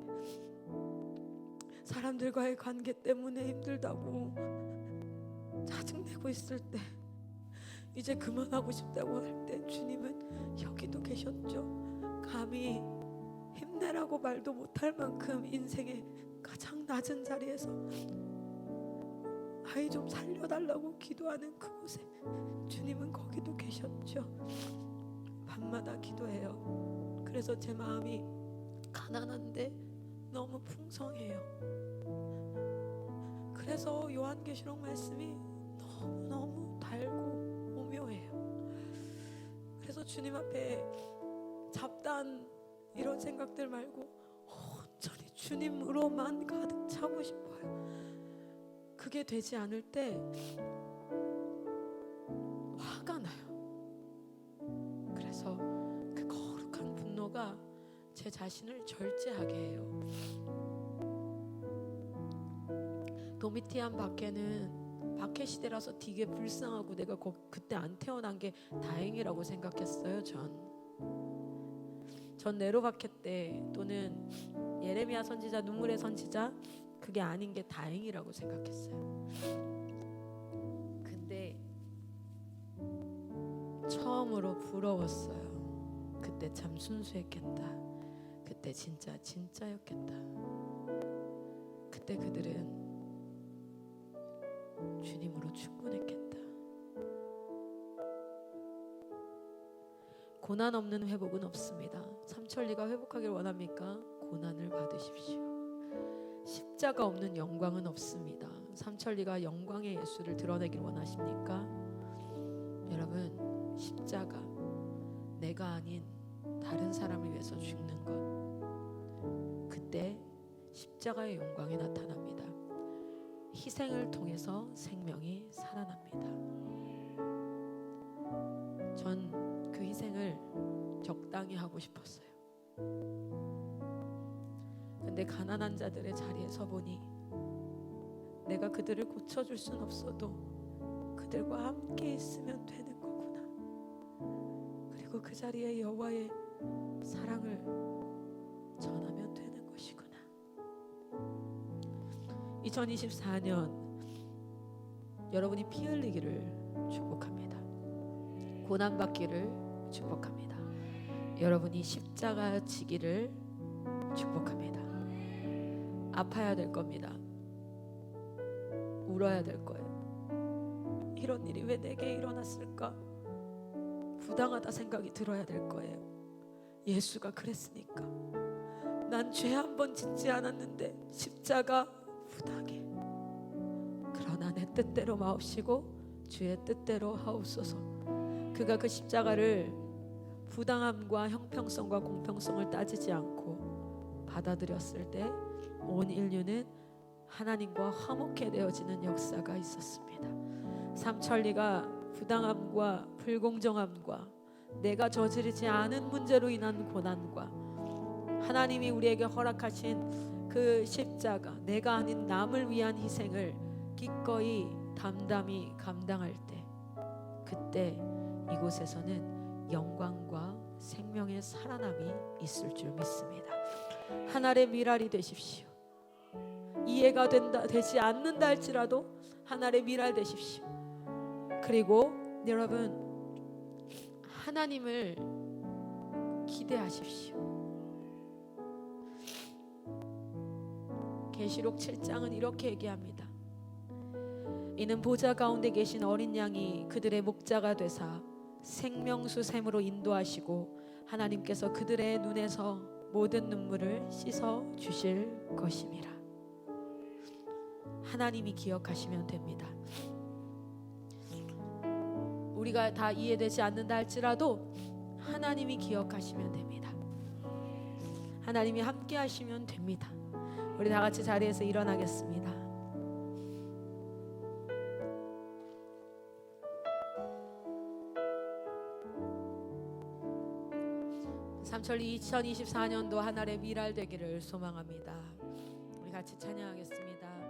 사람들과의 관계 때문에 힘들다고 짜증내고 있을 때, 이제 그만하고 싶다고 할 때 주님은 여기도 계셨죠. 감히 힘내라고 말도 못할 만큼 인생의 가장 낮은 자리에서 아이 좀 살려달라고 기도하는 그곳에 주님은 거기도 계셨죠. 밤마다 기도해요. 그래서 제 마음이 가난한데 너무 풍성해요. 그래서 요한계시록 말씀이 너무너무 달고 오묘해요. 그래서 주님 앞에 잡다한 이런 생각들 말고 온전히 주님으로만 가득 차고 싶어요. 그게 되지 않을 때 화가 나요. 그래서 그 거룩한 분노가 제 자신을 절제하게 해요. 도미티안 박해 시대라서 되게 불쌍하고 내가 그때 안 태어난 게 다행이라고 생각했어요. 전 네로 박해 때 또는 예레미야 선지자, 눈물의 선지자, 그게 아닌 게 다행이라고 생각했어요. 근데 처음으로 부러웠어요. 그때 참 순수했겠다. 그때 진짜였겠다. 그때 그들은 주님으로 충분했겠다. 고난 없는 회복은 없습니다. 삼천리가 회복하길 원합니까? 고난을 받으십시오. 십자가 없는 영광은 없습니다. 삼천리가 영광의 예수를 드러내길 원하십니까? 여러분, 십자가, 내가 아닌 다른 사람을 위해서 죽는 것, 그때 십자가의 영광이 나타납니다. 희생을 통해서 생명이 살아납니다. 전 그 희생을 적당히 하고 싶었어요. 근데 가난한 자들의 자리에 서보니 내가 그들을 고쳐줄 순 없어도 그들과 함께 있으면 되는 거구나. 그리고 그 자리에 여호와의 사랑을 전하면 되는 것이구나. 2024년 여러분이 피 흘리기를 축복합니다. 고난받기를 축복합니다. 여러분이 십자가 지기를 축복합니다. 아파야 될 겁니다. 울어야 될 거예요. 이런 일이 왜 내게 일어났을까? 부당하다 생각이 들어야 될 거예요. 예수가 그랬으니까. 난 죄 한 번 짓지 않았는데 십자가 부당해. 그러나 내 뜻대로 마옵시고 주의 뜻대로 하옵소서. 그가 그 십자가를 부당함과 형평성과 공평성을 따지지 않고 받아들였을 때 온 인류는 하나님과 화목해 되어지는 역사가 있었습니다. 삼천리가 부당함과 불공정함과 내가 저지르지 않은 문제로 인한 고난과 하나님이 우리에게 허락하신 그 십자가, 내가 아닌 남을 위한 희생을 기꺼이 담담히 감당할 때, 그때 이곳에서는 영광과 생명의 살아남이 있을 줄 믿습니다. 하늘의 미랄이 되십시오. 이해가 되지 않는다 할지라도 하늘의 미랄 되십시오. 그리고 여러분, 하나님을 기대하십시오. 계시록 7장은 이렇게 얘기합니다. 이는 보좌 가운데 계신 어린 양이 그들의 목자가 되사 생명수 샘으로 인도하시고 하나님께서 그들의 눈에서 모든 눈물을 씻어 주실 것임이라. 하나님이 기억하시면 됩니다. 우리가 다 이해되지 않는다 할지라도 하나님이 기억하시면 됩니다. 하나님이 함께 하시면 됩니다. 우리 다 같이 자리에서 일어나겠습니다. 삼천리 2024년도 하늘의 미랄 되기를 소망합니다. 우리 같이 찬양하겠습니다.